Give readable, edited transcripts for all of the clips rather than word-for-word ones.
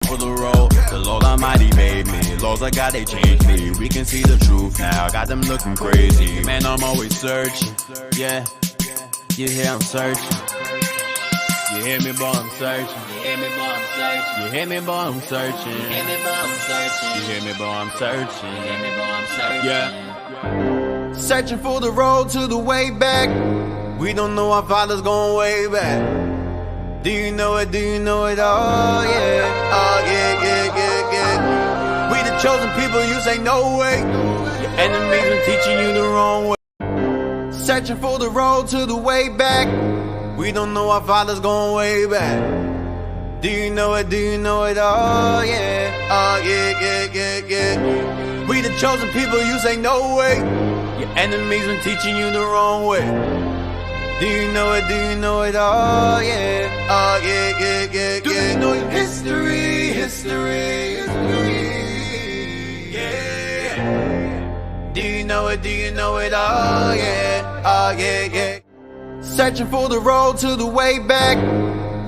for the road. The Lord Almighty made me. Laws of God, they changed me. We can see the truth now. Got them looking crazy. Man, I'm always searching. Yeah. You hear I'm searching. You hear me, boy, I'm searching. You hear me, boy, I'm searching. You hear me, boy, I'm searching. You hear me, boy, I'm searching. You hear me, boy, I'm searching. You hear me, boy, I'm searching. Yeah. Searching for the road to the way back. We don't know our Father's going way back. Do you know it? Do you know it? Oh yeah. Oh yeah, yeah, yeah, yeah. We the chosen people, you say no way. Your enemies been teaching you the wrong way. Searching for the road to the way back. We don't know our Father's going way back. Do you know it? Do you know it? Oh yeah. Oh yeah, yeah, yeah, yeah. We the chosen people, you say no way. Your enemies been teaching you the wrong way. Do you know it? Do you know it? Oh yeah. Oh yeah, yeah, yeah, yeah. Do you know your history? History, history. Yeah. Do you know it? Do you know it? Oh yeah. Oh yeah, yeah. Searching for the road to the way back.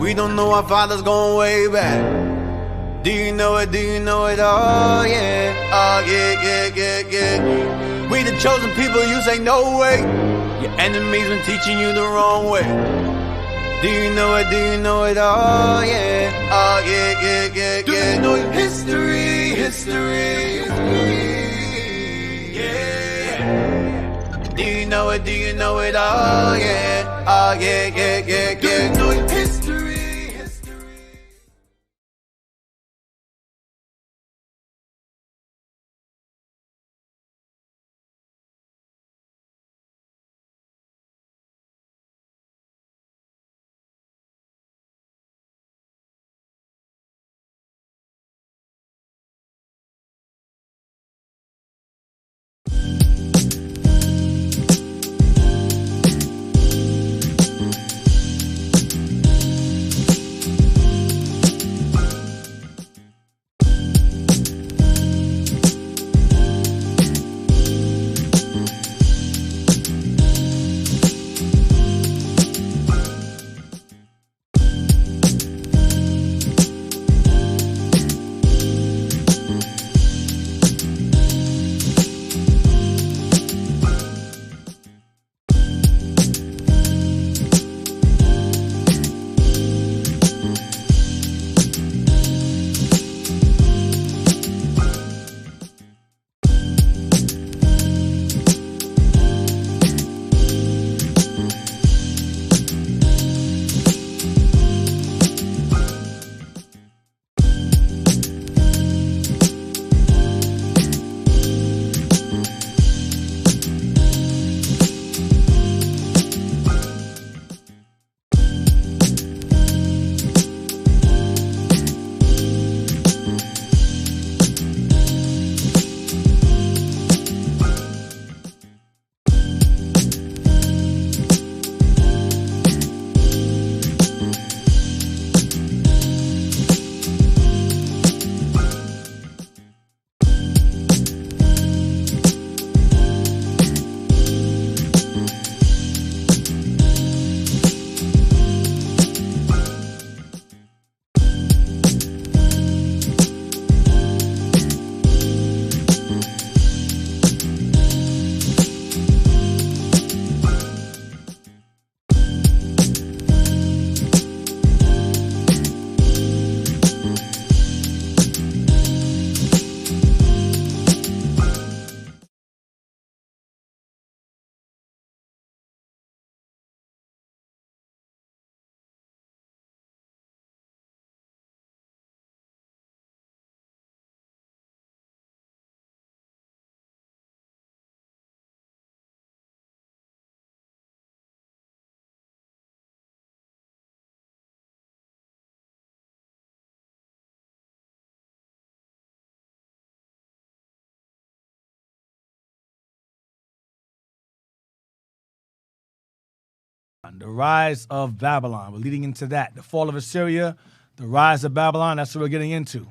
We don't know our Father's going way back. Do you know it? Do you know it? Oh yeah. Oh yeah, yeah, yeah, yeah. We the chosen people, you say no way. Your enemies been teaching you the wrong way. Do you know it? Do you know it? Oh yeah. Oh yeah, yeah, yeah, yeah. Do you know your history? History, history. Yeah. Do you know it? Do you know it? Oh yeah. Oh yeah, yeah, yeah, yeah. Do you know your history? The rise of Babylon. We're leading into that. The fall of Assyria, the rise of Babylon. That's what we're getting into.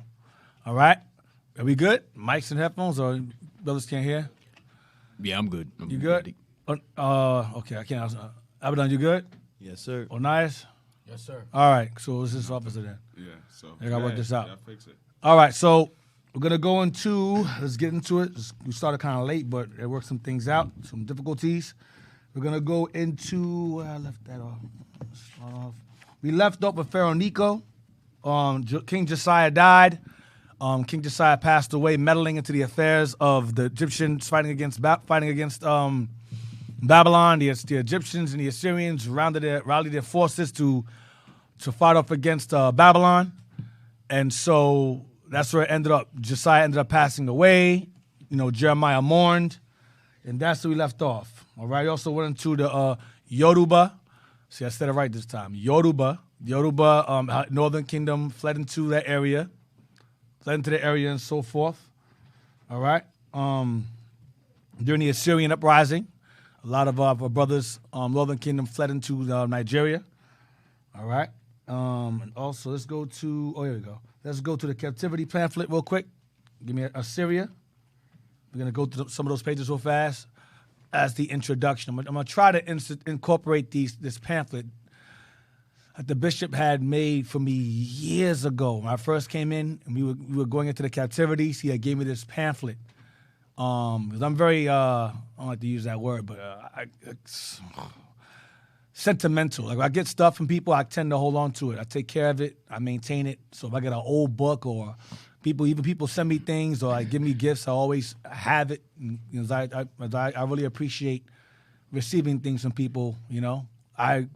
All right? Are we good? Mics and headphones, or brothers can't hear? Yeah, I'm good. You good? Okay, I can't. Abaddon, you good? Yes, sir. Onias? Yes, sir. All right. So what's this officer then? Yeah, so I gotta work this out. Yeah, fix it. All right. So we're gonna go into. Let's get into it. We started kind of late, but it worked some things out, some difficulties. We're gonna go into. Where I left that off. Start off. We left off with Pharaoh Necho. King Josiah died. King Josiah passed away, meddling into the affairs of the Egyptians, fighting against Babylon. The Egyptians and the Assyrians rallied their forces to fight off against Babylon, and so that's where it ended up. Josiah ended up passing away. Jeremiah mourned, and that's where we left off. All right. He also went into the Yoruba. See, I said it right this time. Yoruba, Northern Kingdom fled into the area and so forth. All right. During the Assyrian uprising, a lot of our brothers, Northern Kingdom, fled into Nigeria. All right. And also, let's go to, here we go. Let's go to the captivity pamphlet real quick. Give me Assyria. We're going to go through some of those pages real fast as the introduction. I'm going to try to incorporate this pamphlet that the bishop had made for me years ago. When I first came in and we were going into the captivities, he had gave me this pamphlet. Because I'm very, I don't like to use that word, but it's sentimental. Like, when I get stuff from people, I tend to hold on to it. I take care of it. I maintain it. So if I get an old book or people send me things or give me gifts, I always have it. I really appreciate receiving things from people. I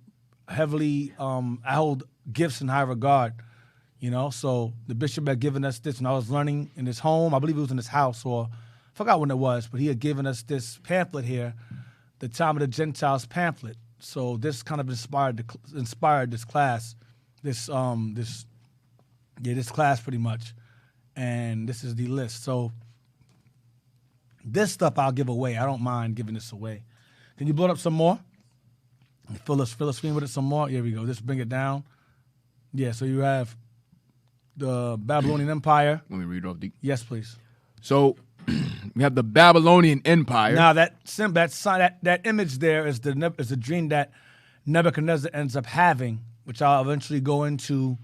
heavily, I hold gifts in high regard. So the bishop had given us this when I was learning in his home. I believe it was in his house, or I forgot when it was, but he had given us this pamphlet here, the Time of the Gentiles pamphlet. So this kind of inspired this class, this class pretty much, and this is the list. So this stuff I'll give away. I don't mind giving this away. Can you blow it up some more? Fill the screen with it some more. Here we go. Just bring it down. Yeah. So you have the Babylonian Empire. Let me read off the. Yes, please. So we have the Babylonian Empire. Now that image there is the dream that Nebuchadnezzar ends up having, which I'll eventually go into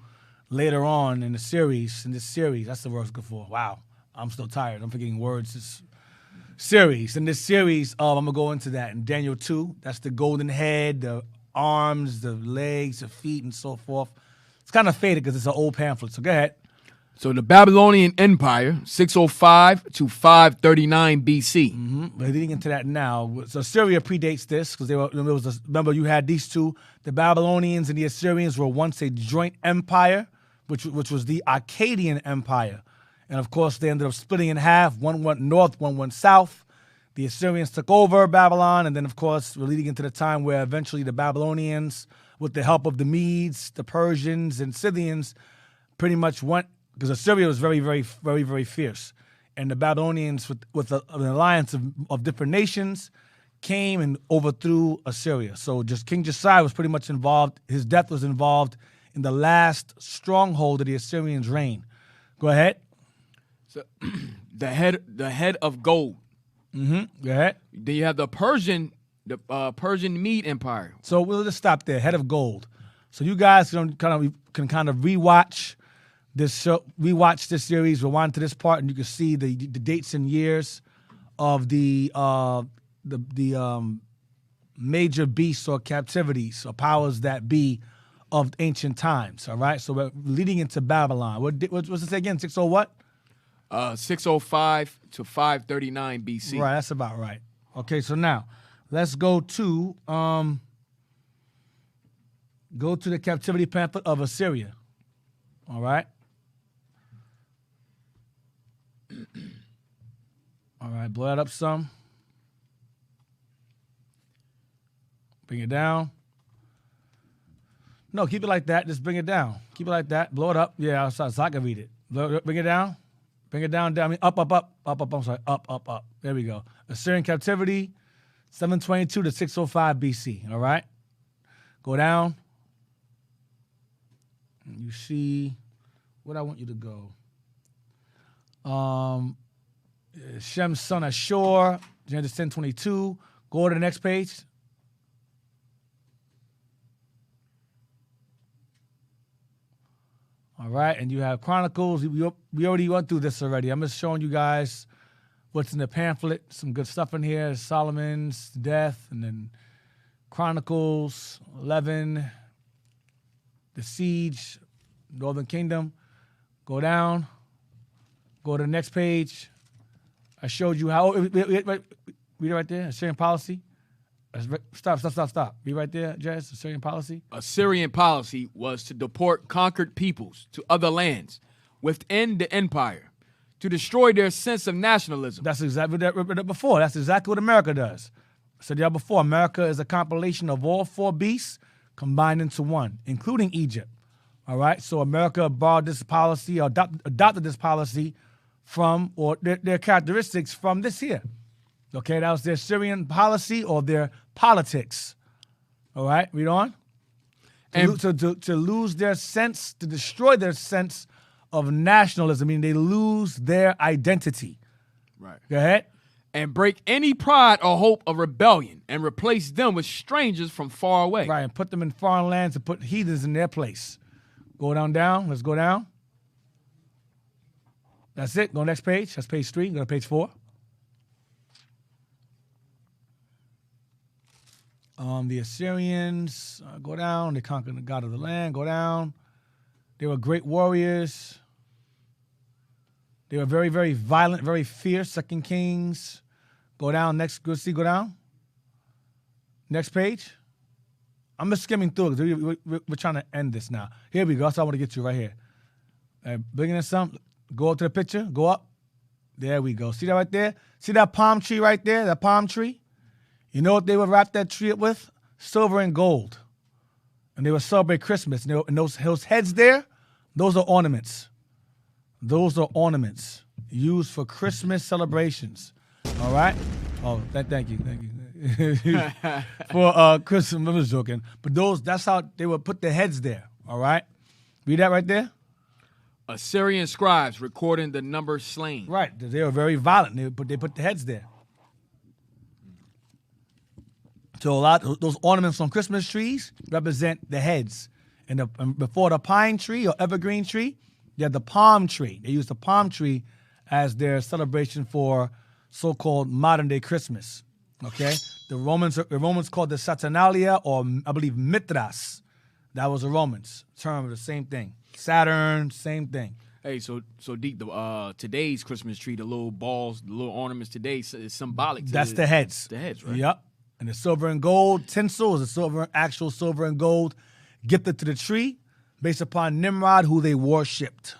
later on in this series. That's the word I was good for. Wow, I'm still tired. I'm forgetting words. In this series, I'm gonna go into that in Daniel 2. That's the golden head, the arms, the legs, the feet, and so forth. It's kind of faded because it's an old pamphlet. So go ahead. So the Babylonian Empire, 605 to 539 BC. Mm-hmm. We're leading into that now. So Syria predates this because remember you had these two. The Babylonians and the Assyrians were once a joint empire, which was the Akkadian Empire. And of course, they ended up splitting in half. One went north, one went south. The Assyrians took over Babylon. And then, of course, we're leading into the time where eventually the Babylonians, with the help of the Medes, the Persians, and Scythians, pretty much went, because Assyria was very, very, very, very fierce. And the Babylonians, with an alliance of different nations, came and overthrew Assyria. So just King Josiah was pretty much involved. His death was involved in the last stronghold of the Assyrians' reign. Go ahead. So the head of gold. Mm-hmm. Go ahead. Then you have the Persian Mede Empire. So we'll just stop there. Head of gold. So you guys can kind of rewatch this show, rewatch this series, rewind to this part, and you can see the dates and years of the major beasts or captivities or powers that be of ancient times. All right. So we're leading into Babylon. What's it say again? 60 what? 605 to 539 BC. Right, that's about right. Okay, so now let's go to the captivity pamphlet of Assyria. All right. All right, blow that up some. Bring it down. No, keep it like that. Just bring it down. Keep it like that. Blow it up. Yeah, so I can read it. Bring it down. Bring it down. I mean, up. I'm sorry, up. There we go. Assyrian captivity, 722 to 605 BC. All right. Go down. You see what I want you to go. Shem's son Ashur, Genesis 10:22. Go to the next page. All right, and you have Chronicles. We already went through this already. I'm just showing you guys what's in the pamphlet. Some good stuff in here. Solomon's death, and then Chronicles 11, the siege, Northern Kingdom. Go down. Go to the next page. I showed you how. Read it right there. Assyrian policy. Stop. Be right there, Jazz. Assyrian policy. Assyrian policy was to deport conquered peoples to other lands within the empire to destroy their sense of nationalism. That's exactly what I read before. That's exactly what America does. I said y'all before, America is a compilation of all four beasts combined into one, including Egypt. All right? So America borrowed this policy or adopted this policy from, or their characteristics from this here. Okay, that was their Syrian policy or their politics. All right, read on. And to lose their sense, to destroy their sense of nationalism, I mean, they lose their identity. Right. Go ahead. And break any pride or hope of rebellion and replace them with strangers from far away. Right, and put them in foreign lands and put heathens in their place. Go down. Let's go down. That's it. Go next page. That's page 3. Go to page 4. The Assyrians, go down. They conquered the god of the land. Go down. They were great warriors. They were very, very violent, very fierce. 2 Kings. Go down. Next, go down. Next page. I'm just skimming through it. We're trying to end this now. Here we go. That's what I want to get to right here. Bringing in some. Go up to the picture. Go up. There we go. See that right there? See that palm tree right there? That palm tree? You know what they would wrap that tree up with? Silver and gold. And they would celebrate Christmas. And those heads there, those are ornaments. Those are ornaments used for Christmas celebrations. All right? Oh, thank you. For Christmas, I was joking. But that's how they would put their heads there. All right? Read that right there? Assyrian scribes recording the number slain. Right. They were very violent. They put the heads there. So a lot of those ornaments on Christmas trees represent the heads. And before the pine tree or evergreen tree, you had the palm tree. They used the palm tree as their celebration for so-called modern-day Christmas. Okay? The Romans called the Saturnalia, or I believe Mithras. That was the Romans term of the same thing. Saturn, same thing. Hey, so Deep, today's Christmas tree, the little balls, the little ornaments today is symbolic. That's the heads. The heads, right? Yep. And the silver and gold tinsel is actual silver and gold gifted to the tree based upon Nimrod, who they worshipped.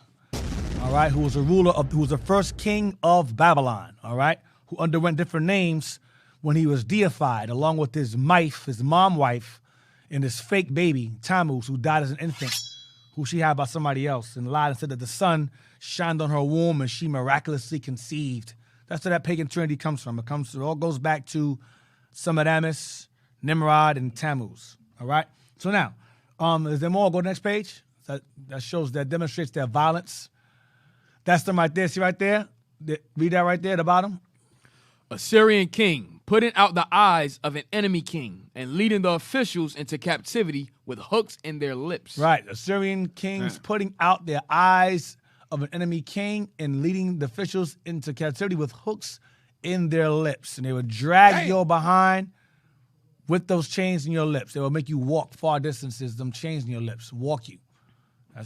All right, who was the first king of Babylon, all right, who underwent different names when he was deified, along with his mom wife, and his fake baby, Tammuz, who died as an infant, who she had by somebody else, and lied and said that the sun shined on her womb and she miraculously conceived. That's where that pagan trinity comes from. It all goes back to Semiramis, Nimrod, and Tammuz. All right? So now, is there more? Go to the next page. That demonstrates their violence. That's them right there. See right there? Read that right there at the bottom. Assyrian king putting out the eyes of an enemy king and leading the officials into captivity with hooks in their lips. Right. Assyrian kings putting out their eyes of an enemy king and leading the officials into captivity with hooks in their lips. And they would drag you behind with those chains in your lips. They would make you walk far distances, them chains in your lips, walk you.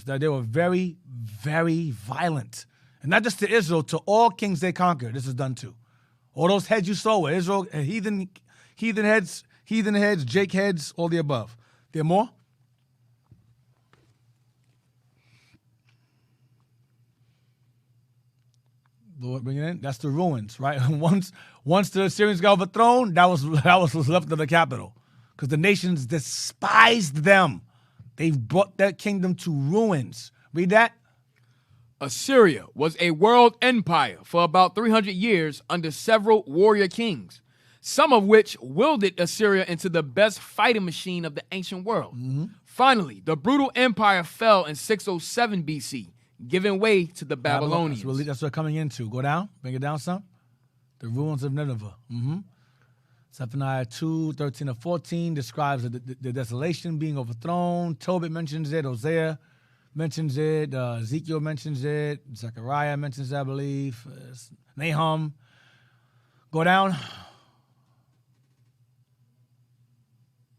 They were very, very violent. And not just to Israel, to all kings they conquered, this is done too. All those heads you saw were Israel, heathen heads, Jake heads, all the above. There more? Lord, bring it in. That's the ruins, right? Once the Assyrians got overthrown, that was what was left of the capital, because the nations despised them. They brought that kingdom to ruins. Read that. Assyria was a world empire for about 300 years under several warrior kings, some of which wielded Assyria into the best fighting machine of the ancient world. Mm-hmm. Finally, the brutal empire fell in 607 BC, giving way to the Babylonians. That's what we're coming into. Go down. Bring it down some. The ruins of Nineveh. Mm-hmm. Zephaniah 2, 13 to 14 describes the desolation being overthrown. Tobit mentions it. Hosea mentions it. Ezekiel mentions it. Zechariah mentions it, I believe. Nahum. Go down.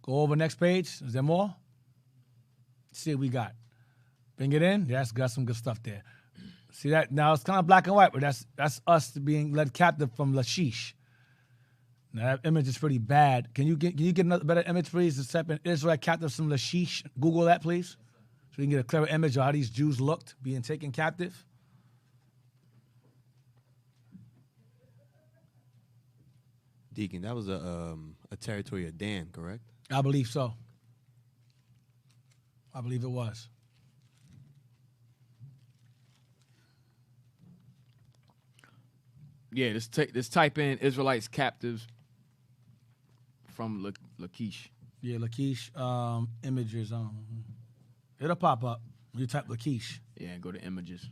Go over next page. Is there more? Let's see what we got. Bring it in. Yeah, that's got some good stuff there. See that? Now it's kind of black and white, but that's us being led captive from Lachish. Now that image is pretty bad. Can you get another better image, please? The type in Israel captives from Lachish. Google that, please, so we can get a clearer image of how these Jews looked being taken captive. Deacon, that was a territory of Dan, correct? I believe so. I believe it was. Yeah, this type in Israelites captives from Lachish. Yeah, Lachish images. It'll pop up. You type Lachish. Yeah, and go to images.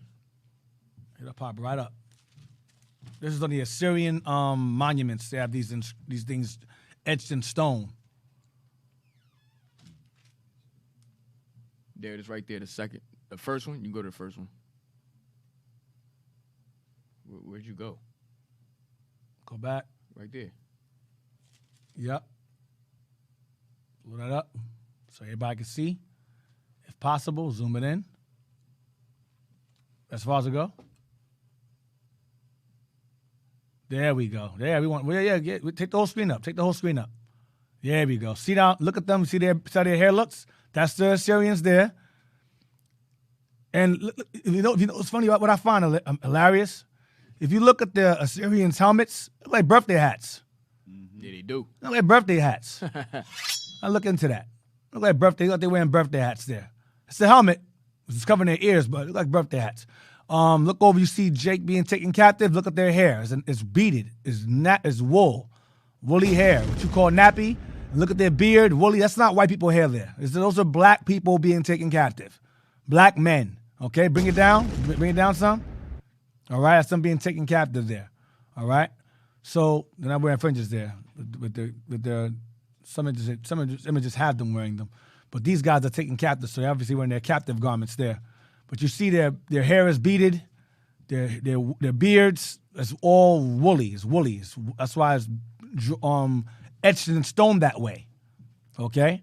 It'll pop right up. This is on the Assyrian monuments. They have these things etched in stone. There it is right there, the first one. You can go to the first one. Where'd you go? Go back. Right there. Yep. Pull that up so everybody can see. If possible, zoom it in. As far as it go. There we go. There we want. Take the whole screen up. Take the whole screen up. There we go. See down. Look at them. See how their hair looks. That's the Assyrians there. And you know what's funny about what I find hilarious? If you look at the Assyrians' helmets, they look like birthday hats. Yeah, they do. They look like birthday hats. I look into that. Look like they're wearing birthday hats there. It's a helmet. It's covering their ears, but it look like birthday hats. Look over, you see Jake being taken captive. Look at their hair. It's beaded. It's wool. Woolly hair. What you call nappy. And look at their beard. Woolly. That's not white people hair there. Those are black people being taken captive. Black men. Okay, bring it down. Bring it down some. All right, that's them being taken captive there. All right. So they're not wearing fringes there. Some images have them wearing them. But these guys are taken captive, so they're obviously wearing their captive garments there. But you see their hair is beaded, their beards, it's all woolly. It's woolly. That's why it's etched in stone that way. Okay?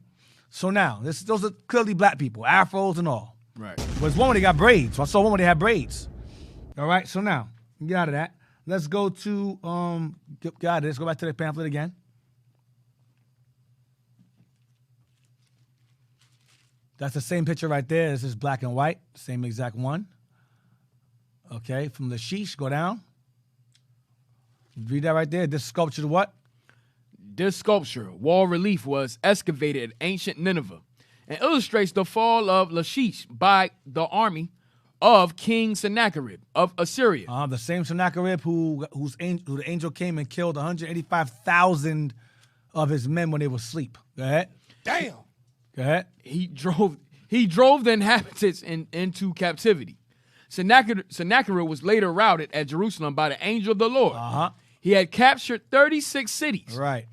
So now, those are clearly black people, afros and all. Right. But it's one where they got braids. So I saw one where they had braids. All right, so now, get out of that. Let's go to, get out of this. Go back to the pamphlet again. That's the same picture right there. This is black and white, same exact one. Okay, from the sheesh, go down. Read that right there. This sculpture, what? This sculpture, wall relief, was excavated at ancient Nineveh and illustrates the fall of Lachish by the army of King Sennacherib of Assyria. The same Sennacherib who the angel came and killed 185,000 of his men when they were asleep. Go ahead. Damn. Go ahead. He drove the inhabitants into captivity. Sennacherib was later routed at Jerusalem by the angel of the Lord. He had captured 36 cities. Right.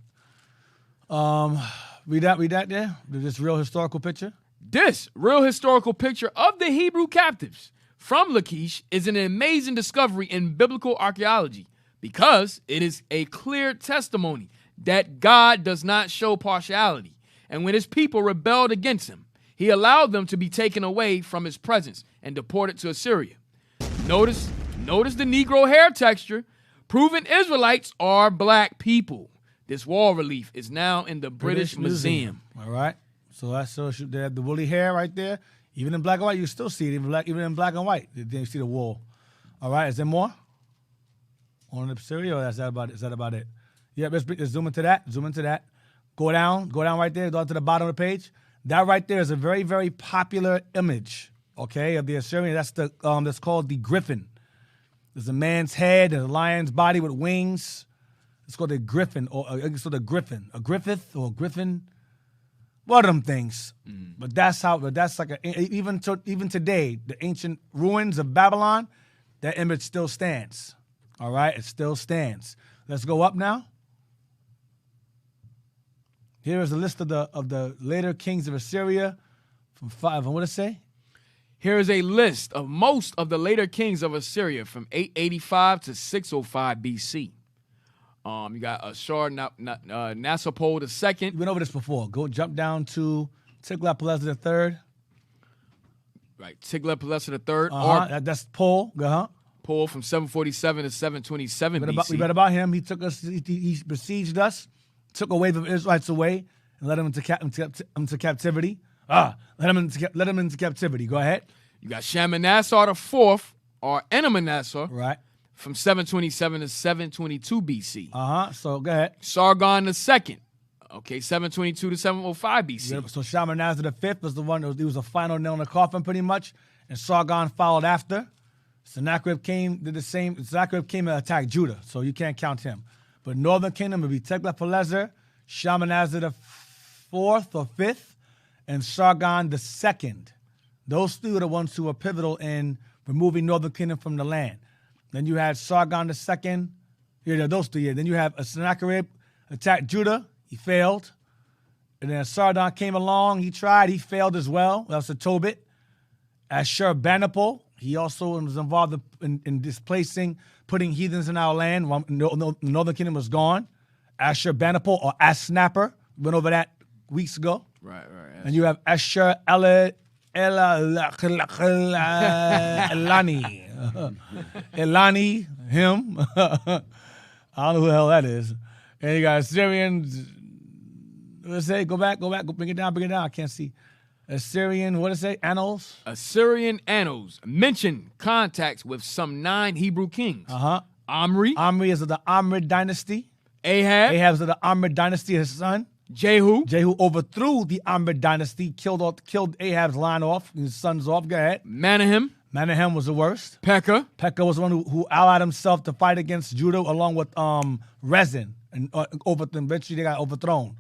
Read that there. This real historical picture. This real historical picture of the Hebrew captives from Lachish is an amazing discovery in biblical archaeology because it is a clear testimony that God does not show partiality. And when his people rebelled against him, he allowed them to be taken away from his presence and deported to Assyria. Notice the Negro hair texture, proving Israelites are black people. This wall relief is now in the British Museum. All right. So they have the woolly hair right there. Even in black and white, you still see it. Even in black and white, you see the wool. All right. Is there more on the Assyria? Or is that about it? Yeah. Let's zoom into that. Zoom into that. Go down right there, go to the bottom of the page. That right there is a very, very popular image, okay, of the Assyrian. That's called the griffin. There's a man's head and a lion's body with wings. It's called a griffin, or it's called a griffin. A griffith or a griffin. One of them things. But that's like even today, the ancient ruins of Babylon, that image still stands. All right, it still stands. Let's go up now. Here is a list of the later kings of Assyria from 5. And what does it say? Here is a list of most of the later kings of Assyria from 885 to 605 BC. You got Ashur-Nasopol II. We went over this before. Jump down to Tiglath-Pileser III. Right, Tiglath-Pileser III. That's Paul. Paul from 747 to 727 BC. We read about him. He took us. He besieged us, took a wave of Israelites away, and led them into captivity. Let them into captivity. Go ahead. You got Shalmaneser IV, or Enamanasor, Right. from 727 to 722 BC. So go ahead. Sargon II, okay, 722 to 705 BC. So Shalmaneser V was the one. He was a final nail in the coffin, pretty much, and Sargon followed after. Sennacherib did the same. Sennacherib came and attacked Judah, so you can't count him. But Northern Kingdom would be Tiglath-Pileser, Shalmaneser IV or V, and Sargon II. Those three are the ones who were pivotal in removing Northern Kingdom from the land. Then you had Sargon II. Yeah, those three. Then you have Sennacherib attacked Judah. He failed. And then Sargon came along. He tried. He failed as well. That was a Tobit. Ashurbanipal. He also was involved in displacing, putting heathens in our land. The Northern Kingdom was gone. Ashurbanipal or Asnapper. Went over that weeks ago. Right. And you have Ashur Elani. Elani, him. I don't know who the hell that is. And you got Assyrians. Let's say, go back, bring it down. I can't see. Assyrian, what does it say? Annals? Assyrian annals mention contacts with some 9 Hebrew kings. Omri. Omri is of the Omri dynasty. Ahab. Ahab is of the Omri dynasty, his son. Jehu. Jehu overthrew the Omri dynasty, killed Ahab's line off, his sons off. Go ahead. Manahem. Manahem was the worst. Pekah. Pekah was the one who allied himself to fight against Judah along with Rezin. And eventually they got overthrown.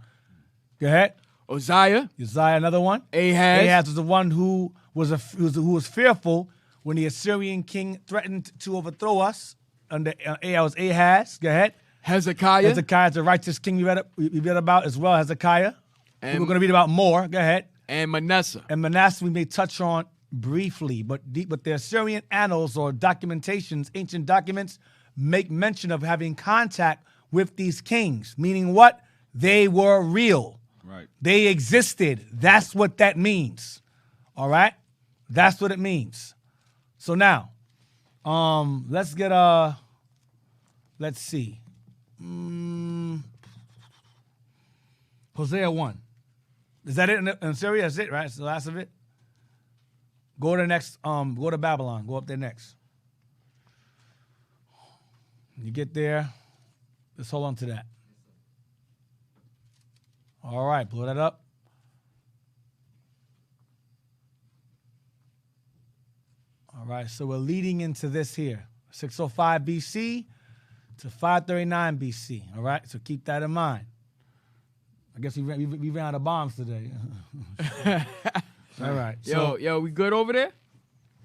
Go ahead. Uzziah, another one. Ahaz was the one who was fearful when the Assyrian king threatened to overthrow us. Under Ahaz. Go ahead. Hezekiah. Hezekiah is the righteous king we read about as well. Hezekiah. And we're going to read about more. Go ahead. And Manasseh. And Manasseh we may touch on briefly, but the Assyrian annals or documentations, ancient documents, make mention of having contact with these kings, meaning what? They were real. Right. They existed. That's what that means. All right? That's what it means. So now, let's get let's see. Hosea 1. Is that it in Syria? That's it, right? It's the last of it. Go to the next, go to Babylon. Go up there next. You get there, let's hold on to that. All right, blow that up. All right, so we're leading into this here. 605 BC to 539 BC. All right, so keep that in mind. I guess we ran out of bombs today. All right. Yo, we good over there?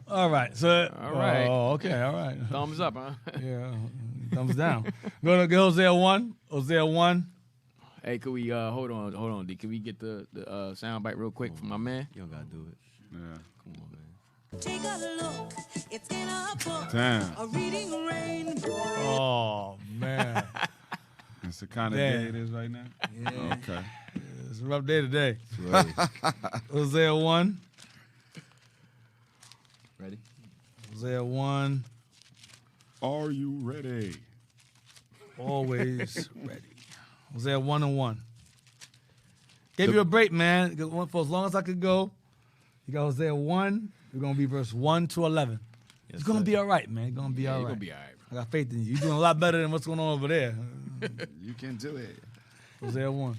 All right. So all right. Oh, okay. All right. Thumbs up, huh? Yeah. Thumbs down. Go to Hosea 1. Hosea 1. Hey, could we hold on, D? Can we get the sound bite real quick from my man? You don't gotta do it. Yeah. Come on, man. Take a look, it's in a book. Damn. A reading rainbow. Oh man. That's the kind of Damn. day it is right now? Yeah. Okay. It's a rough day today. Hosea 1. Ready? Hosea 1. Are you ready? Always ready. Hosea 1:1. Gave you a break, man. For as long as I could go. You got Hosea 1. We're going to be verse 1 to 11. Yes, It's going to sir. be all right, man. It's going to be all You're right. gonna be all right, bro. I got faith in you. You're doing a lot better than what's going on over there. You can do it. Hosea 1.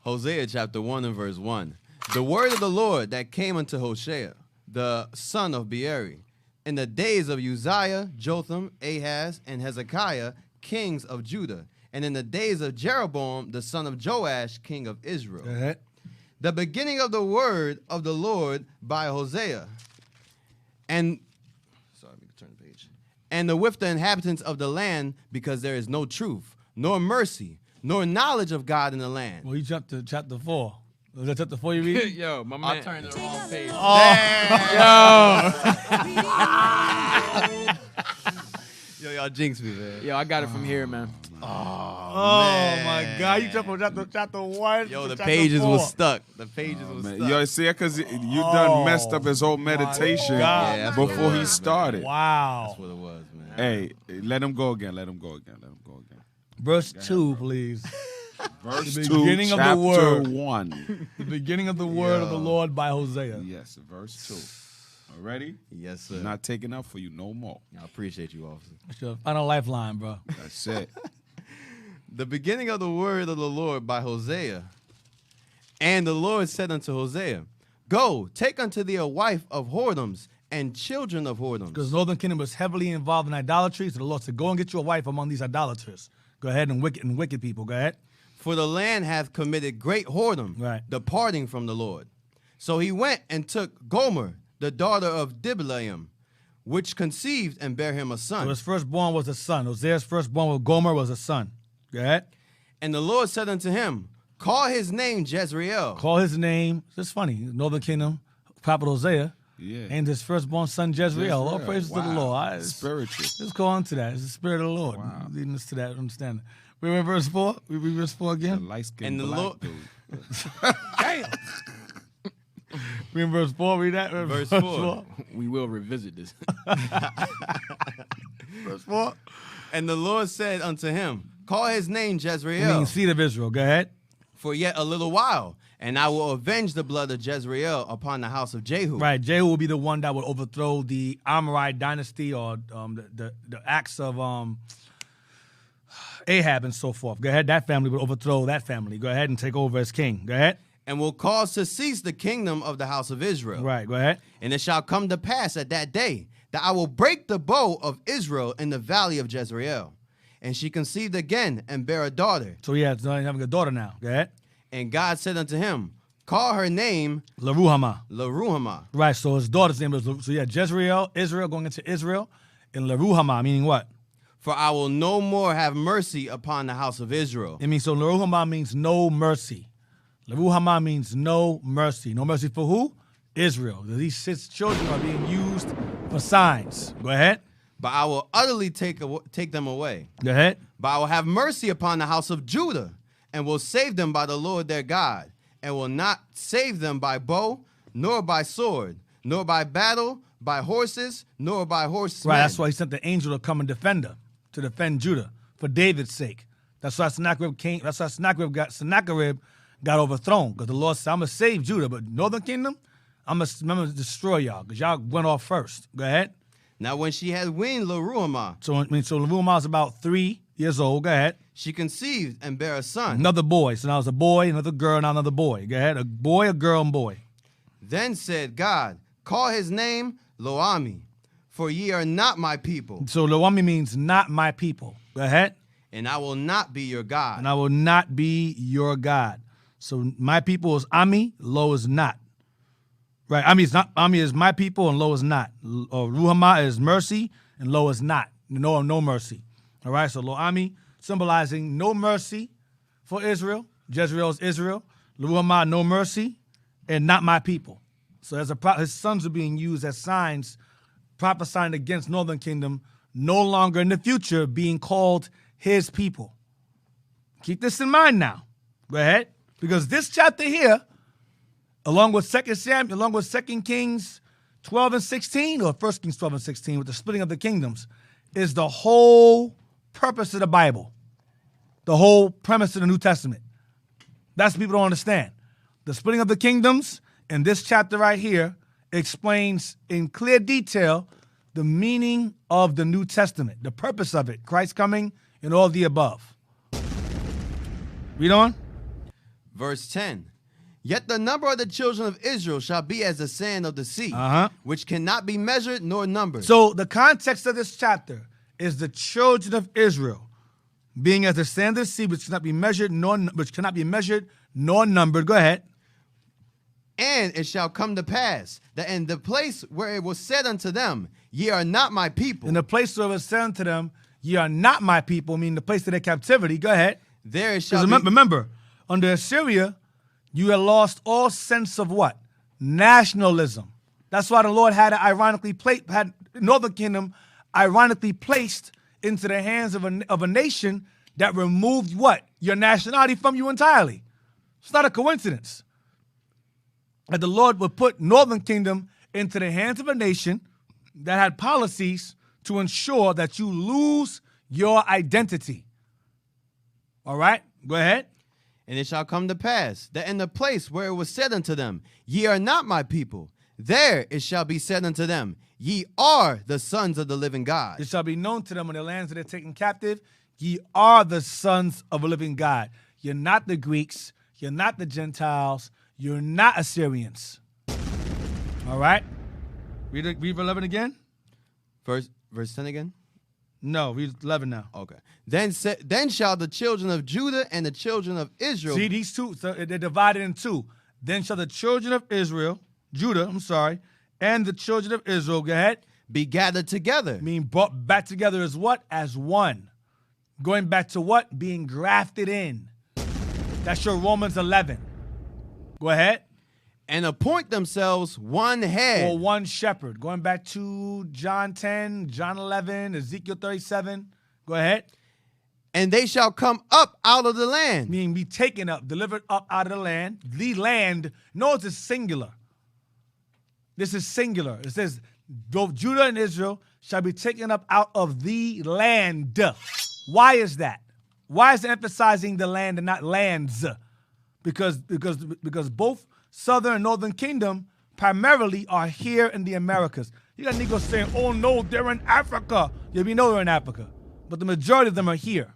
Hosea chapter 1 and verse 1. The word of the Lord that came unto Hosea, the son of Beeri, in the days of Uzziah, Jotham, Ahaz, and Hezekiah, kings of Judah, and in the days of Jeroboam, the son of Joash, king of Israel. Go ahead. The beginning of the word of the Lord by Hosea. And, sorry, let me turn the page. And with the inhabitants of the land, because there is no truth, nor mercy, nor knowledge of God in the land. Well, you jumped to chapter 4. Was that chapter 4 you read? Yo, my man. I turned to the wrong page. Yo, y'all jinx me, man. Yo, I got it from here, man. Oh my God! You jumped from chapter 1. Yo, to the chapter pages 4. was stuck. The pages was Man, stuck. yo, see, because you done messed up his whole meditation God. Yeah, that's what before it he was, started. Wow. That's what it was, man. Hey, let him go again. Let him go again. Verse 2, please. Verse The 2, beginning of the chapter word. 1. The beginning of the word of the Lord by Hosea. Yes, verse 2. All ready? Yes, sir. Not taking up for you no more. I appreciate you, officer. It's your final lifeline, bro. That's it. The beginning of the word of the Lord by Hosea. And the Lord said unto Hosea, Go, take unto thee a wife of whoredoms and children of whoredoms. Because Northern Kingdom was heavily involved in idolatry, so the Lord said, go and get you a wife among these idolaters. Go ahead, and wicked people. Go ahead. For the land hath committed great whoredom, Right. departing from the Lord. So he went and took Gomer, the daughter of Diblaim, which conceived and bare him a son. So his firstborn was a son. Hosea's firstborn with Gomer was a son. Go ahead. And the Lord said unto him, Call his name Jezreel. Call his name. It's funny. Northern Kingdom, prophet Hosea, Yeah. and his firstborn son Jezreel. All praises to the Lord. Spiritual. Let's go on to that. It's the Spirit of the Lord leading us to that understanding. We in verse 4. We read verse 4 The again. light-skinned And the black Lord- dude. Damn. We in verse 4. Read that. Verse 4. We will revisit this. Verse 4. And the Lord said unto him, Call his name It Jezreel, means seed of Israel. Go ahead. for yet a little while, and I will avenge the blood of Jezreel upon the house of Jehu. Right. Jehu will be the one that will overthrow the Amorite dynasty or the acts of Ahab and so forth. Go ahead. That family will overthrow that family. Go ahead and take over as king. Go ahead. And will cause to cease the kingdom of the house of Israel. Right. Go ahead. And it shall come to pass at that day that I will break the bow of Israel in the valley of Jezreel. And she conceived again and bare a daughter. So yeah, he's having a daughter now. Go ahead. And God said unto him, Call her name Leruhamah. Leruhamah. Right. So his daughter's name was Jezreel, Israel going into Israel, and Leruhamah meaning what? For I will no more have mercy upon the house of Israel. It means so Leruhamah means no mercy. Leruhamah means no mercy. No mercy for who? Israel. These 6 children are being used for signs. Go ahead. But I will utterly take them away. Go ahead. But I will have mercy upon the house of Judah, and will save them by the Lord their God, and will not save them by bow, nor by sword, nor by battle, by horses, nor by horsemen. Right. That's why he sent the angel to come and defend her, to defend Judah for David's sake. That's why Sennacherib came. That's why Sennacherib got overthrown, because the Lord said, "I'm gonna save Judah, but Northern Kingdom, I'm gonna destroy y'all, because y'all went off first." Go ahead. Now when she had weaned Leruhamah, So Leruhamah is about 3 years old. Go ahead. she conceived and bare a son. Another boy. So now it's a boy, another girl, now another boy. Go ahead. A boy, a girl, and boy. Then said God, Call his name Loami, for ye are not my people, So Loami means not my people. Go ahead. and I will not be your God. And I will not be your God. So my people is Ami, Lo is not. Right. Ami is my people and Lo is not. Ruhamah is mercy and Lo is not. No mercy. All right. So Lo Ami symbolizing no mercy for Israel. Jezreel is Israel. Ruhamah, no mercy, and not my people. So his sons are being used as signs prophesying against Northern Kingdom, no longer in the future being called his people. Keep this in mind now. Go ahead. Because this chapter here, along with 2 Kings 12 and 16, or 1 Kings 12 and 16, with the splitting of the kingdoms, is the whole purpose of the Bible. The whole premise of the New Testament. That's what people don't understand. The splitting of the kingdoms in this chapter right here explains in clear detail the meaning of the New Testament, the purpose of it, Christ coming and all the above. Read on. Verse 10. Yet the number of the children of Israel shall be as the sand of the sea, which cannot be measured nor numbered. So the context of this chapter is the children of Israel being as the sand of the sea, which cannot be measured nor numbered. Go ahead. And it shall come to pass that in the place where it was said unto them, Ye are not my people, In the place where it was said unto them, ye are not my people, meaning the place of their captivity. Go ahead. there it shall Because be. remember, under Assyria, You had lost all sense of what? Nationalism. That's why the Lord had Northern Kingdom ironically placed into the hands of a nation that removed what? Your nationality from you entirely. It's not a coincidence that the Lord would put Northern Kingdom into the hands of a nation that had policies to ensure that you lose your identity. All right? Go ahead. And it shall come to pass that in the place where it was said unto them, Ye are not my people, there it shall be said unto them, Ye are the sons of the living God. It shall be known to them in the lands that they're taken captive, ye are the sons of a living God. You're not the Greeks, you're not the Gentiles, you're not Assyrians. All right? Read 11 again? Verse 10 again? No, read 11 now. Okay. Then shall the children of Judah and the children of Israel. See, these two, so they're divided in two. Then shall the children of Judah, and the children of Israel, go ahead. Be gathered together. Mean brought back together as what? As one. Going back to what? Being grafted in. That's your Romans 11. Go ahead. And appoint themselves one head. Or one shepherd. Going back to John 10, John 11, Ezekiel 37. Go ahead. And they shall come up out of the land. Meaning be taken up, delivered up out of the land. The land. Notice it's singular. This is singular. It says, both Judah and Israel shall be taken up out of the land. Why is that? Why is it emphasizing the land and not lands? Because both Southern and Northern Kingdom primarily are here in the Americas. You got niggas saying, oh no, they're in Africa. Yeah, we know they're in Africa. But the majority of them are here.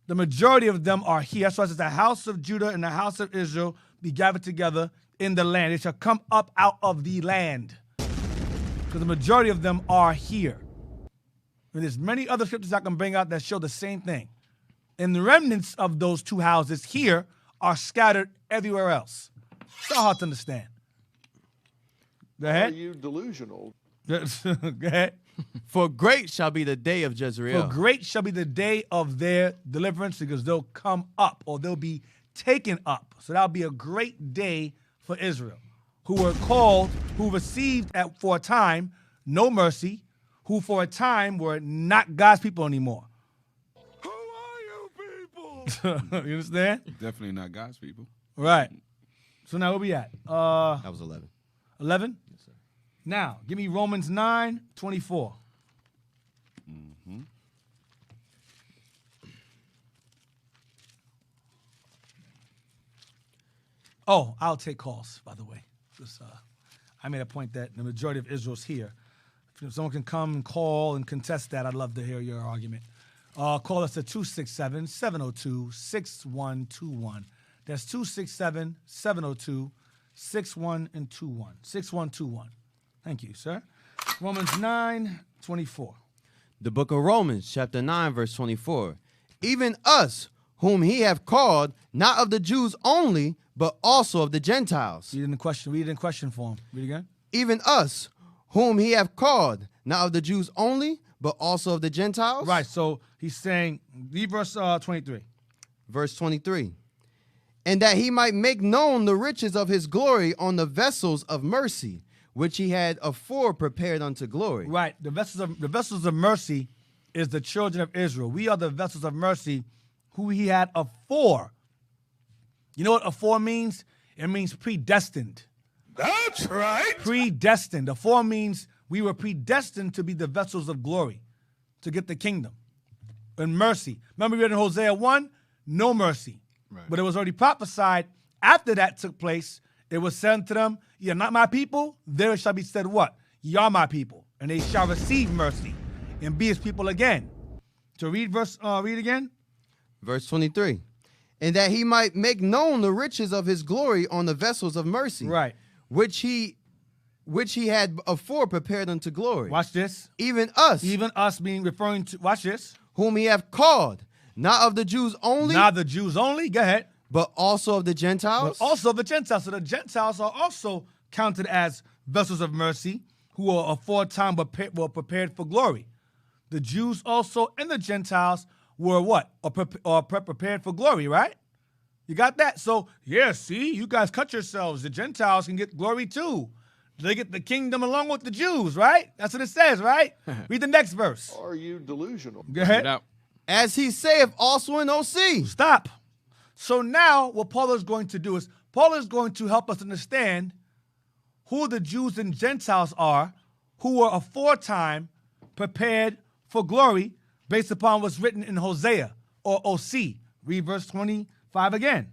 The majority of them are here. That's why it says the house of Judah and the house of Israel be gathered together in the land. They shall come up out of the land. Because the majority of them are here. And there's many other scriptures I can bring out that show the same thing. And the remnants of those two houses here are scattered everywhere else. It's not hard to understand. Go ahead. Are you delusional? Go ahead. For great shall be the day of Jezreel. For great shall be the day of their deliverance, because they'll come up, or they'll be taken up. So that'll be a great day for Israel, who were called, who received for a time no mercy, who for a time were not God's people anymore. Who are you people? You understand? Definitely not God's people. Right. So now where we at? That was 11. 11? Yes, sir. Now, give me Romans 9:24. Mm-hmm. Oh, I'll take calls, by the way. Just, I made a point that the majority of Israel's here. If someone can come and call and contest that, I'd love to hear your argument. Call us at 267-702-6121. That's 267-702-6121. 6121. Thank you, sir. Romans 9:24. The book of Romans, chapter 9, verse 24. Even us, whom he hath called, not of the Jews only, but also of the Gentiles. Read it in question form. Read again. Even us, whom he hath called, not of the Jews only, but also of the Gentiles. Right, so he's saying, read verse 23. Verse 23. And that he might make known the riches of his glory on the vessels of mercy, which he had afore prepared unto glory. Right, the vessels of mercy is the children of Israel. We are the vessels of mercy who he had afore. You know what afore means? It means predestined. That's right. Predestined. Afore means we were predestined to be the vessels of glory, to get the kingdom. And mercy. Remember we read in Hosea 1? No mercy. Right. But it was already prophesied after that took place. It was said unto them, ye are not my people, there shall be said what? Ye are my people, and they shall receive mercy and be his people again. So read again. Verse 23. And that he might make known the riches of his glory on the vessels of mercy. Right. Which he had afore prepared unto glory. Watch this. Even us. Even us being referring to, watch this. Whom he hath called, not of the Jews only. Not the Jews only, go ahead. But also of the Gentiles. But also the Gentiles. So the Gentiles are also counted as vessels of mercy, who are aforetime were prepared for glory. The Jews also and the Gentiles were what? Or prepared for glory, right? You got that? So, yeah, see, you guys cut yourselves. The Gentiles can get glory too. They get the kingdom along with the Jews, right? That's what it says, right? Read the next verse. Are you delusional? Go ahead. Get out. As he saith also in OC. Stop. So now what Paul is going to do is Paul is going to help us understand who the Jews and Gentiles are who were aforetime prepared for glory based upon what's written in Hosea or OC. Read verse 25 again.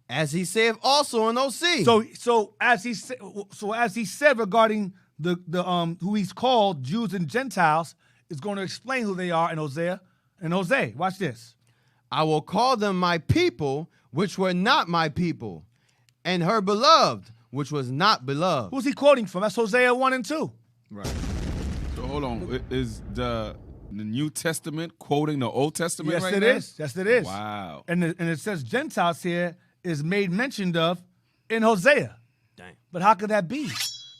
As he saith also in OC. So as he said regarding the who he's called Jews and Gentiles is going to explain who they are in Hosea and Hosea. Watch this. I will call them my people, which were not my people, and her beloved, which was not beloved. Who's he quoting from? That's Hosea 1 and 2. Right. So hold on. Is the New Testament quoting the Old Testament Yes, right it now? is. Yes, it is. Wow. And it says Gentiles here is made mention of in Hosea. Dang. But how could that be?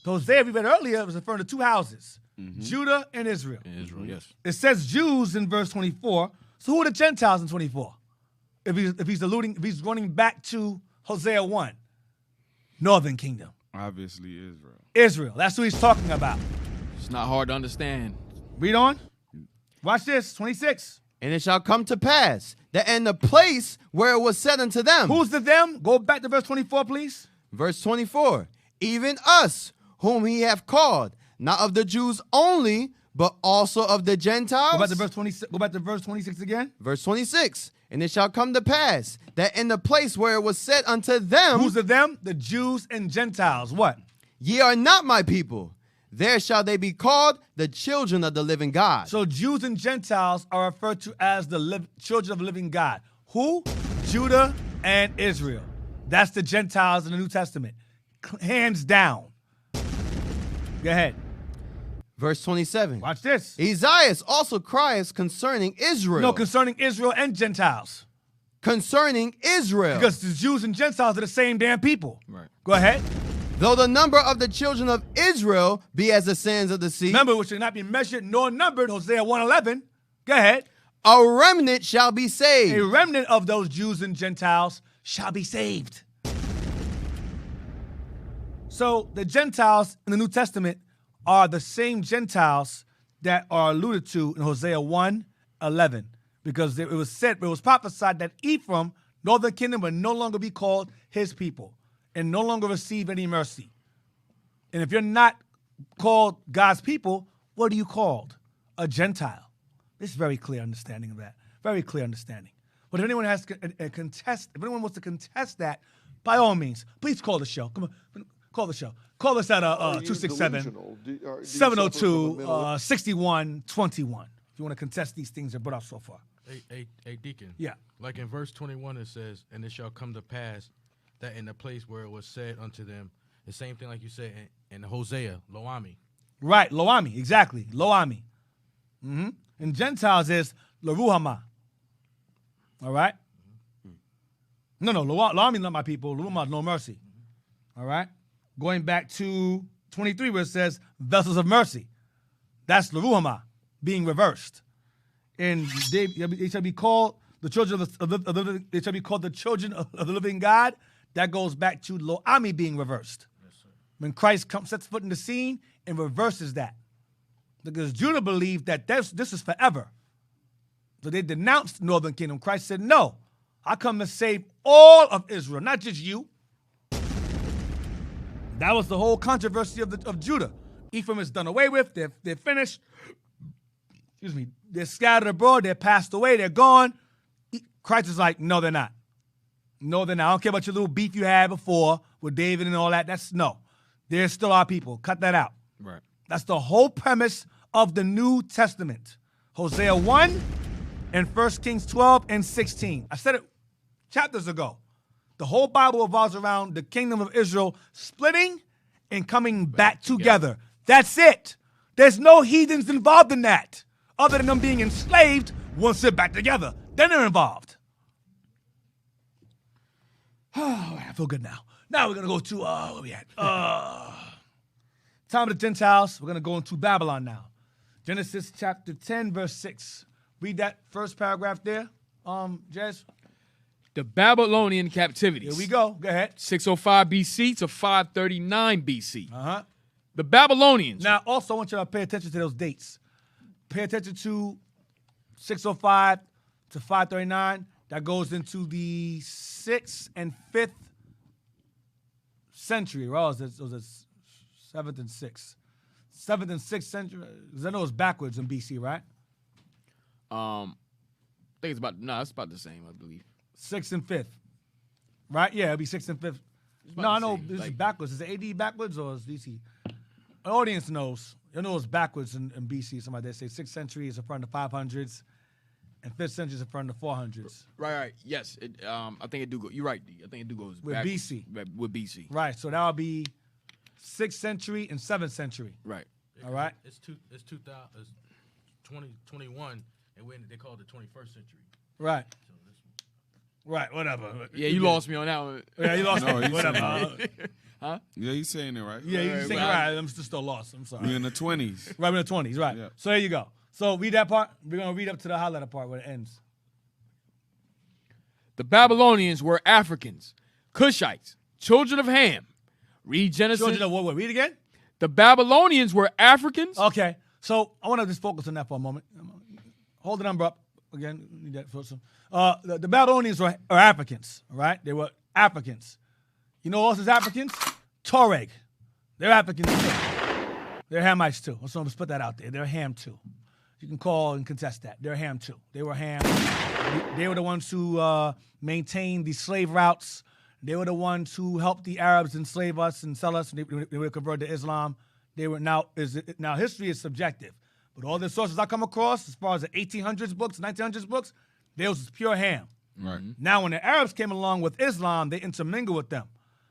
The Hosea we read earlier was referring to two houses, Judah and Israel. Israel, yes. It says Jews in verse 24. So who are the Gentiles in 24? If he's running back to Hosea 1, Northern Kingdom. Obviously Israel. Israel. That's who he's talking about. It's not hard to understand. Read on. Watch this, 26. And it shall come to pass that in the place where it was said unto them. Who's the them? Go back to verse 24, please. Verse 24. Even us, whom he hath called, not of the Jews only, but also of the Gentiles. Go back to verse 26. Go back to verse 26 again. Verse 26. And it shall come to pass that in the place where it was said unto them. Who's the them? The Jews and Gentiles. What? Ye are not my people. There shall they be called the children of the living God. So Jews and Gentiles are referred to as the children of the living God. Who? Judah and Israel. That's the Gentiles in the New Testament. Hands down. Go ahead. Verse 27. Watch this. Isaiah also cries concerning Israel. No, concerning Israel and Gentiles. Concerning Israel. Because the Jews and Gentiles are the same damn people. Right. Go ahead. Though the number of the children of Israel be as the sands of the sea. Remember, which should not be measured nor numbered, Hosea 1:11. Go ahead. A remnant shall be saved. A remnant of those Jews and Gentiles shall be saved. So the Gentiles in the New Testament are the same Gentiles that are alluded to in Hosea 1:11, because it was prophesied that Ephraim, Northern Kingdom, would no longer be called his people and no longer receive any mercy. And if you're not called God's people, what are you called? A Gentile. There's very clear understanding of that. Very clear understanding. But if anyone has a contest, if anyone wants to contest that, by all means, please call the show. Come on, call the show. Call us at 267-702-6121 if you want to contest these things that are brought up so far. Hey, Deacon. Yeah. Like in verse 21, it says, "And it shall come to pass that in the place where it was said unto them," the same thing like you said in Hosea, Loami. Right, Loami, exactly, Loami. Mm-hmm. And Gentiles is Leruhama. All right? No, Loami not my people. Leruhama, no mercy. All right? Going back to 23 where it says, vessels of mercy. That's Leruhama being reversed. And they shall be called the children they shall be called the children of the living God. That goes back to Loami being reversed. Yes, sir. When Christ sets foot in the scene and reverses that. Because Judah believed that this is forever. So they denounced Northern Kingdom. Christ said, no, I come to save all of Israel, not just you. That was the whole controversy of Judah. Ephraim is done away with. They're finished. Excuse me. They're scattered abroad. They're passed away. They're gone. Christ is like, no, they're not. No, they're not. I don't care about your little beef you had before with David and all that. No. They're still our people. Cut that out. Right. That's the whole premise of the New Testament. Hosea 1 and 1 Kings 12 and 16. I said it chapters ago. The whole Bible revolves around the kingdom of Israel splitting and coming back together. That's it. There's no heathens involved in that. Other than them being enslaved once they're back together. Then they're involved. Oh, I feel good now. Now we're going to go to, where we at? Time of the Gentiles. We're going to go into Babylon now. Genesis chapter 10, verse 6. Read that first paragraph there, Jez. The Babylonian captivities. Here we go. Go ahead. 605 BC to 539 BC. Uh-huh. The Babylonians. Now, also, I want you to pay attention to those dates. Pay attention to 605 to 539. That goes into the 6th and 5th century. Well, it was the 7th and 6th. 7th and 6th century. Because I know it's backwards in BC, right? I think it's about the same, I believe. 6th and 5th. Right? Yeah, it'll be 6th and 5th. No, I know same, this is like- backwards. Is it AD backwards or is DC? The audience knows. You know it's backwards in BC. Somebody they say 6th century is in front of the 500s and 5th century is in front of the 400s. Right. Yes. I think it do go. You're right, D. I think it do goes With backwards. BC. With BC. Right, so that would be 6th century and 7th century. Right. All right? It's 2021, and they call it the 21st century. Right. Right, whatever. Yeah, you lost me on that one. Yeah, you lost No, me. he's Whatever. Yeah, he's saying it right. Yeah, you saying right. right. I'm still lost. I'm sorry. We in the 20s. Right in the 20s, right. Yeah. So there you go. So read that part. We're going to read up to the highlighter part where it ends. The Babylonians were Africans, Cushites, children of Ham. Read Genesis. Children of what? Read again? The Babylonians were Africans. Okay. So I want to just focus on that for a moment. Hold the number up. Again, need that for some. The Babylonians are Africans, all right? They were Africans. You know who else is Africans? Tuareg. They're Africans too. They're Hamites too. So let's put that out there. They're Ham too. You can call and contest that. They're Ham too. They were Ham. They were the ones who maintained the slave routes. They were the ones who helped the Arabs enslave us and sell us. They were converted to Islam. They were now history is subjective. But all the sources I come across, as far as the 1800s books, 1900s books, they was pure Ham. Right. Now, when the Arabs came along with Islam, they intermingled with them.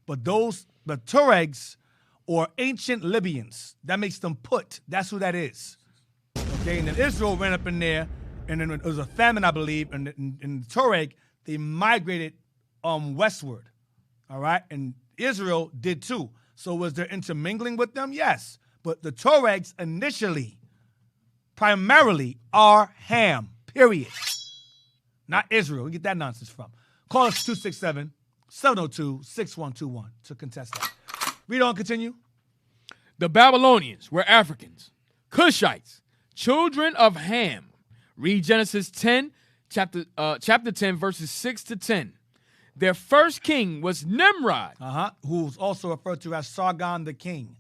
But the Tuaregs, or ancient Libyans, that makes them Put. That's who that is. Okay, and then Israel ran up in there, and then it was a famine, I believe, and the Tuareg, they migrated westward. All right, and Israel did too. So was there intermingling with them? Yes. But the Tuaregs initially, primarily, are Ham, period. Not Israel. We get that nonsense from. Call us 267-702-6121 to contest that. Read on, continue. The Babylonians were Africans, Cushites, children of Ham. Read Genesis 10, chapter 10, verses 6 to 10. Their first king was Nimrod. Who's also referred to as Sargon the king.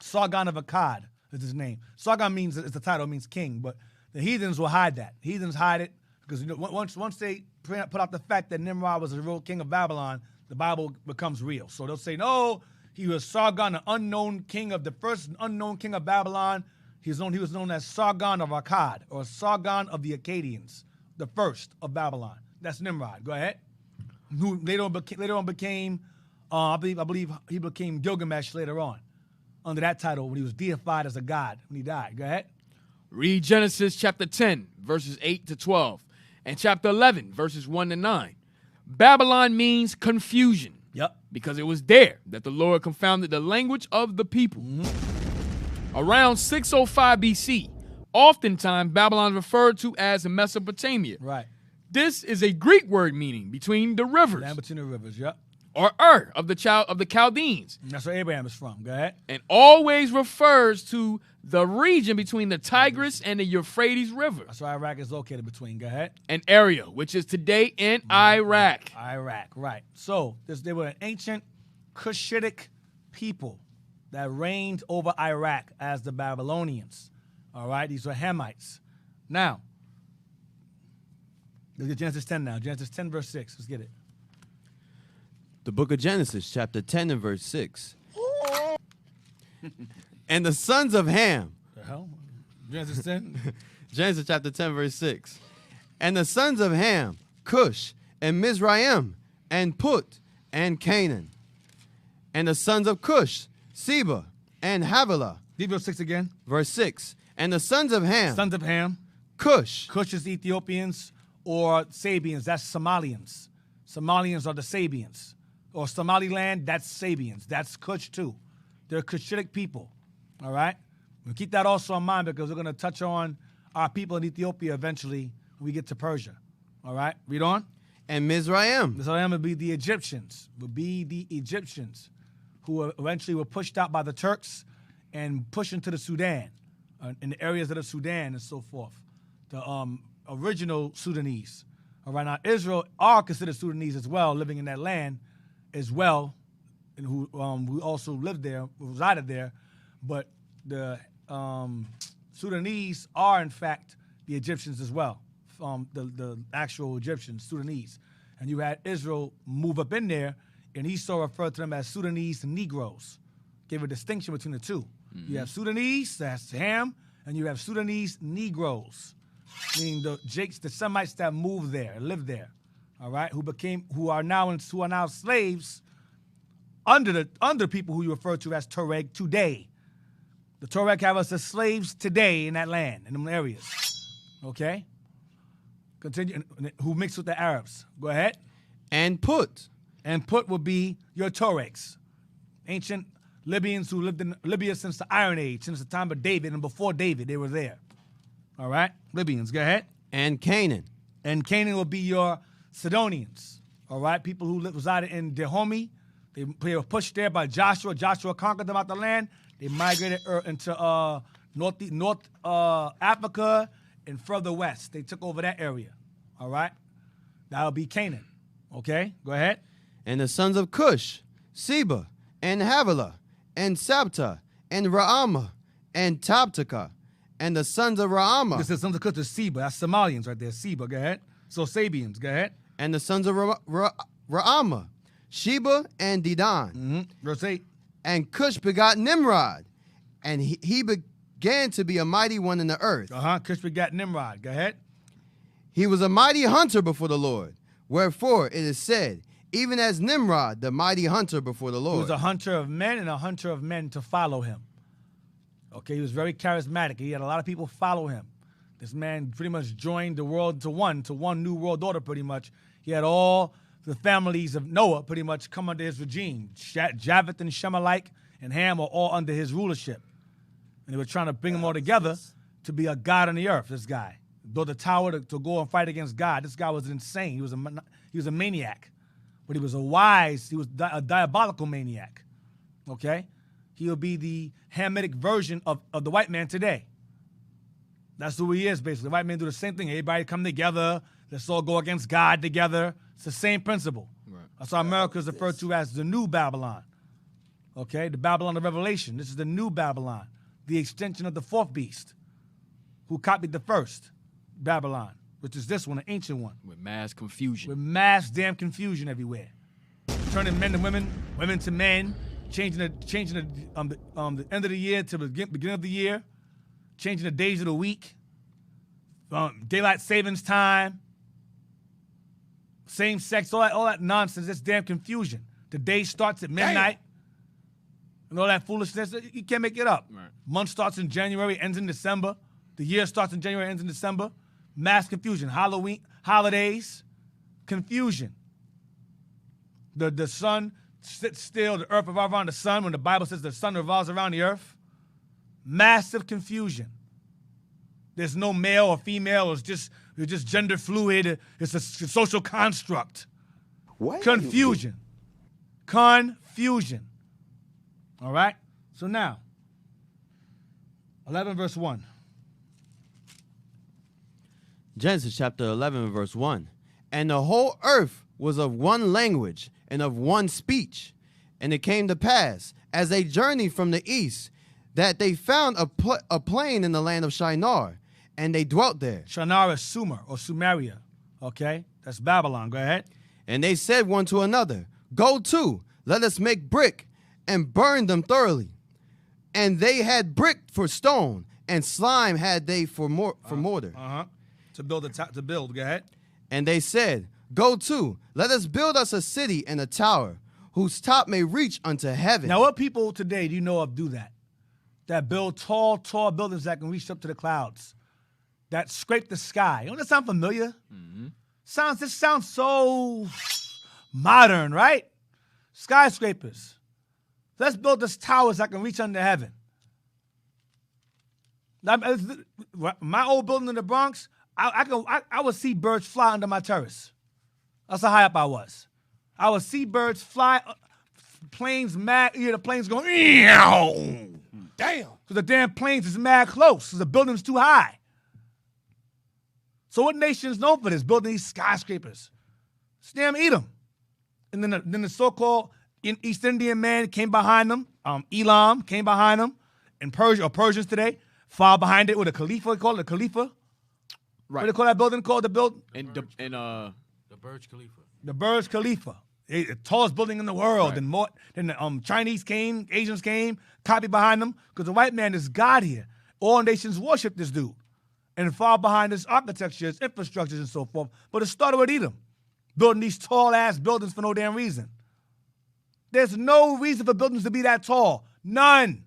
Sargon of Akkad is his name. Sargon means, it's the title, means king, but the heathens will hide that. Heathens hide it because once they put out the fact that Nimrod was the real king of Babylon, the Bible becomes real. So they'll say, no, he was Sargon, the unknown king of the first unknown king of Babylon. He was known as Sargon of Akkad, or Sargon of the Akkadians, the first of Babylon. That's Nimrod. Go ahead. Who later on became, I believe he became Gilgamesh later on, under that title when he was deified as a god when he died. Go ahead. Read Genesis chapter 10, verses 8 to 12, and chapter 11, verses 1 to 9. Babylon means confusion. Yep. Because it was there that the Lord confounded the language of the people. Around 605 BC, oftentimes Babylon is referred to as Mesopotamia. Right. This is a Greek word meaning between the rivers, Land between the rivers. Yep. or of the Chaldeans, And that's where Abraham is from. Go ahead. and always refers to the region between the Tigris and the Euphrates River, That's where Iraq is located between. Go ahead. an area which is today in Iraq. Iraq, right. So they were an ancient Cushitic people that reigned over Iraq as the Babylonians. All right, these were Hamites. Now, let's get Genesis 10 now. Genesis 10, verse 6. Let's get it. The book of Genesis, chapter 10 and verse 6. And the sons of Ham, The hell? Genesis 10? Genesis chapter 10, verse 6. And the sons of Ham, Cush, and Mizraim, and Put, and Canaan. And the sons of Cush, Seba, and Havilah. Read verse 6 again. Verse 6. And the sons of Ham, Sons of Ham. Cush, Cush is Ethiopians or Sabians. That's Somalians. Somalians are the Sabians. Or Somaliland, that's Sabians. That's Cush too. They're Cushitic people. All right? We'll keep that also in mind because we're going to touch on our people in Ethiopia eventually when we get to Persia. All right? Read on. And Mizraim. Mizraim would be the Egyptians. Who eventually were pushed out by the Turks and pushed into the Sudan, in the areas of the Sudan and so forth. The original Sudanese. All right, now Israel are considered Sudanese as well, living in that land as well, and who also lived there, resided there. But the Sudanese are, in fact, the Egyptians as well, the actual Egyptians, Sudanese. And you had Israel move up in there, and Esau referred to them as Sudanese Negroes. Gave a distinction between the two. Mm-hmm. You have Sudanese, that's Ham, and you have Sudanese Negroes, meaning the Semites that moved there and lived there, all right, who are now slaves under people who you refer to as Tuareg today. The Tuareg have us as slaves today in that land, in them areas, okay? Continue. Who mixed with the Arabs? Go ahead. And Put. And Put will be your Tuaregs, ancient Libyans who lived in Libya since the Iron Age, since the time of David, and before David, they were there. All right? Libyans, go ahead. And Canaan. And Canaan will be your Sidonians, all right? People who resided in Dahomey. They were pushed there by Joshua. Joshua conquered them out the land. They migrated into North Africa and further west. They took over that area, all right? That'll be Canaan, okay? Go ahead. And the sons of Cush, Seba, and Havilah, and Sabta, and Raamah, and Tabtaka, and the sons of Raamah. This is sons of Cush, is Seba. That's Somalians right there. Seba, go ahead. So Sabians, go ahead. And the sons of Raamah, Sheba, and Dedan. Mm-hmm. Verse 8. And Cush begot Nimrod, and he began to be a mighty one in the earth. Cush begot Nimrod. Go ahead. He was a mighty hunter before the Lord. Wherefore it is said, even as Nimrod, the mighty hunter before the Lord. He was a hunter of men and a hunter of men to follow him. Okay, he was very charismatic. He had a lot of people follow him. This man pretty much joined the world to one new world order pretty much. He had all the families of Noah pretty much come under his regime. Japheth and Shemelech and Ham are all under his rulership. And they were trying to bring them all together to be a god on the earth, this guy. Build a tower to go and fight against God. This guy was insane. He was a maniac. But he was a diabolical maniac, okay? He'll be the Hamitic version of the white man today. That's who he is, basically. The white men do the same thing. Everybody come together. Let's all go against God together. It's the same principle. Right. That's why America is referred to as the New Babylon, okay? The Babylon of Revelation. This is the New Babylon, the extension of the fourth beast, who copied the first Babylon, which is this one, the ancient one. With mass confusion. With mass damn confusion everywhere. Turning men to women, women to men, changing the end of the year to the beginning of the year, changing the days of the week, daylight savings time, same sex, all that nonsense. That's damn confusion. The day starts at midnight, and all that foolishness. You can't make it up. Right. Month starts in January, ends in December. The year starts in January, ends in December. Mass confusion. Halloween, holidays, confusion. The sun sits still, the earth revolves around the sun when the Bible says the sun revolves around the earth. Massive confusion. There's no male or female. It's just gender fluid. It's a social construct. What? Confusion. Confusion. All right? So now, 11 verse 1. Genesis chapter 11, verse 1. And the whole earth was of one language and of one speech. And it came to pass, as they journeyed from the east, that they found a plain in the land of Shinar, and they dwelt there. Shinar is Sumer or Sumeria, okay? That's Babylon. Go ahead. And they said one to another, go to, let us make brick, and burn them thoroughly. And they had brick for stone, and slime had they for mortar. To build, go ahead. And they said, go to, let us build us a city and a tower, whose top may reach unto heaven. Now, what people today do you know of do that? That build tall buildings that can reach up to the clouds, that scrape the sky. Don't that sound familiar? Mm-hmm. This sounds so modern, right? Skyscrapers. Let's build this towers that can reach under heaven. My old building in the Bronx, I would see birds fly under my terrace. That's how high up I was. I would see birds fly, planes mad. You hear the planes going, eow. Damn. Because the damn planes is mad close. Because the building's too high. So what nation is known for this? Building these skyscrapers. It's damn Edom. And then the so-called East Indian man came behind them. Elam came behind them. And Persians today followed behind it with a Khalifa. They call it a Khalifa. Right. What do they call that building called? The Burj Khalifa. The Burj Khalifa. The tallest building in the world. Right. Then the Chinese came, Asians came, copied behind them. Because the white man is God here. All nations worship this dude. And far behind his architecture, his infrastructures, and so forth. But it started with Edom. Building these tall-ass buildings for no damn reason. There's no reason for buildings to be that tall. None.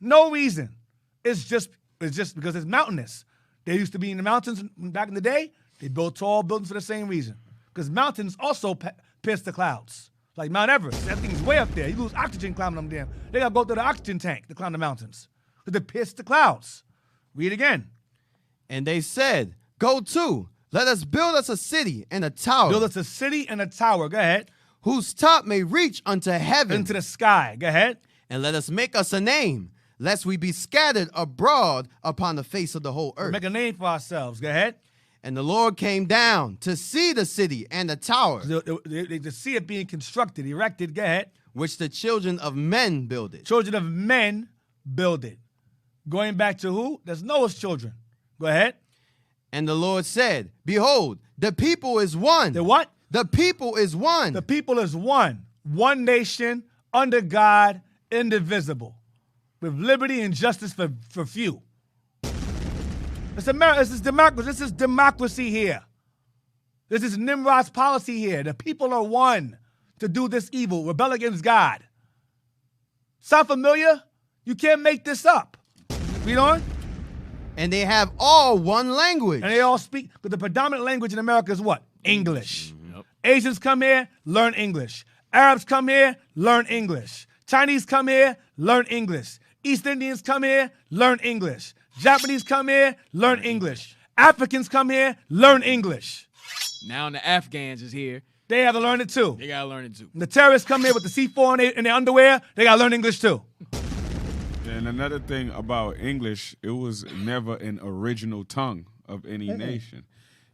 No reason. It's just because it's mountainous. They used to be in the mountains back in the day. They built tall buildings for the same reason. Because mountains also pierce the clouds. Like Mount Everest. That thing's way up there. You lose oxygen climbing them damn. They got to go through the oxygen tank to climb the mountains. Because they pierce the clouds. Read again. And they said, go to, let us build us a city and a tower. Build us a city and a tower. Go ahead. Whose top may reach unto heaven. Into the sky. Go ahead. And let us make us a name, lest we be scattered abroad upon the face of the whole earth. Make a name for ourselves. Go ahead. And the Lord came down to see the city and the tower. To see it being constructed, erected. Go ahead. Which the children of men builded. Children of men build it. Going back to who? That's Noah's children. Go ahead. And the Lord said, behold, the people is one. The what? The people is one. The people is one. One nation, under God, indivisible. With liberty and justice for few. This is democracy. This is democracy here. This is Nimrod's policy here. The people are one to do this evil, rebel against God. Sound familiar? You can't make this up. Read on. And they have all one language. And they all speak, but the predominant language in America is what? English. Yep. Asians come here, learn English. Arabs come here, learn English. Chinese come here, learn English. East Indians come here, learn English. Japanese come here, learn English. Africans come here, learn English. Now the Afghans is here. They have to learn it too. They gotta learn it too. The terrorists come here with the C4 in their underwear, they gotta learn English too. And another thing about English, it was never an original tongue of any nation.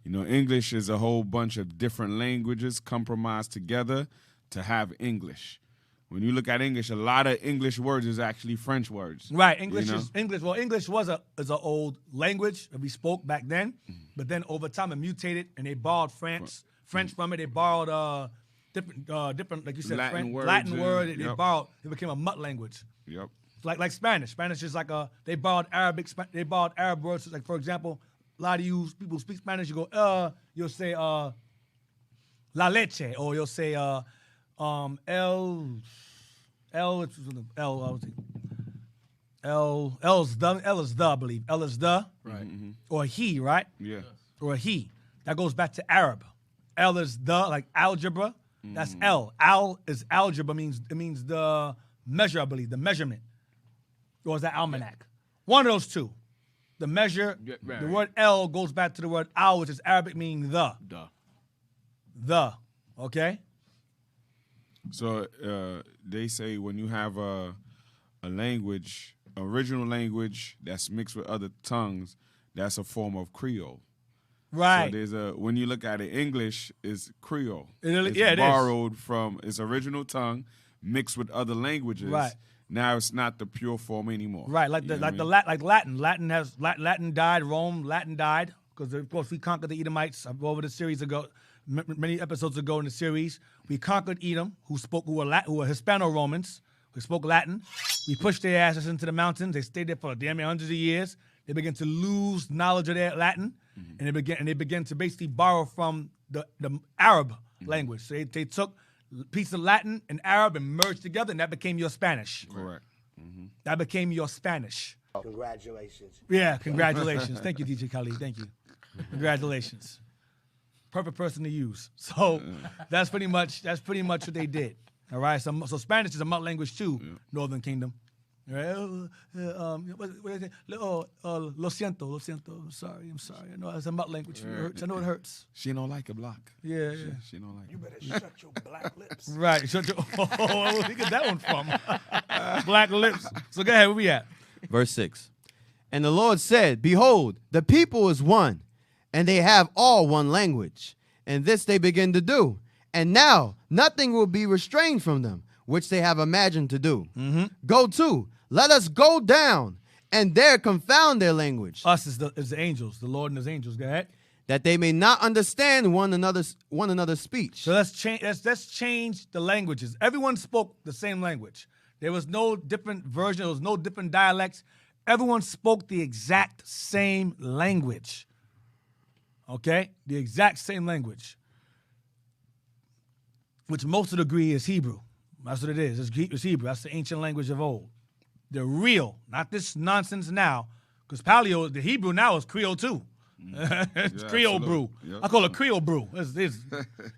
You know, English is a whole bunch of different languages compromised together to have English. When you look at English, a lot of English words is actually French words. Right, English is English. Well, English is an old language that we spoke back then, but then over time it mutated and they borrowed French from it. They borrowed different, like you said, Latin words. They borrowed. It became a mutt language. Yep. Like Spanish. Spanish is like they borrowed Arabic. They borrowed Arab words. Like for example, a lot of you people who speak Spanish. You go you'll say la leche, or you'll say L is the, I believe. L is the. Right. Mm-hmm. Or he, right? Yeah. Or he. That goes back to Arab. L is the, like algebra. That's L. Al is algebra, means the measure, I believe, the measurement. Or is that almanac? One of those two. The measure, the word L goes back to the word al, which is Arabic meaning the. The. Okay? So they say when you have a language, original language that's mixed with other tongues, that's a form of Creole. Right. So when you look at it, English is Creole. It's borrowed from its original tongue, mixed with other languages. Right. Now it's not the pure form anymore. Right, like Latin. Latin died. Rome, Latin died because of course we conquered the Edomites. I over the series ago, many episodes ago in the series, we conquered Edom, who were Hispano-Romans, who spoke Latin. We pushed their asses into the mountains. They stayed there for damn near hundreds of years. They began to lose knowledge of their Latin, and they began to basically borrow from the Arab language. So they took a piece of Latin and Arab and merged together, and that became your Spanish. Correct. That became your Spanish. Congratulations. Yeah, congratulations. Thank you, DJ Khalid. Thank you. Congratulations. Perfect person to use. So that's pretty much what they did. All right. So Spanish is a mother language too, Northern Kingdom. Right? What is it? Lo siento. I'm sorry. I know it's a mouth language. It hurts. I know it hurts. She don't like a block. Yeah. She don't like. You better shut your black lips. Right. Shut your. Oh, where you get that one from? Black lips. So go ahead. Where we at? Verse 6. And the Lord said, Behold, the people is one, and they have all one language. And this they begin to do. And now nothing will be restrained from them, which they have imagined to do. Go to, let us go down, and there confound their language, Us is the angels, the Lord and his angels. Go ahead. that they may not understand one another's speech. So let's change the languages. Everyone spoke the same language. There was no different version. There was no different dialects. Everyone spoke the exact same language. Okay? The exact same language. Which most would agree is Hebrew. That's what it is. It's Hebrew. That's the ancient language of old. The real, not this nonsense now. Because Paleo, the Hebrew now is Creole too. It's Creole brew. Yep. I call it Creole brew. It's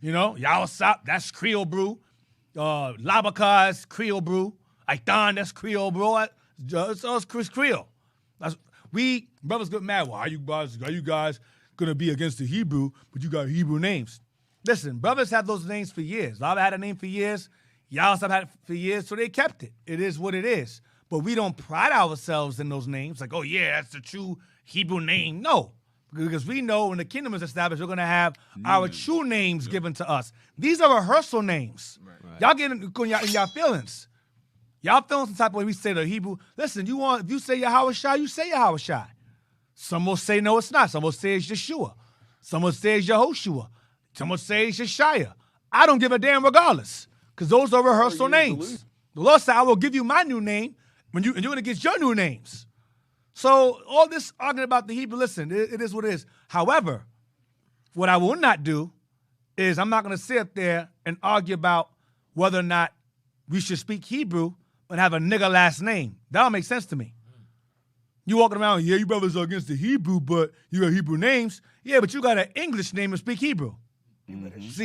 Asaph, that's Creole brew. Labaka is Creole brew. Aitan, that's Creole brew. It's Creole. We brothers get mad. Well, are you guys gonna be against the Hebrew, but you got Hebrew names? Listen, brothers have those names for years. Lava had a name for years. Y'all have had it for years, so they kept it. It is what it is. But we don't pride ourselves in those names. Like, oh, yeah, that's the true Hebrew name. No, because we know when the kingdom is established, we're going to have our true names given to us. These are rehearsal names. Right. Y'all get in y'all feelings. Y'all feeling some type of way we say the Hebrew. Listen, if you say Yahweh Shai, you say Yahweh Shai. Some will say, no, it's not. Some will say it's Yeshua. Some will say it's Yehoshua. Some will say it's Yeshaya. I don't give a damn regardless, because those are rehearsal names. The Lord said, I will give you my new name and you're going to get your new names. So all this arguing about the Hebrew, listen, it is what it is. However, what I will not do is I'm not going to sit up there and argue about whether or not we should speak Hebrew and have a nigger last name. That don't make sense to me. You walking around, yeah, you brothers are against the Hebrew, but you got Hebrew names. Yeah, but you got an English name and speak Hebrew. It's the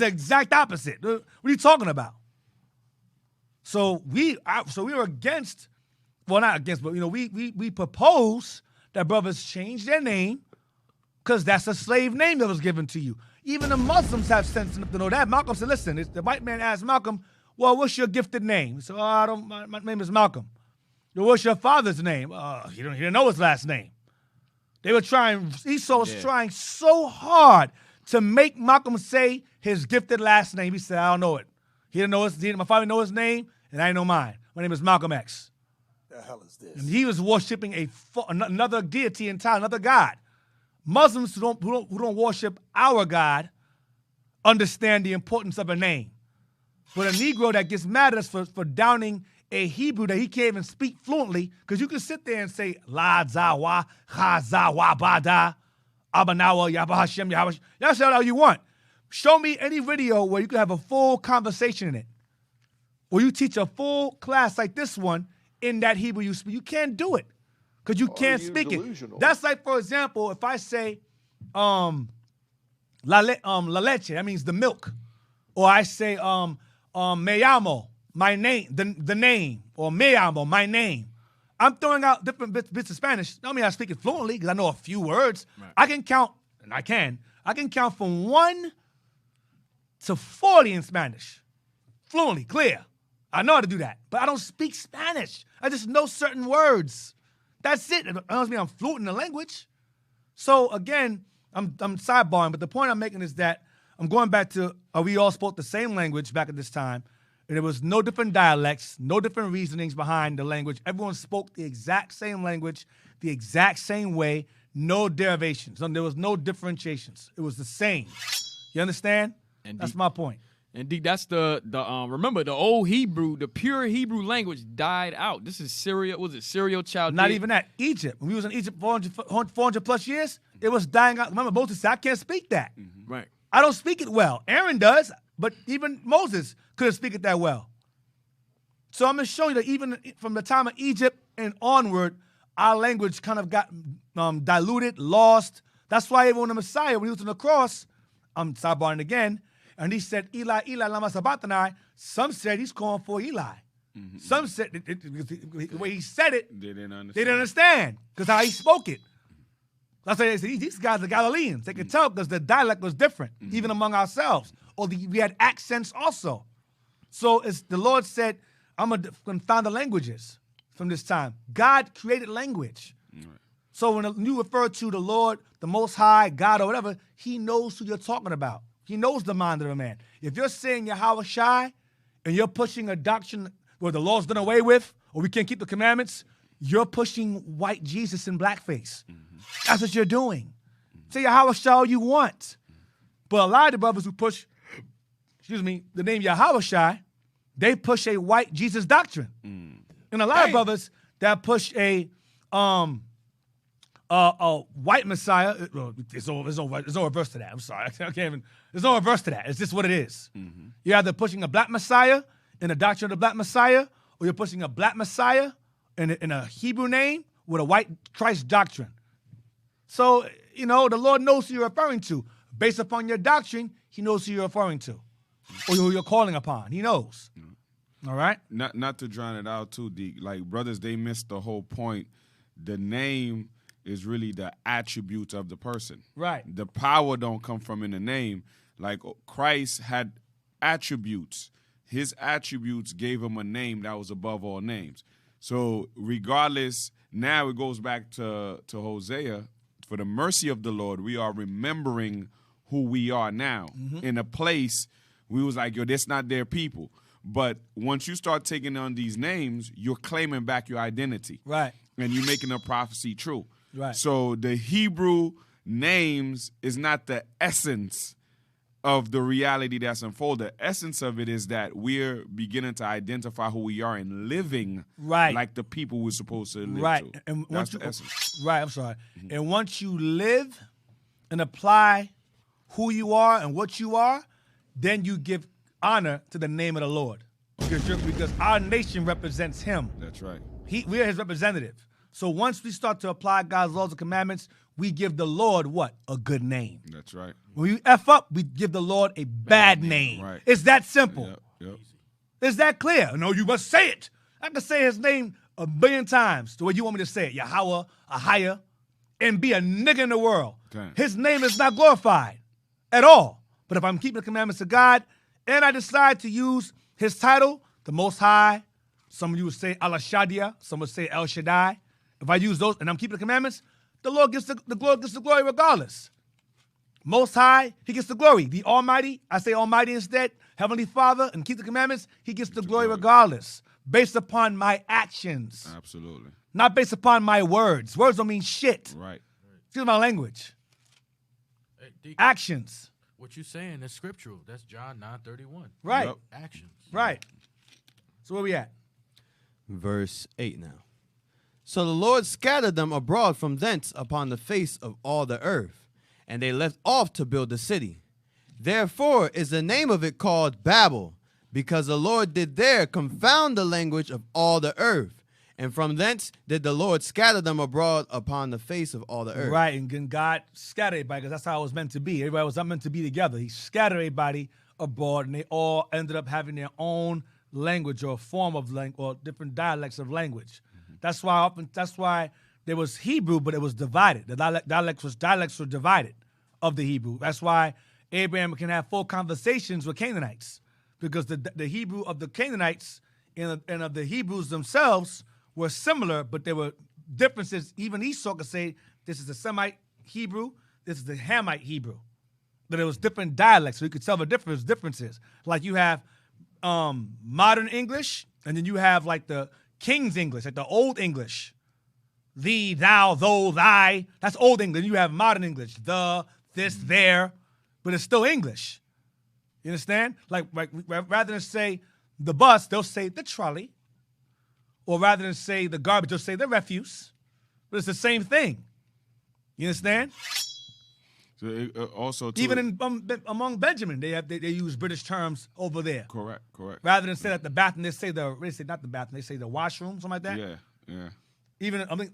exact opposite. What are you talking about? So we were against, well, not against, but we propose that brothers change their name because that's a slave name that was given to you. Even the Muslims have sense enough to know that. Malcolm said, listen, the white man asked Malcolm, well, what's your gifted name? He said, my name is Malcolm. Well, what's your father's name? He didn't know his last name. They were trying, Esau was trying so hard to make Malcolm say his gifted last name. He said, I don't know it. My father didn't know his name, and I didn't know mine. My name is Malcolm X. The hell is this? And he was worshiping another deity in town, another God. Muslims who don't worship our God understand the importance of a name. But a Negro that gets mad at us for downing a Hebrew that he can't even speak fluently, because you can sit there and say, La Zawa, Ha Zawa Bada, Abanawa, Yabba Hashem, Yahweh. Y'all say all you want. Show me any video where you can have a full conversation in it. Or you teach a full class like this one in that Hebrew you speak. You can't do it because you can't speak delusional? It. That's like, for example, if I say la leche, that means the milk. Or I say me llamo, my name, the name. Or me llamo, my name. I'm throwing out different bits of Spanish. I mean, I speak it fluently because I know a few words. Right. I can count from 1 to 40 in Spanish. Fluently, clear. I know how to do that. But I don't speak Spanish. I just know certain words. That's it. It doesn't mean I'm fluent in the language. So again, I'm sidebarring, but the point I'm making is that I'm going back to, we all spoke the same language back at this time. And there was no different dialects, no different reasonings behind the language. Everyone spoke the exact same language, the exact same way, no derivations. There was no differentiations. It was the same. You understand? And that's my point. And that's the remember, the old Hebrew, the pure Hebrew language died out. This is Syria. Was it Syrio-Chaldea? Not even that. Egypt. When we was in Egypt 400 plus years, it was dying out. Remember, Moses said, I can't speak that. Mm-hmm. Right. I don't speak it well. Aaron does, but even Moses couldn't speak it that well. So I'm going to show you that even from the time of Egypt and onward, our language kind of got diluted, lost. That's why even when the Messiah, when he was on the cross, I'm sidebarring again, and he said, Eli, Eli, lama sabachthani, some said he's calling for Eli. Some said the way he said it, They didn't understand. they didn't understand because how he spoke it. That's why they said these guys are Galileans. They could tell because the dialect was different, even among ourselves. Or we had accents also. So the Lord said, I'm going to confound the languages from this time. God created language. Right. So when you refer to the Lord, the Most High, God, or whatever, he knows who you're talking about. He knows the mind of a man. If you're saying Yahweh Shai and you're pushing a doctrine where the law's done away with, or we can't keep the commandments, you're pushing white Jesus in blackface. That's what you're doing. Say Yahweh Shai all you want. But a lot of the brothers who push, the name Yahweh Shai, they push a white Jesus doctrine. And a lot of brothers that push a white Messiah, there's no reverse to that. I'm sorry. I can't even, there's no reverse to that. It's just what it is. You're either pushing a black Messiah in the doctrine of the black Messiah, or you're pushing a black Messiah in a Hebrew name with a white Christ doctrine. So, the Lord knows who you're referring to. Based upon your doctrine, he knows who you're referring to or who you're calling upon. He knows. All right? Not to drown it out too, Deke. Like, brothers, they missed the whole point. The name is really the attributes of the person. Right. The power don't come from in the name. Like, Christ had attributes. His attributes gave him a name that was above all names. So regardless, now it goes back to Hosea. For the mercy of the Lord, we are remembering who we are now. In a place, we was like, yo, that's not their people. But once you start taking on these names, you're claiming back your identity. Right. And you're making a prophecy true. Right. So the Hebrew names is not the essence of the reality that's unfolded. The essence of it is that we're beginning to identify who we are and living like the people we're supposed to live to. And that's the essence. Right, I'm sorry. And once you live and apply who you are and what you are, then you give honor to the name of the Lord. Because our nation represents him. That's right. We are his representative. So once we start to apply God's laws and commandments, we give the Lord what? A good name. That's right. When we F up, we give the Lord a bad name. Right. It's that simple. Yep. It's that clear. No, you must say it. I can say his name 1 billion times the way you want me to say it. Yahweh, Ahia, and be a nigga in the world. Okay. His name is not glorified at all. But if I'm keeping the commandments of God and I decide to use his title, the Most High, some of you would say Allah Shadia, some would say El Shaddai. If I use those and I'm keeping the commandments, the Lord gets the glory regardless. Most High, he gets the glory. The Almighty, I say Almighty instead, Heavenly Father, and keep the commandments, he gets the glory regardless, based upon my actions. Absolutely. Not based upon my words. Words don't mean shit. Right. Excuse my language. Hey, Deacon, Actions. what you saying is scriptural. That's John 9:31. Right. Yep. Actions. Right. So where we at? Verse 8 now. So the Lord scattered them abroad from thence upon the face of all the earth, and they left off to build the city. Therefore is the name of it called Babel, because the Lord did there confound the language of all the earth. And from thence did the Lord scatter them abroad upon the face of all the earth. Right, and then God scattered everybody because that's how it was meant to be. Everybody was not meant to be together. He scattered everybody abroad, and they all ended up having their own language or form of language or different dialects of language. That's why there was Hebrew, but it was divided. The dialects were divided of the Hebrew. That's why Abraham can have full conversations with Canaanites, because the Hebrew of the Canaanites and of the Hebrews themselves were similar, but there were differences. Even Esau could say, this is the Semite Hebrew, this is the Hamite Hebrew. But it was different dialects, so you could tell the differences. Like you have modern English, and then you have like the King's English, like the Old English. Thee, thou, thou, thy. That's Old English. You have modern English. The, this, there. But it's still English. You understand? Like rather than say the bus, they'll say the trolley. Or rather than say the garbage, they'll say the refuse. But it's the same thing. You understand? So it, also, too, Even among Benjamin, they use British terms over there. Correct. Rather than say that the bathroom, they say not the bathroom, they say the washroom, something like that. Yeah. Even I think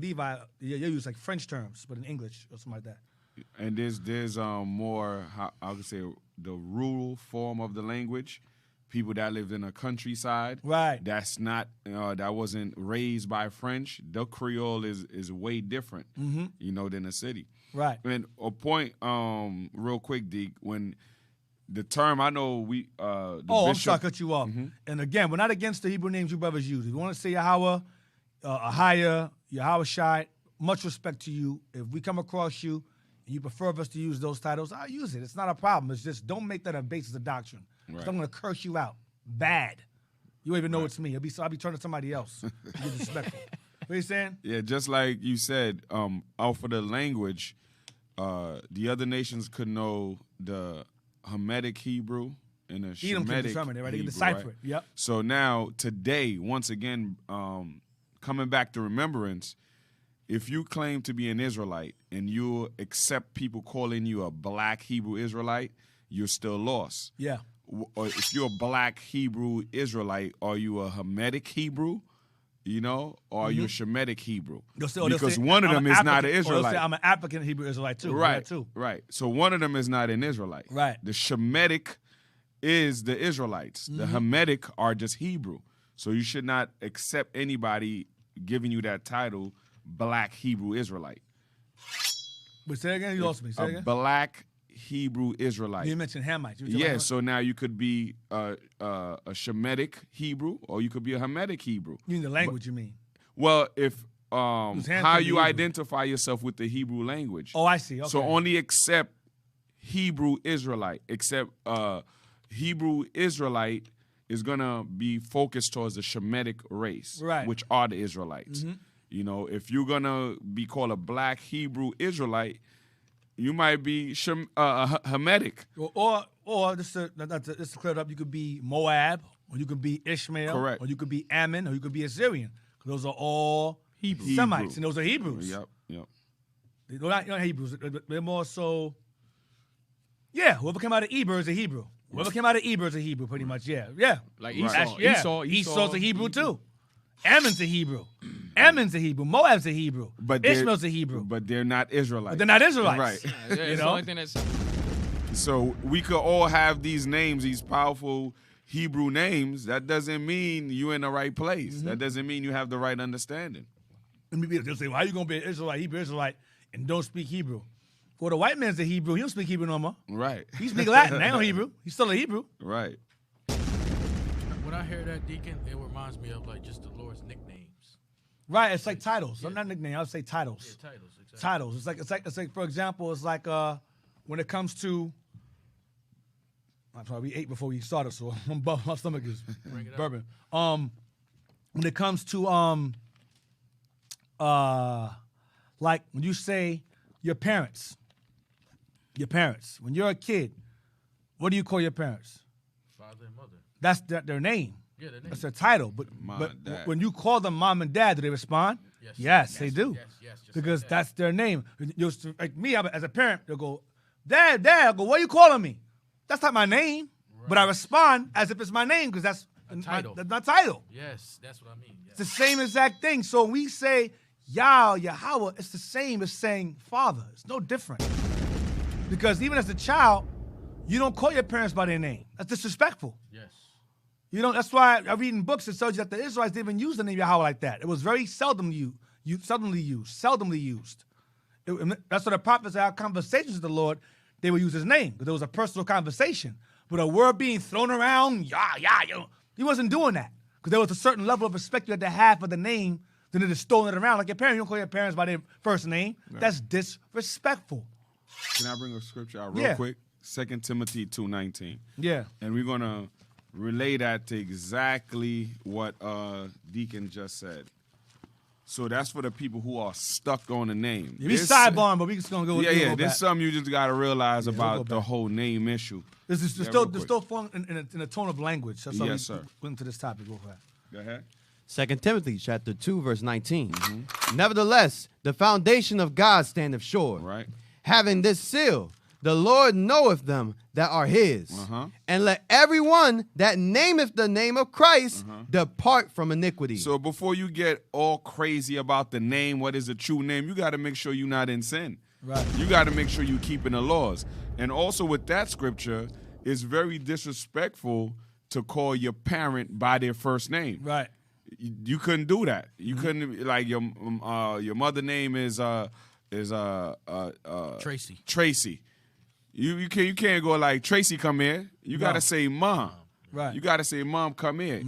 Levi, they use like French terms, but in English or something like that. And there's more, how I would say, the rural form of the language people that lived in a countryside. Right. That's not that wasn't raised by French. The Creole is way different, you know, than the city. Right. And a point, real quick, Deke, when the term I know we the I'm bishop, sorry to cut you off. And again, we're not against the Hebrew names you brothers use. If you want to say Yahweh, Ahia, Yahweh Shai, much respect to you. If we come across you and you prefer us to use those titles, I'll use it. It's not a problem. It's just don't make that a basis of doctrine. 'Cause Right. I'm going to curse you out. Bad. You won't even know it's me. I'll be turning to somebody else. You're disrespectful. What you saying? Yeah, just like you said, out for the language, the other nations could know the Hamitic Hebrew and the Edom can Shemitic determine it, right? They can Hebrew, decipher right? it. Yep. So now, today, once again, coming back to remembrance, if you claim to be an Israelite and you accept people calling you a black Hebrew Israelite, you're still lost. Yeah. Or if you're a black Hebrew Israelite, are you a Hamitic Hebrew? You know, or are you a Shemitic Hebrew? They'll say Because one of them is not an Or they'll Israelite. say I'm an African Hebrew Israelite too. Right, Yeah, too. right. So one of them is not an Israelite. Right. The Shemitic is the Israelites. The Hamitic are just Hebrew. So you should not accept anybody giving you that title, black Hebrew Israelite. But say it again. You lost me. Say it A again. black Hebrew Israelite. You mentioned Hamites. Yeah, so now you could be a Shemitic Hebrew or you could be a Hamitic Hebrew. You mean the language? You mean? Well, if Whose hands how can be you Hebrew. identify yourself with the Hebrew language. Oh, I see. Okay. So only accept Hebrew Israelite. Except Hebrew Israelite is gonna be focused towards the Shemitic race, Right. which are the Israelites. You know, if you're gonna be called a black Hebrew Israelite, you might be Hamitic. Or just to clear it up, you could be Moab, or you could be Ishmael, Correct. or you could be Ammon, or you could be Assyrian. Those are all Hebrew. Semites, and those are Hebrews. Yep. They're not Hebrews. They're more so. Yeah, whoever came out of Eber is a Hebrew. Whoever came out of Eber is a Hebrew, pretty much. Yeah. Like That's- Esau's Esau's a Hebrew too. Ammon's a Hebrew. Ammon's a Hebrew. Moab's a Hebrew. But they're- Ishmael's a Hebrew. But they're not Israelites. But they're not Israelites. Right. Yeah, it's You the know? only thing that's So we could all have these names, these powerful Hebrew names. That doesn't mean you're in the right place. That doesn't mean you have the right understanding. They'll say, well, how you going to be an Israelite, Hebrew Israelite, and don't speak Hebrew? Well, the white man's a Hebrew. He don't speak Hebrew no more. Right. He speak Latin. They don't Hebrew. He's still a Hebrew. Right. When I hear that, Deacon, it reminds me of like just the Lord's nicknames. Right. It's like titles. I'm not nickname. I would say titles. Yeah, titles, exactly. Titles. It's like. For example, it's like when it comes to. I'm sorry, we ate before we started, so my stomach is bourbon. When it comes to like when you say your parents. When you're a kid, what do you call your parents? Father and mother. That's their name. Yeah, their name. That's their title. But Mom but and dad. when you call them mom and dad, do they respond? Yes. They do. Yes, just Because like that. that's their name. Like me, as a parent, they'll go, Dad. I go, what are you calling me? That's not my name. But I respond as if it's my name because that's title. That's my title. Yes, that's what I mean. Yes. It's the same exact thing. So when we say Yahweh, it's the same as saying Father. It's no different. Because even as a child, you don't call your parents by their name. That's disrespectful. Yes. You know, that's why I read in books it tells you that the Israelites didn't even use the name Yahweh like that. It was very seldomly used. That's why the prophets had conversations with the Lord, they would use his name, because it was a personal conversation. But a word being thrown around, he wasn't doing that. Because there was a certain level of respect you had to have for the name than it is throwing it around. Like your parents, you don't call your parents by their first name. Right. That's disrespectful. Can I bring a scripture out real Yeah. quick? 2 Timothy 2:19. Yeah. And we're going to relay that to exactly what Deacon just said. So that's for the people who are stuck on the name. We This- sidebarring, but we just going to go Yeah, we'll go This back. is something you just got to realize we'll about go the back. whole name issue. This is Yeah, still, real there's quick. still fun in a tone of language. That's why Yes, we sir. went into this topic real fast. Go ahead. 2 Timothy chapter 2, verse 19. Nevertheless, the foundation of God standeth sure. Right. Having this seal, the Lord knoweth them that are his. Uh-huh. And let everyone that nameth the name of Christ depart from iniquity. So before you get all crazy about the name, what is the true name, you got to make sure you're not in sin. Right. You got to make sure you're keeping the laws. And also with that scripture, it's very disrespectful to call your parent by their first name. Right. You couldn't do that. You couldn't, like, your mother name is Tracy. Tracy. You can't go like, Tracy, come here. You gotta say mom. Right. You gotta say mom, come here.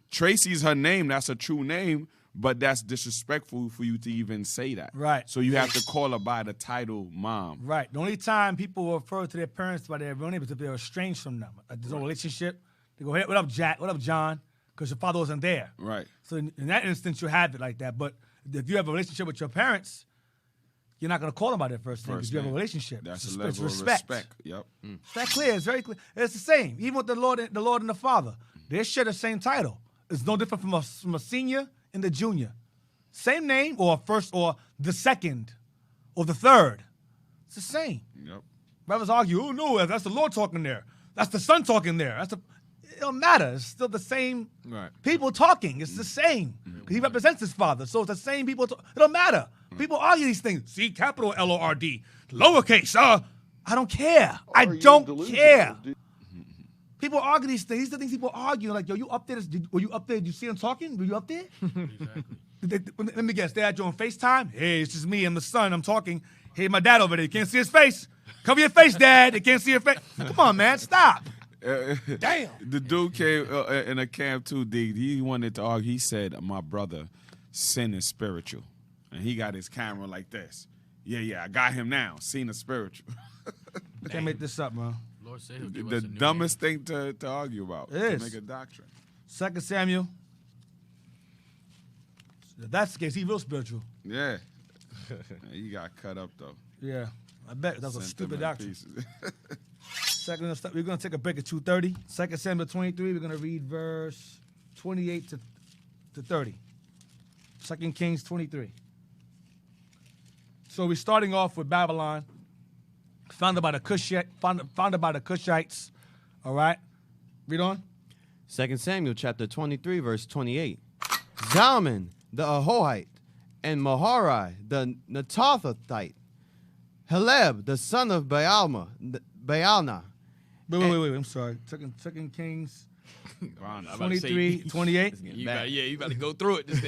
Tracy's her name. That's a true name, but that's disrespectful for you to even say that. Right. So you have to call her by the title mom. Right. The only time people refer to their parents by their real name is if they're estranged from them. Like, there's no relationship. They go, hey, what up, Jack? What up, John? Because your father wasn't there. Right. So in that instance, you have it like that. But if you have a relationship with your parents, you're not going to call them by their first name because you have a relationship. That's it's a level it's of respect. Yep. It's that clear. It's very clear. It's the same. Even with the Lord and the Father, they share the same title. It's no different from a senior and the junior. Same name, or first, or the second, or the third. It's the same. Yep. Brothers argue, oh no, that's the Lord talking there. That's the Son talking there. It don't matter. It's still the same people talking. It's the same. He represents his Father. So it's the same people. It don't matter. People argue these things. See, capital Lord, lowercase. I don't care. I don't care. People argue these things. These are the things people argue. Like, yo, you up there? Were you up there? Did you see him talking? Were you up there? Exactly. Let me guess. They had you on FaceTime? Hey, it's just me. I'm the son. I'm talking. Hey, my dad over there. You can't see his face. Cover your face, Dad. They can't see your face. Come on, man. Stop. Damn. The dude came in a camp too, D. He wanted to argue. He said, my brother, sin is spiritual. And he got his camera like this. Yeah, I got him now. Sin is spiritual. I can't make this up, man. Lord said he'll give The us a new dumbest thing to argue about. It to is. make a doctrine. 2 Samuel. If that's the case, he real spiritual. Yeah. He got cut up, though. Yeah. I bet that was a Sent stupid him in doctrine. pieces. We're going to take a break at 2:30. 2 Samuel 23, we're going to read verse 28 to 30. 2 Kings 23. So we're starting off with Babylon, founded by the Cushites. All right? Read on. 2 Samuel chapter 23, verse 28. Zalman the Ahohite, and Maharai the Netophathite, Heleb the son of Baalna. Wait, I'm sorry. 2 Kings Ron, 23, 28. You got to go through it this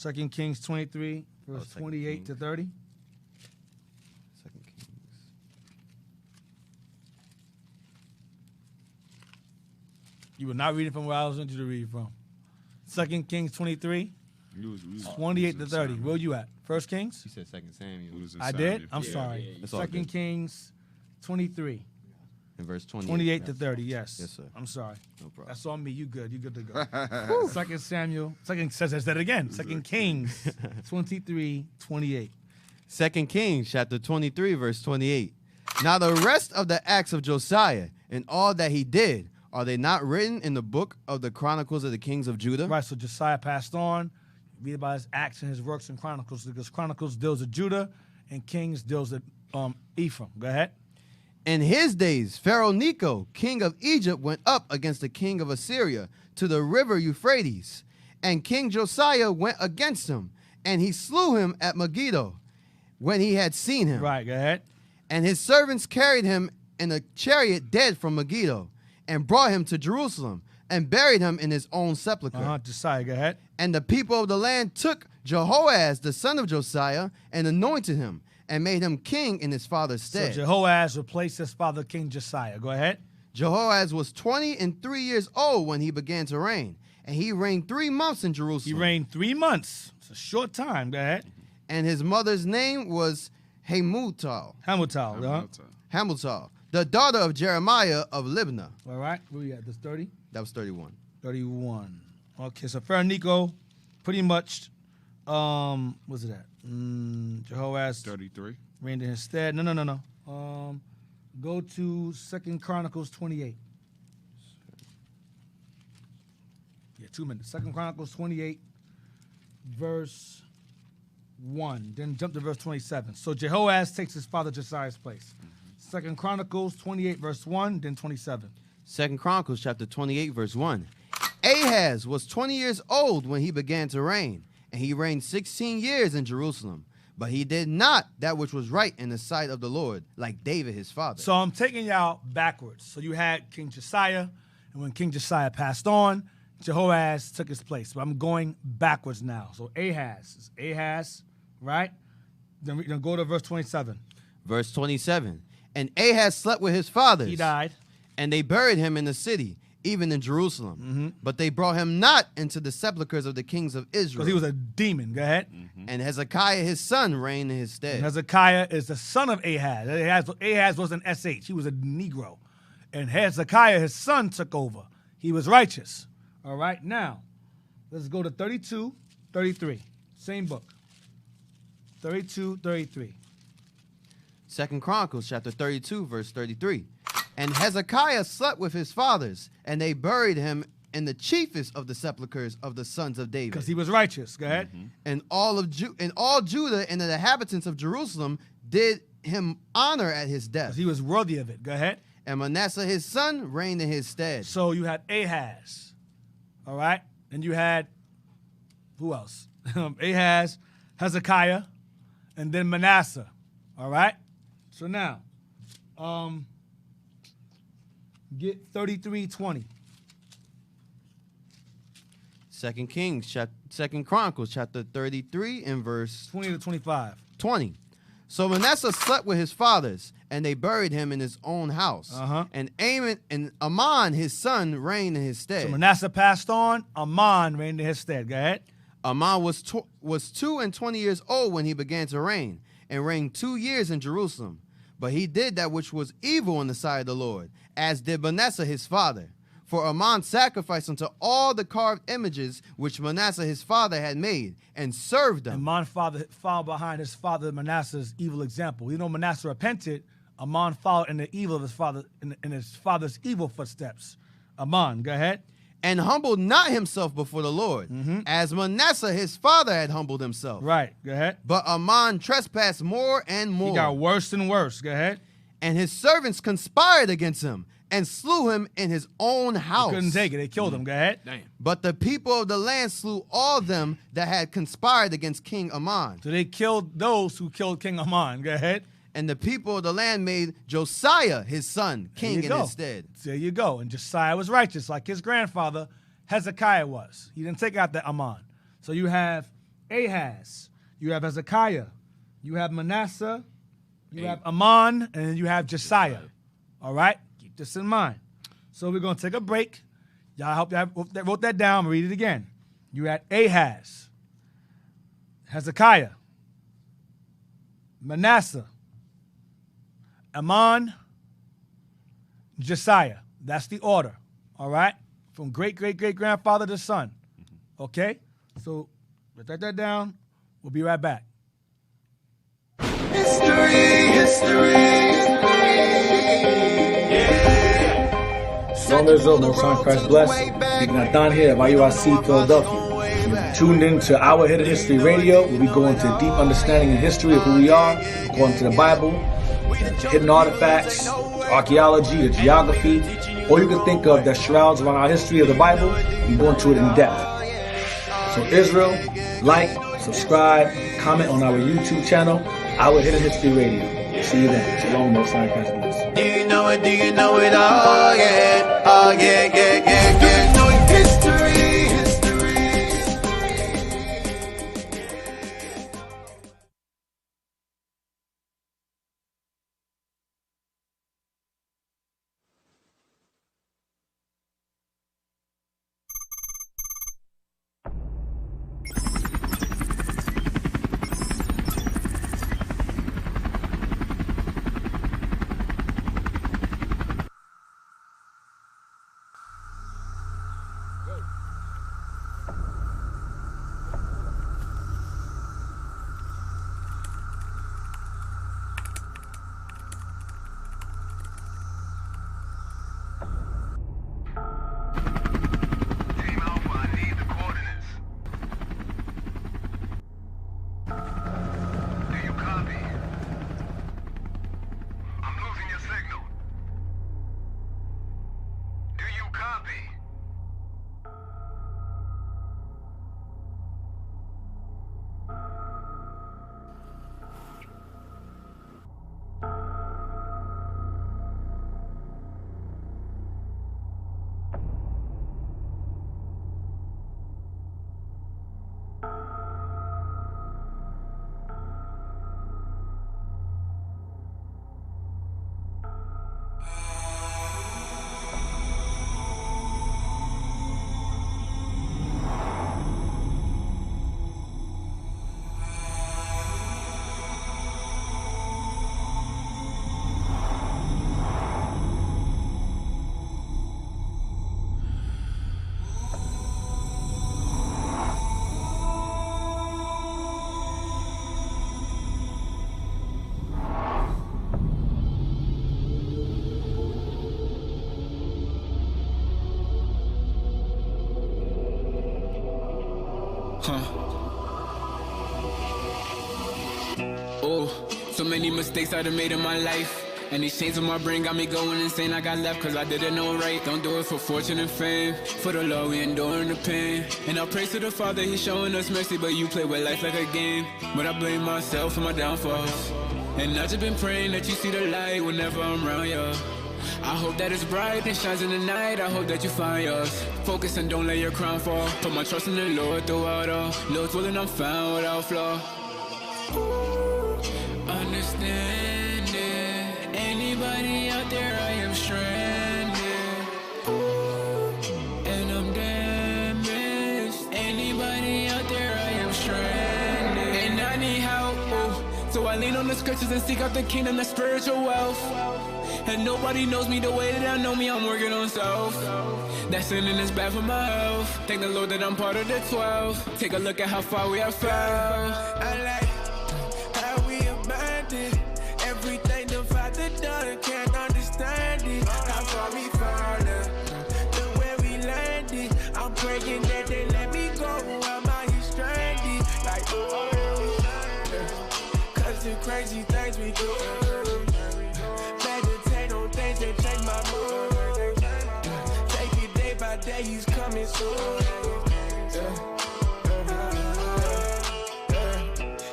time. 2 Kings 23, verse 2 28 Kings. to 30. 2 Kings. You were not reading from where I was wanting you to read from. 2 Kings 23, 28 to 30. Where you at? 1 Kings? You said 2 Samuel. I did? I'm sorry. It's all 2 good. Kings 23, In verse 28. 28 to 30, yes. Yes, sir. I'm sorry. No problem. That's on me. You good. You good to go. 2 Samuel, says that again. 2 Kings 23, 28. 2 Kings chapter 23, verse 28. Now the rest of the acts of Josiah and all that he did, are they not written in the book of the Chronicles of the Kings of Judah? Right, so Josiah passed on. Read about his acts and his works in Chronicles, because Chronicles deals with Judah and Kings deals with Ephraim. Go ahead. In his days, Pharaoh Necho, king of Egypt, went up against the king of Assyria to the river Euphrates. And King Josiah went against him, and he slew him at Megiddo when he had seen him. Right, go ahead. And his servants carried him in a chariot dead from Megiddo, and brought him to Jerusalem, and buried him in his own sepulchre. Josiah, go ahead. And the people of the land took Jehoaz, the son of Josiah, and anointed him, and made him king in his father's stead. So Jehoaz replaced his father, King Josiah. Go ahead. Jehoaz was 23 years old when he began to reign, and he reigned 3 months in He Jerusalem. reigned 3 months. It's a short time. Go ahead. And his mother's name was Hamutal, Hamilton. the daughter of Jeremiah of Libnah. All right. Where we at? This 30? That was 31. 31. Okay, so Pharaoh Necho, pretty much, what's it at? Jehoaz 33. reigned in his stead. No. Go to 2 Chronicles 28. Yeah, 2 minutes. 2 Chronicles 28, verse 1. Then jump to verse 27. So Jehoaz takes his father Josiah's place. 2 Chronicles 28, verse 1, then 27. 2 Chronicles chapter 28, verse 1. Ahaz was 20 years old when he began to reign, and he reigned 16 years in Jerusalem. But he did not that which was right in the sight of the Lord, like David his father. So I'm taking y'all backwards. So you had King Josiah, and when King Josiah passed on, Jehoahaz took his place. But I'm going backwards now. So Ahaz, right? Then we're going to go to verse 27. Verse 27. And Ahaz slept with his fathers. He died. And they buried him in the city, even in Jerusalem. Mm-hmm. But they brought him not into the sepulchres of the kings of Israel. Because he was a demon. Go ahead. And Hezekiah his son reigned in his stead. And Hezekiah is the son of Ahaz. Ahaz was an SH. He was a Negro. And Hezekiah, his son, took over. He was righteous. All right, now, let's go to 32, 33. Same book. 32, 33. 2 Chronicles chapter 32, verse 33. And Hezekiah slept with his fathers, and they buried him in the chiefest of the sepulchres of the sons of David. Because he was righteous. Go ahead. And all Judah and the inhabitants of Jerusalem did him honor at his death. Because he was worthy of it. Go ahead. And Manasseh his son reigned in his stead. So you had Ahaz. All right? And you had, who else? Ahaz, Hezekiah, and then Manasseh. All right? So now, get 33:20. 2 Chronicles chapter 33 and verse 20 to 25. 20. So Manasseh slept with his fathers, and they buried him in his own house. And Amon his son reigned in his stead. So Manasseh passed on, Amon reigned in his stead. Go ahead. Amon was 22 years old when he began to reign, and reigned 2 years in Jerusalem. But he did that which was evil in the sight of the Lord, as did Manasseh his father. For Amon sacrificed unto all the carved images which Manasseh his father had made, and served them. Amon followed behind his father Manasseh's evil example. You know, Manasseh repented. Amon followed in the evil of his father, in his father's evil footsteps. Amon, go ahead. And humbled not himself before the Lord, as Manasseh his father had humbled himself. Right, go ahead. But Amon trespassed more and more. He got worse and worse. Go ahead. And his servants conspired against him, and slew him in his own house. He couldn't take it. They killed him. Go ahead. Damn. But the people of the land slew all them that had conspired against King Amon. So they killed those who killed King Amon. Go ahead. And the people of the land made Josiah his son king in his stead. There you go. And Josiah was righteous like his grandfather Hezekiah was. He didn't take out the Amon. So you have Ahaz, you have Hezekiah, you have Manasseh, you have Amon, and then you have Josiah. All right? Keep this in mind. So we're going to take a break. Y'all, I hope y'all wrote that down. Read it again. You had Ahaz, Hezekiah, Manasseh, Amon, Josiah. That's the order. All right? From great-great-great-grandfather to son. Okay? So write that down. We'll be right back. Shalom Israel, no time Christ bless. Deacon here of IUIC Philadelphia. You're tuned in to our Hidden History Radio, where we go into deep understanding and history of who we are, according to the Bible, the hidden artifacts, the archaeology, the geography, all you can think of that shrouds around our history of the Bible. We go into it in depth. So Israel, like, subscribe, comment on our YouTube channel, our Hidden History Radio. See you then. Shalom, no time Christ bless. Do you know it? Do you know it? Oh yeah, oh yeah, yeah, yeah, yeah. Do you know it? History. Oh, so many mistakes I done made in my life. And these chains on my brain got me going insane. I got left cause I didn't know right. Don't do it for fortune and fame. For the Lord we enduring the pain. And I'll praise to the Father, He's showing us mercy. But you play with life like a game. But I blame myself for my downfalls. And I just been praying that you see the light whenever I'm around you. I hope that it's bright and shines in the night. I hope that you find yours. Focus and don't let your crown fall. Put my trust in the Lord throughout all. Lord's willing I'm found without flaw. Understand it. Anybody out there, I am stranded. And I'm damaged. Anybody out there, I am stranded. And I need help. So I lean on the scriptures and seek out the kingdom, the spiritual wealth. And nobody knows me the way that I know me, I'm working on self. That sinning is bad for my health. Thank the Lord that I'm part of the 12. Take a look at how far we have fell. I like how we abandoned everything the Father done, can't understand it. How far we fallen, look where we landed. I'm praying that they let me go, I'm out here stranded. Like, cause the crazy things we do. Things that change my mood. Take it day by day, He's coming soon.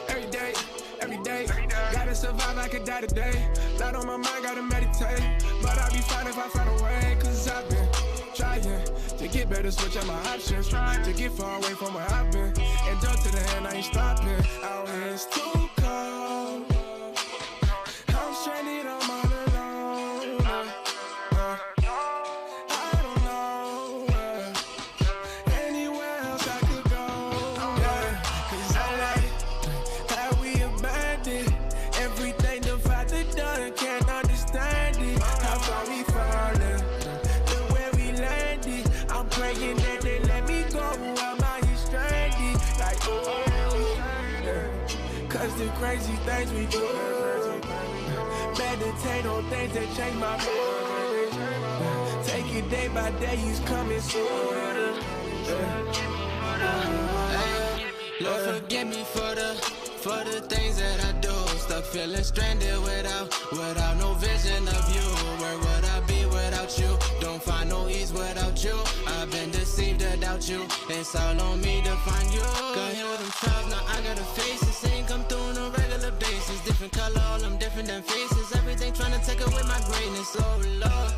Every day, gotta survive, I could die today. Lot on my mind, gotta meditate. But I'll be fine if I find a way. Cause I've been trying to get better, switch up my options. Trying to get far away from where I've been. And jump to the end, I ain't stopping. Out here it's too cold. I'm stranded on my the crazy things we do. Meditate on things that change my mood. Take it day by day, He's coming soon. Lord, forgive me for the things that I do. Stuck feeling stranded without no vision of you. Where would I be without you? Don't find no ease without you. I've been deceived without you. It's all on me to find you. Got hit with them trials, now I gotta face it. Same come through on a regular basis. Different color, all them different than faces. Everything trying to take away my greatness. Oh Lord.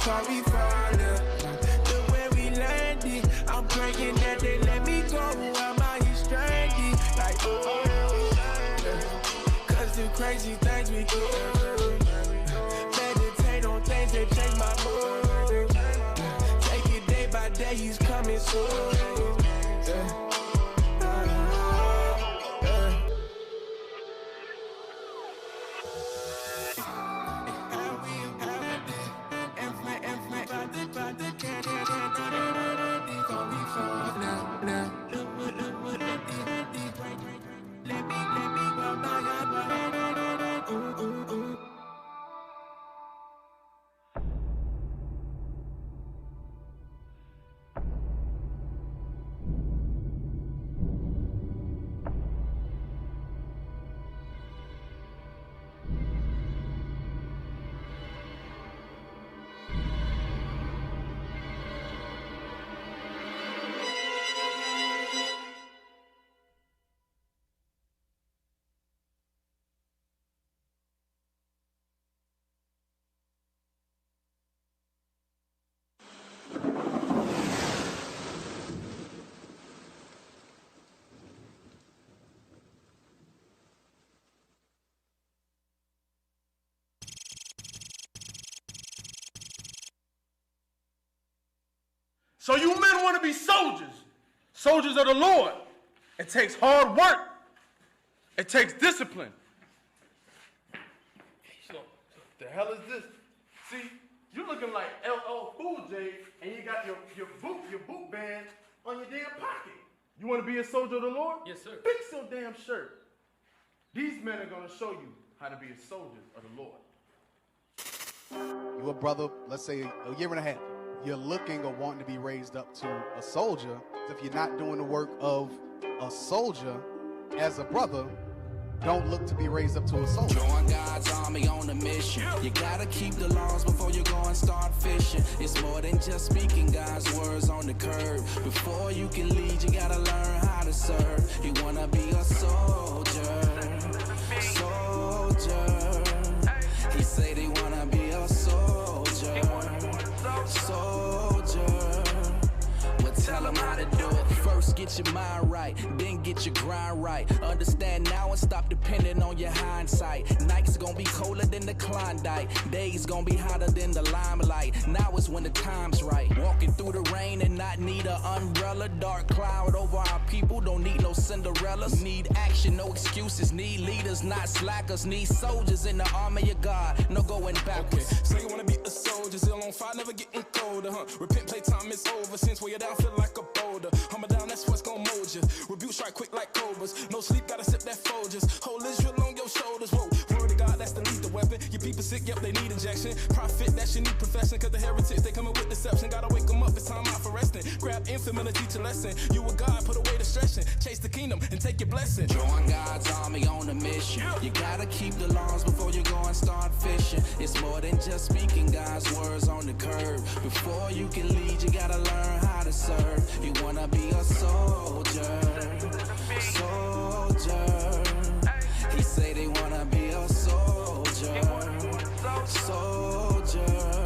Far we fallen, look where we landed. I'm praying that they let me go, I'm out here stranded. Like, cause the crazy things we do. Meditate on things that change my mood. Take it day by day, He's coming soon. So you men want to be soldiers of the Lord. It takes hard work. It takes discipline. So the hell is this? See, you looking like LL Cool J, and you got your boot band on your damn pocket. You want to be a soldier of the Lord? Yes, sir. Fix your damn shirt. These men are going to show you how to be a soldier of the Lord. You a brother, let's say a year and a half, you're looking or wanting to be raised up to a soldier. If you're not doing the work of a soldier as a brother, don't look to be raised up to a soldier. Join God's army on a mission. You gotta keep the laws before you go and start fishing. It's more than just speaking God's words on the curb. Before you can lead, you gotta learn how to serve. You wanna be a soldier. Soldier. He say they wanna be a soldier. Soldier. Well, tell them how to do it. First, get your mind right, then get your grind right. Understand now and stop depending on your hindsight. Nights gonna be colder than the Klondike. Days gonna be hotter than the limelight. Now is when the time's right. Walking through the rain and not need an umbrella. Dark cloud over our people, don't need no Cinderellas. Need action, no excuses. Need leaders, not slackers. Need soldiers in the army of God, no going backwards. Okay. So you wanna be a soldier, still on fire, never getting colder, huh? Repent, playtime is over. Since way you're down, feel like a boulder. Humble down, that's what's gonna mold you. Rebuke strike quick like cobras. No sleep, gotta sip that Folgers. Whole Israel on your shoulders. Whoa, word of God, that's the lethal weapon. Your people sick, yep, they need injection. Profit, that shit need profession. Cause the heretics, they coming with deception. Gotta wake them up, it's time out for resting. Grab infant and teach a lesson. You a God, put away the stressing. Chase the kingdom and take your blessing. Join God's army on a mission. You gotta keep the laws before you go and start fishing. It's more than just speaking God's words on the curb. Before you can lead, you gotta learn how to serve. You wanna be a soldier. Soldier. He say they wanna be a soldier. Soldier.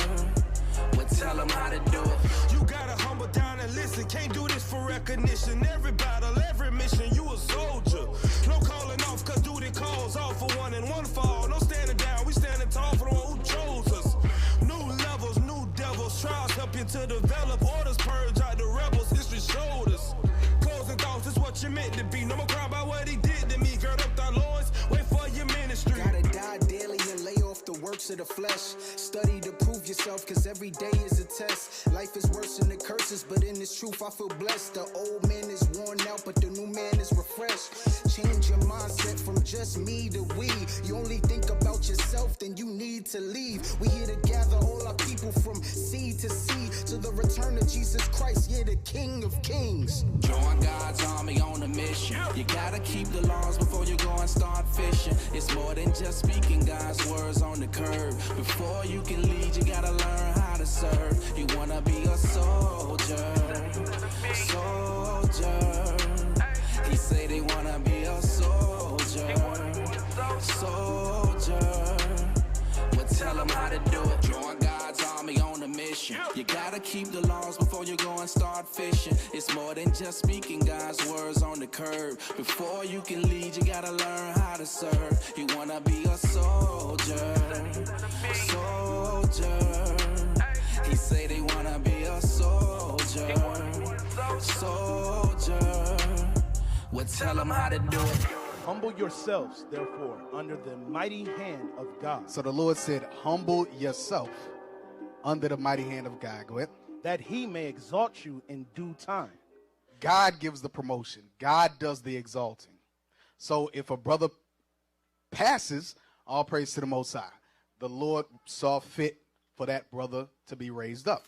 Well, tell them how to do it. You gotta humble down and listen. Can't do this for recognition. Every battle, every mission, you a soldier. No calling off, cause duty calls all for one and one for all. No standing down, we standing tall for the one who chose us. New levels, new devils. Trials help you to develop. Orders purge out the rebels. History showed us. Closing thoughts is what you meant to be. No more cry about what he did to me. Gird up thy loins, wait for your ministry. Gotta die daily and lay off the works of the flesh. Study to prove yourself, cause every day is a test. Life is worse than the curses, but in this truth I feel blessed. The old man is worn out, but the new man is refreshed. Change your mindset from just me to we. You only think about yourself, then you need to leave. We here to gather all our people from sea to sea to the return of Jesus Christ, yeah, the King of Kings. Join God's army on a mission. You gotta keep the laws before you go and start fishing. It's more than just speaking God's words on the curb. Before you can lead, you gotta learn how to serve. You wanna be a soldier. Soldier. He say they wanna be a soldier. Soldier. Well, tell them how to do it. Join God's army on a mission. You gotta keep the laws before you go and start fishing. It's more than just speaking God's words on the curb. Before you can lead, you gotta learn how to serve. You wanna be a soldier. Soldier. He say they wanna be a soldier. Soldier. Well, tell them how to do it. Humble yourselves, therefore, under the mighty hand of God. So the Lord said, humble yourself under the mighty hand of God. Go ahead. That he may exalt you in due time. God gives the promotion. God does the exalting. So if a brother passes, all praise to the Most High. The Lord saw fit for that brother to be raised up.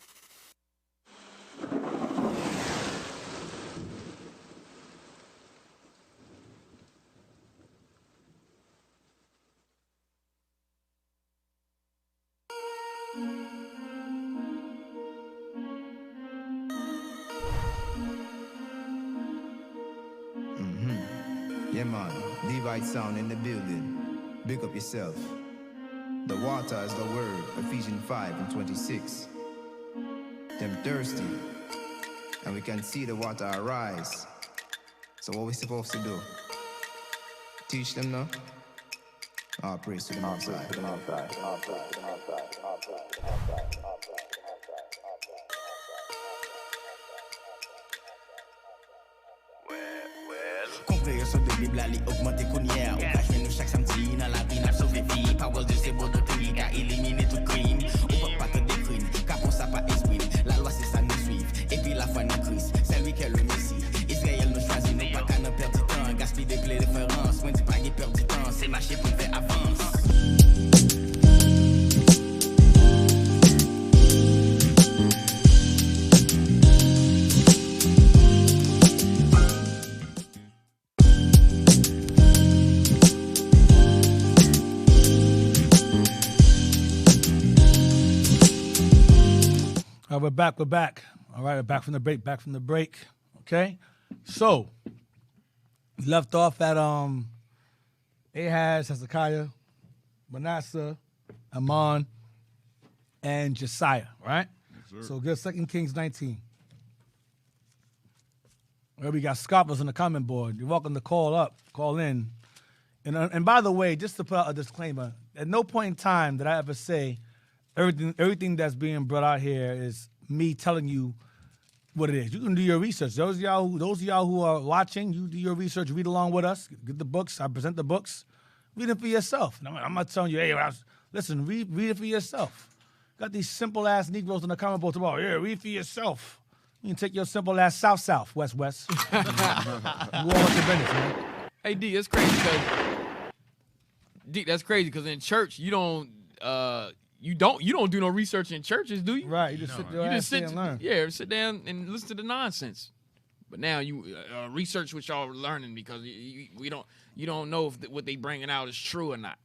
Yeah, man. Levite sound in the building. Big up yourself. The water is the word. Ephesians 5:26. Them thirsty. And we can see the water arise. So what we supposed to do? Teach them now? All praise to the Most High. Compréhension de Bible, elle est augmentée qu'on y est. Au cache, nous chaque samedi, dans la vie, n'a sauvé vie. Parole de c'est beau de tenir, qu'à éliminer tout crime. On peut pas te décrire, car pour ça pas esprit. La loi, c'est ça, nous suivre. Et puis la foi, nous Christ. C'est lui qui est le Messie. Israël nous choisit, nous pas qu'à nous perdre du temps. Gaspille des clés de référence. Moi, dis pas qu'il perd du temps. C'est marcher pour faire avance. Now we're back. All right, we're back from the break. Okay? So, we left off at Ahaz, Hezekiah, Manasseh, Ammon, and Josiah, right? Yes, So get 2 Kings 19. Where we got scoffers on the comment board. You're welcome to call in. And by the way, just to put out a disclaimer, at no point in time did I ever say everything that's being brought out here is me telling you what it is. You can do your research. Those of y'all who are watching, you do your research, read along with us, get the books. I present the books. Read it for yourself. I'm not telling you, hey, listen, read it for yourself. Got these simple-ass Negroes in the comment board tomorrow. Yeah, read for yourself. You can take your simple-ass south, west. Go on with your business, man. Hey, D, it's crazy because in church you don't do no research in churches, do you? Right. You just sit there and learn. Yeah, sit down and listen to the nonsense. But now you research what y'all are learning because you don't know if what they bringing out is true or not.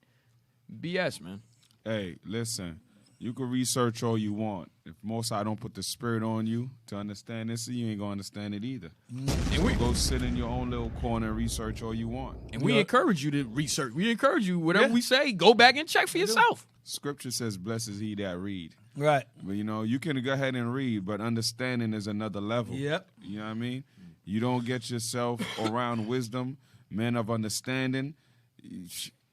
BS, man. Hey, listen. You can research all you want. If Most High don't put the spirit on you to understand this, you ain't gonna understand it either. And we go sit in your own little corner and research all you want. And we encourage you to research. We encourage you, whatever we say, go back and check for yourself. Scripture says, "Blessed is he that read." Right. But you can go ahead and read, but understanding is another level. Yep. You know what I mean? You don't get yourself around wisdom, men of understanding.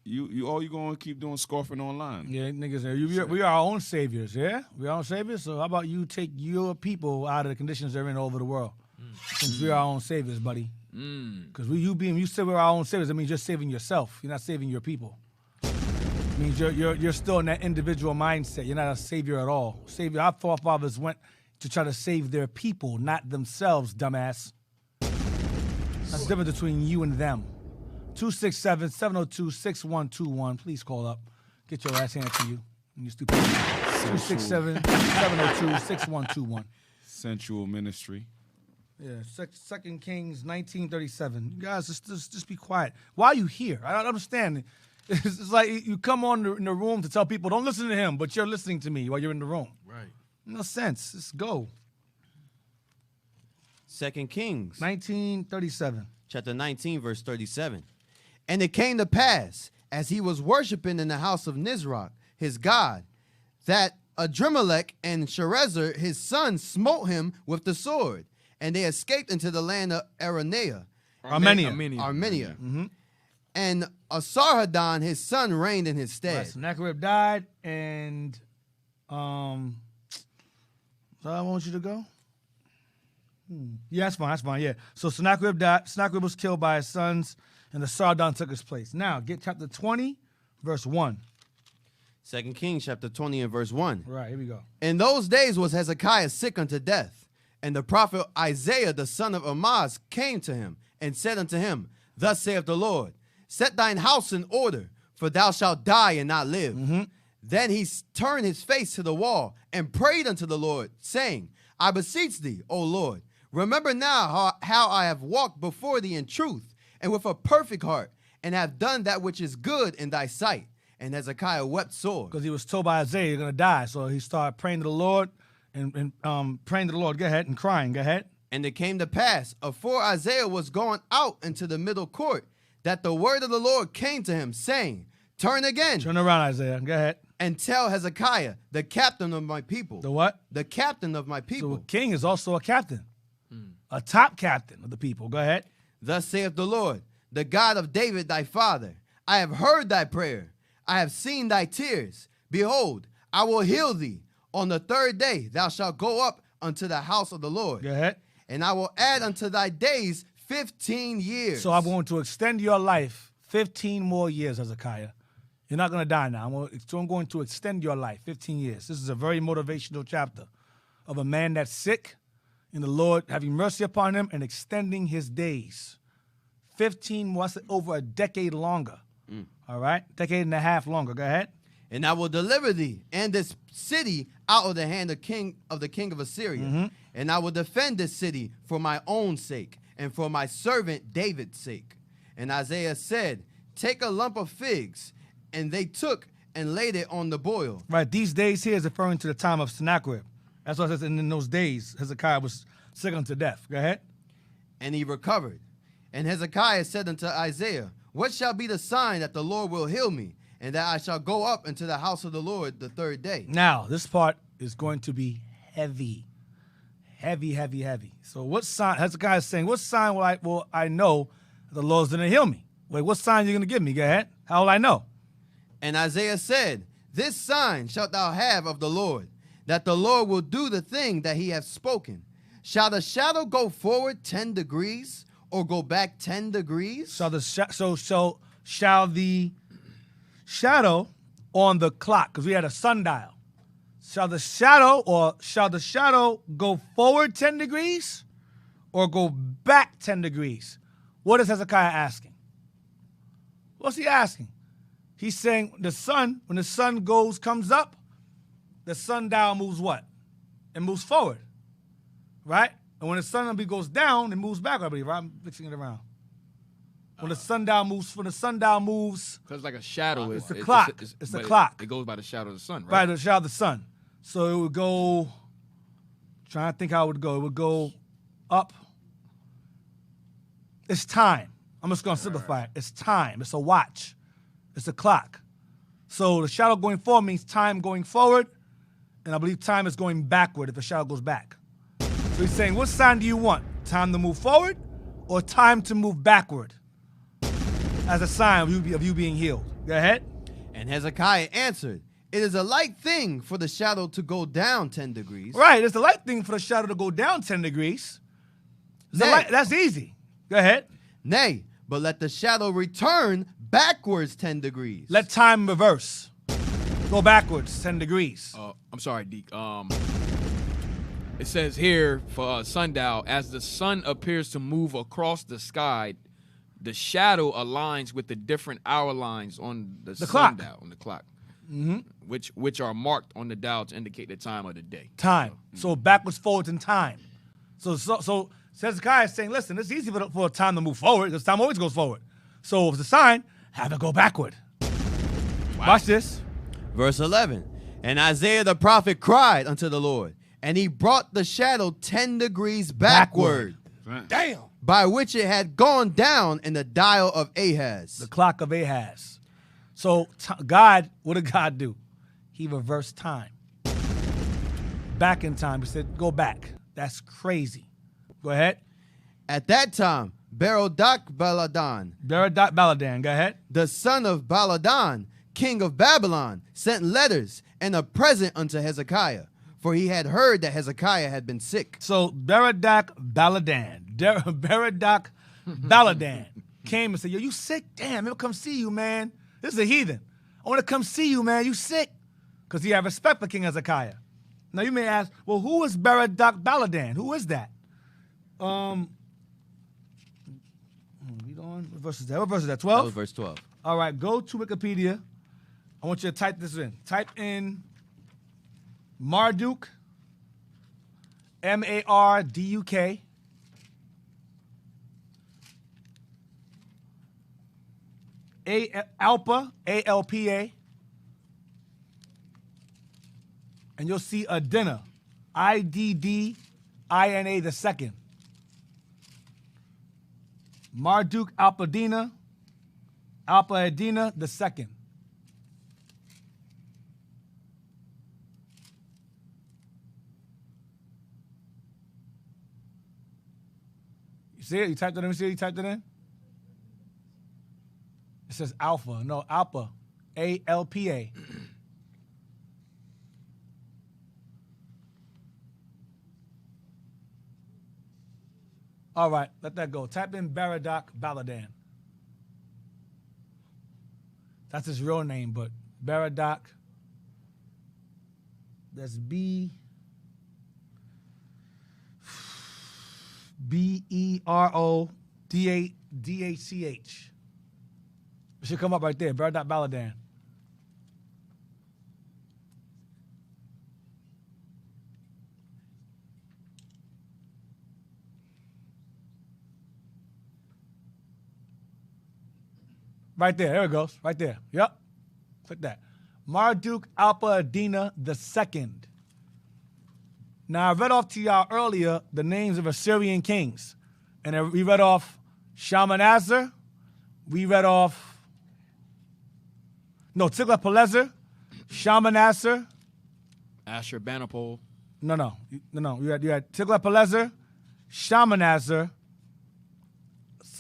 You all you gonna keep doing scoffing online. Yeah, niggas, we are our own saviors, yeah? We are our own saviors, so how about you take your people out of the conditions they're in all over the world? Since we are our own saviors, buddy. Because you say we're our own saviors, that means you're saving yourself. You're not saving your people. It means you're still in that individual mindset. You're not a savior at all. Savior, our forefathers went to try to save their people, not themselves, dumbass. That's the difference between you and them. 267-702-6121. Please call up. Get your ass handed to you. You stupid. 267-702-6121. Sensual ministry. Yeah, 2 Kings 19:37. You guys, just be quiet. Why are you here? I don't understand. It's like you come on in the room to tell people, don't listen to him, but you're listening to me while you're in the room. Right. No sense. Let's go. 2 Kings 19:37. Chapter 19, verse 37. And it came to pass, as he was worshiping in the house of Nisroch, his god, that Adrimelech and Sharezer, his son, smote him with the sword, and they escaped into the land of Armenia. Mm-hmm. And Asarhaddon, his son, reigned in his stead. Right, Sennacherib died, and so I want you to go. Yeah, that's fine. Yeah. So Sennacherib died. Sennacherib was killed by his sons, and the Asarhaddon took his place. Now, get chapter 20, verse 1. 2 Kings chapter 20 and verse 1. Right, here we go. In those days was Hezekiah sick unto death, and the prophet Isaiah the son of Amoz came to him, and said unto him, Thus saith the Lord, Set thine house in order, for thou shalt die and not live. Then he turned his face to the wall, and prayed unto the Lord, saying, I beseech thee, O Lord, remember now how I have walked before thee in truth, and with a perfect heart, and have done that which is good in thy sight. And Hezekiah wept sore. Because he was told by Isaiah you're going to die. So he started praying to the Lord and praying to the Lord. Go ahead, and crying. Go ahead. And it came to pass, afore Isaiah was going out into the middle court, that the word of the Lord came to him, saying, Turn again. Turn around, Isaiah. Go ahead. And tell Hezekiah, the captain of my people. The what? The captain of my people. So a king is also a captain. A top captain of the people. Go ahead. Thus saith the Lord, the God of David thy father, I have heard thy prayer. I have seen thy tears. Behold, I will heal thee. On the third day thou shalt go up unto the house of the Lord. Go ahead. And I will add unto thy days 15 years. So I'm going to extend your life 15 more years, Hezekiah. You're not going to die now. I'm going to extend your life 15 years. This is a very motivational chapter of a man that's sick and the Lord having mercy upon him and extending his days. 15 more, over a decade longer. All right? Decade and a half longer. Go ahead. And I will deliver thee and this city out of the hand of the king of Assyria. And I will defend this city for my own sake and for my servant David's sake. And Isaiah said, Take a lump of figs. And they took and laid it on the boil. Right, these days here is referring to the time of Sennacherib. That's what it says. And in those days, Hezekiah was sick unto death. Go ahead. And he recovered. And Hezekiah said unto Isaiah, what shall be the sign that the Lord will heal me, and that I shall go up into the house of the Lord the third day? Now, this part is going to be heavy. Heavy, heavy, heavy. So what sign, Hezekiah is saying, what sign will I know that the Lord's going to heal me? Wait, what sign are you going to give me? Go ahead. How will I know? And Isaiah said, this sign shalt thou have of the Lord, that the Lord will do the thing that he hath spoken. Shall the shadow go forward 10 degrees or go back 10 degrees? Shall the shadow on the clock, because we had a sundial, shall the shadow go forward 10 degrees or go back 10 degrees? What is Hezekiah asking? What's he asking? He's saying the sun, when the sun comes up, the sundial moves what? It moves forward, right? And when the sun goes down, it moves back, I believe, right? I'm fixing it around. When the sundial moves, because it's like a shadow. It's the clock. It's the clock. It goes by the shadow of the sun, right? Right, the shadow of the sun. So it would go, trying to think how it would go. It would go up. It's time. I'm just going to simplify it. It's time. It's a watch. It's a clock. So the shadow going forward means time going forward, and I believe time is going backward if the shadow goes back. So he's saying, what sign do you want? Time to move forward or time to move backward as a sign of you being healed? Go ahead. And Hezekiah answered, it is a light thing for the shadow to go down 10 degrees. Right, it's a light thing for the shadow to go down 10 degrees. That's easy. Go ahead. Nay, but let the shadow return backwards 10 degrees. Let time reverse. Go backwards 10 degrees. I'm sorry, Deke. It says here for sundial, as the sun appears to move across the sky, the shadow aligns with the different hour lines on the sundial, on the clock, which are marked on the dial to indicate the time of the day. Time. So backwards, forwards in time. So Hezekiah is saying, listen, it's easy for time to move forward because time always goes forward. So if it's a sign, have it go backward. Wow. Watch this. Verse 11. And Isaiah the prophet cried unto the Lord, and he brought the shadow 10 degrees backward. Damn. By which it had gone down in the dial of Ahaz. The clock of Ahaz. So God, what did God do? He reversed time. Back in time. He said, go back. That's crazy. Go ahead. At that time, Baladan, go ahead. The son of Baladan, king of Babylon, sent letters and a present unto Hezekiah, for he had heard that Hezekiah had been sick. So Baladan came and said, yo, you sick? Damn, he'll come see you, man. This is a heathen. I want to come see you, man. You sick? Because he had respect for King Hezekiah. Now you may ask, well, who is Baladan? Who is that? What verse is that? What verse is that? 12? That was verse 12. All right, go to Wikipedia. I want you to type this in. Type in Marduk, M-A-R-D-U-K. Alpa, A-L-P-A. And you'll see Adina, I-D-D-I-N-A the second. Marduk Alpa Adina the second. You see it? You typed it in? You see it? You typed it in? It says Alpha. No, Alpa. A-L-P-A. All right, let that go. Type in Baladan. That's his real name, but Baradak. That's B-E-R-O-D-A-D-H-C-H. It should come up right there, Baladan. Right there it goes, right there. Yep, click that. Marduk Alpa Adina the second. Now, I read off to y'all earlier the names of Assyrian kings. And we read off Shalmaneser. We read off, Tiglath-Pileser, Shalmaneser. Ashurbanipal. No. You had Tiglath-Pileser, Shalmaneser,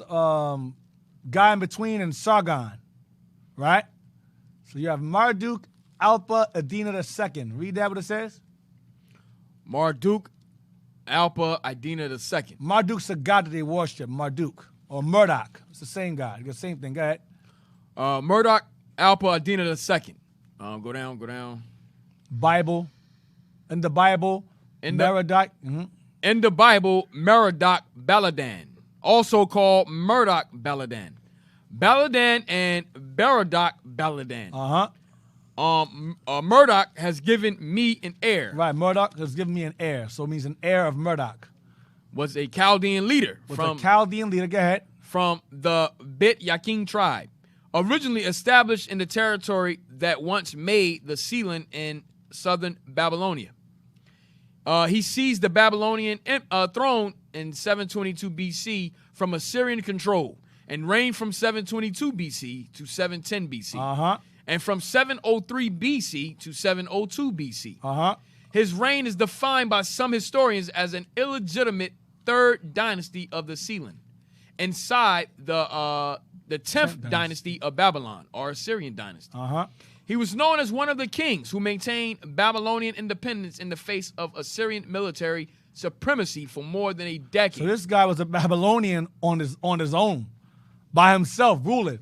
guy in between, and Sargon, right? So you have Marduk, Alpha, Adina II. Read that what it says? Marduk, Alpha, Adina II. Marduk's a god that they worship, Marduk, or Murdoch. It's the same god. The same thing. Go ahead. Murdoch, Alpha, Adina II. Go down. Bible. In the Bible, Merodach. In the Bible, Merodach Baladan, also called Murdoch Baladan. Baladan and Merodach Baladan. Murdoch has given me an heir. Right, Murdoch has given me an heir. So it means an heir of Murdoch. Was a Chaldean leader. Go ahead. From the Bit Yakin tribe. Originally established in the territory that once made the Sealand in southern Babylonia. He seized the Babylonian throne in 722 BC from Assyrian control and reigned from 722 BC to 710 BC. And from 703 BC to 702 BC. His reign is defined by some historians as an illegitimate third dynasty of the Sealand, inside the 10th dynasty of Babylon, or Assyrian dynasty. He was known as one of the kings who maintained Babylonian independence in the face of Assyrian military supremacy for more than a decade. So this guy was a Babylonian on his own, by himself, ruling.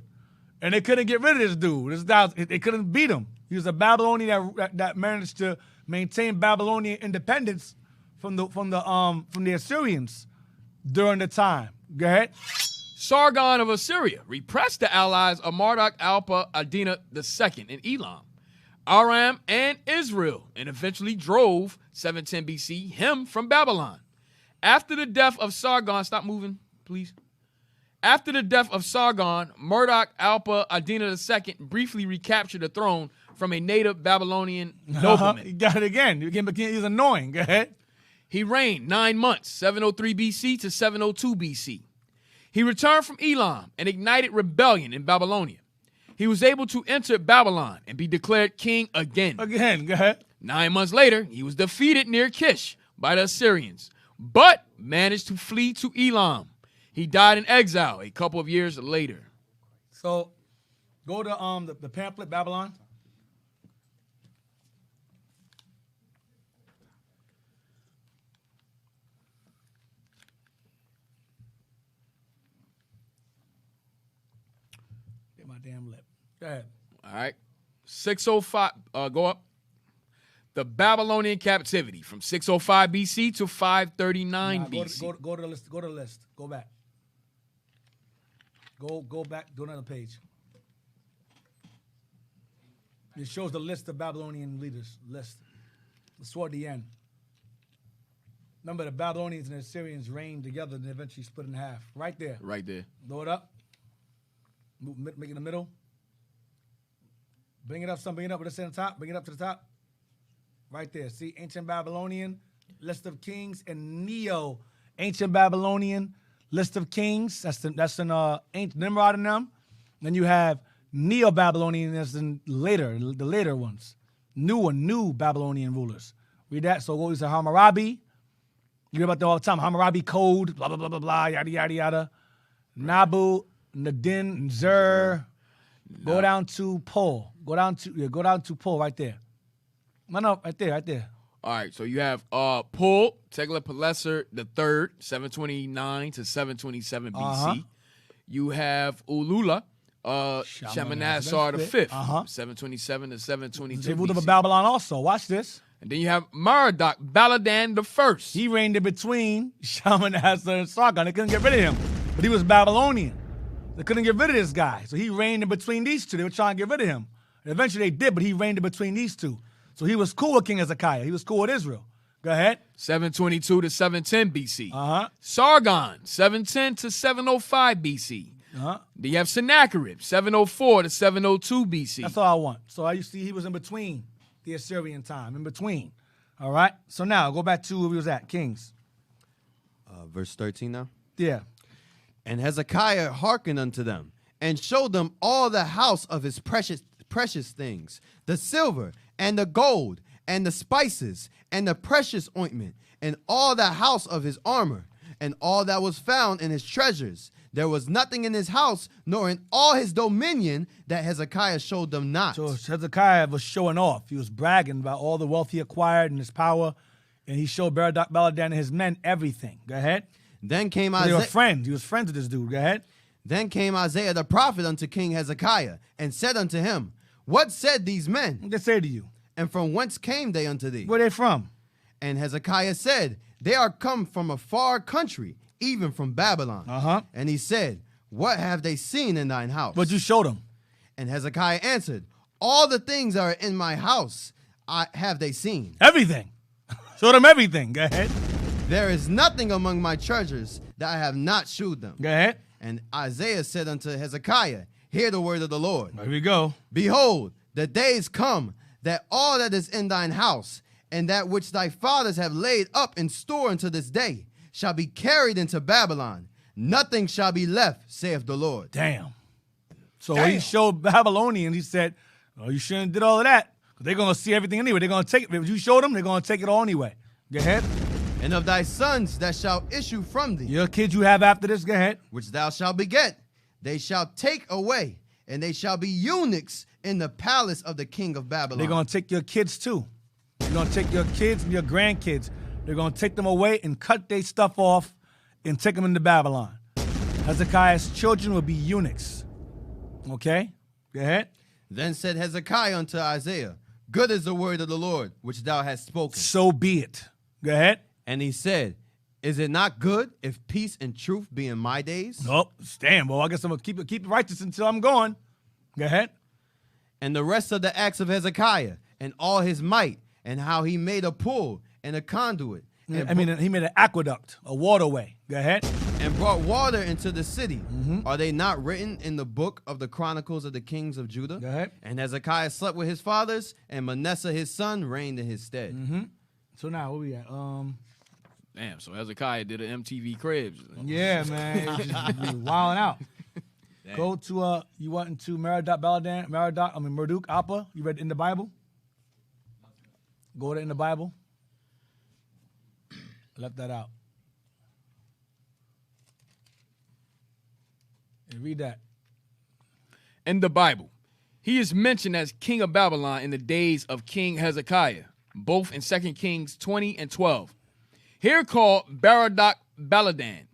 And they couldn't get rid of this dude. This guy, they couldn't beat him. He was a Babylonian that managed to maintain Babylonian independence from the Assyrians during the time. Go ahead. Sargon of Assyria repressed the allies of Marduk, Alpha, Adina II in Elam, Aram, and Israel, and eventually drove, 710 BC, him from Babylon. After the death of Sargon, stop moving, please. After the death of Sargon, Marduk, Alpha, Adina II briefly recaptured the throne from a native Babylonian nobleman. You got it again. He's annoying. Go ahead. He reigned 9 months, 703 BC to 702 BC. He returned from Elam and ignited rebellion in Babylonia. He was able to enter Babylon and be declared king again. Go ahead. 9 months later, he was defeated near Kish by the Assyrians, but managed to flee to Elam. He died in exile a couple of years later. So, go to the pamphlet, Babylon. Get my damn lip. Go ahead. All right. 605, go up. The Babylonian captivity from 605 BC to 539 BC. Go to the list. Go to the list. Go back. Go back. Do another page. It shows the list of Babylonian leaders. List. It's toward the end. Remember, the Babylonians and the Assyrians reigned together and eventually split in half. Right there. Right there. Blow it up. Make it in the middle. Bring it up. Bring it up. What's it on top? Bring it up to the top. Right there. See, ancient Babylonian, list of kings, and neo-ancient Babylonian, list of kings. That's in ancient Nimrod and them. Then you have neo-Babylonian as in the later ones. New Babylonian rulers. Read that. So what is the Hammurabi? You hear about that all the time. Hammurabi code, blah, blah, blah, blah, blah, yada, yada, yada. Nabu, Nadin, Zer. Go down to Pol. Go down to Pol right there. No, right there. All right, so you have Pul, Tiglath-Pileser III, 729 to 727 BC. You have Ulula, Shalmaneser V, 727 to 722 They ruled BC. over Babylon also. Watch this. And then you have Marduk, Baladan I. He reigned in between Shalmaneser and Sargon. They couldn't get rid of him, but he was Babylonian. They couldn't get rid of this guy, so he reigned in between these two. They were trying to get rid of him. And eventually they did, but he reigned in between these two. So he was cool with King Hezekiah. He was cool with Israel. Go ahead. 722 to 710 BC. Sargon, 710 to 705 BC. Then you have Sennacherib, 704 to 702 BC. That's all I want. So you see he was in between the Assyrian time, in between. All right. So now go back to where we was at, Kings. Verse 13 now. Yeah. And Hezekiah hearkened unto them, and showed them all the house of his precious things, the silver and the gold and the spices and the precious ointment, and all the house of his armor, and all that was found in his treasures. There was nothing in his house, nor in all his dominion, that Hezekiah showed them not. So Hezekiah was showing off. He was bragging about all the wealth he acquired and his power, and he showed Baladan and his men everything. Go ahead. Then came They Isaiah. were friends. He was friends with this dude. Go ahead. Then came Isaiah the prophet unto King Hezekiah, and said unto him, What said these men? What they say to you? And from whence came they unto thee? Where they from? And Hezekiah said, They are come from a far country, even from Babylon. Uh-huh. And he said, What have they seen in thine house? What you showed them? And Hezekiah answered, All the things that are in my house have they seen. Everything. Showed them everything. Go ahead. There is nothing among my treasures that I have not shewed them. Go ahead. And Isaiah said unto Hezekiah, Hear the word of the Lord. There we go. Behold, the days come that all that is in thine house, and that which thy fathers have laid up in store unto this day, shall be carried into Babylon. Nothing shall be left, saith the Lord. Damn. So he showed Babylonians, he said, Oh, you shouldn't have did all of that. Because they're going to see everything anyway. They're going to take it. If you showed them, they're going to take it all anyway. Go ahead. And of thy sons that shall issue from thee, your kids you have after this, go ahead, which thou shalt beget, they shall take away, and they shall be eunuchs in the palace of the king of Babylon. They're going to take your kids too. They're going to take your kids and your grandkids. They're going to take them away and cut their stuff off and take them into Babylon. Hezekiah's children will be eunuchs. Okay? Go ahead. Then said Hezekiah unto Isaiah, Good is the word of the Lord, which thou hast spoken. So be it. Go ahead. And he said, Is it not good if peace and truth be in my days? Nope. Stand, boy. I guess I'm going to keep it righteous until I'm gone. Go ahead. And the rest of the acts of Hezekiah, and all his might, and how he made a pool and a conduit. He made an aqueduct, a waterway. Go ahead. And brought water into the city. Are they not written in the book of the Chronicles of the kings of Judah? Go ahead. And Hezekiah slept with his fathers, and Manasseh his son reigned in his stead. So now, where we at? Damn, so Hezekiah did an MTV Cribs. Yeah, man. Just wilding out. Damn. Go to, you went into Marduk, Appa. You read in the Bible? Go to in the Bible. Left that out. And read that. In the Bible, he is mentioned as king of Babylon in the days of King Hezekiah, both in 2 Kings 20 and 12. Here called Baradak Baladan,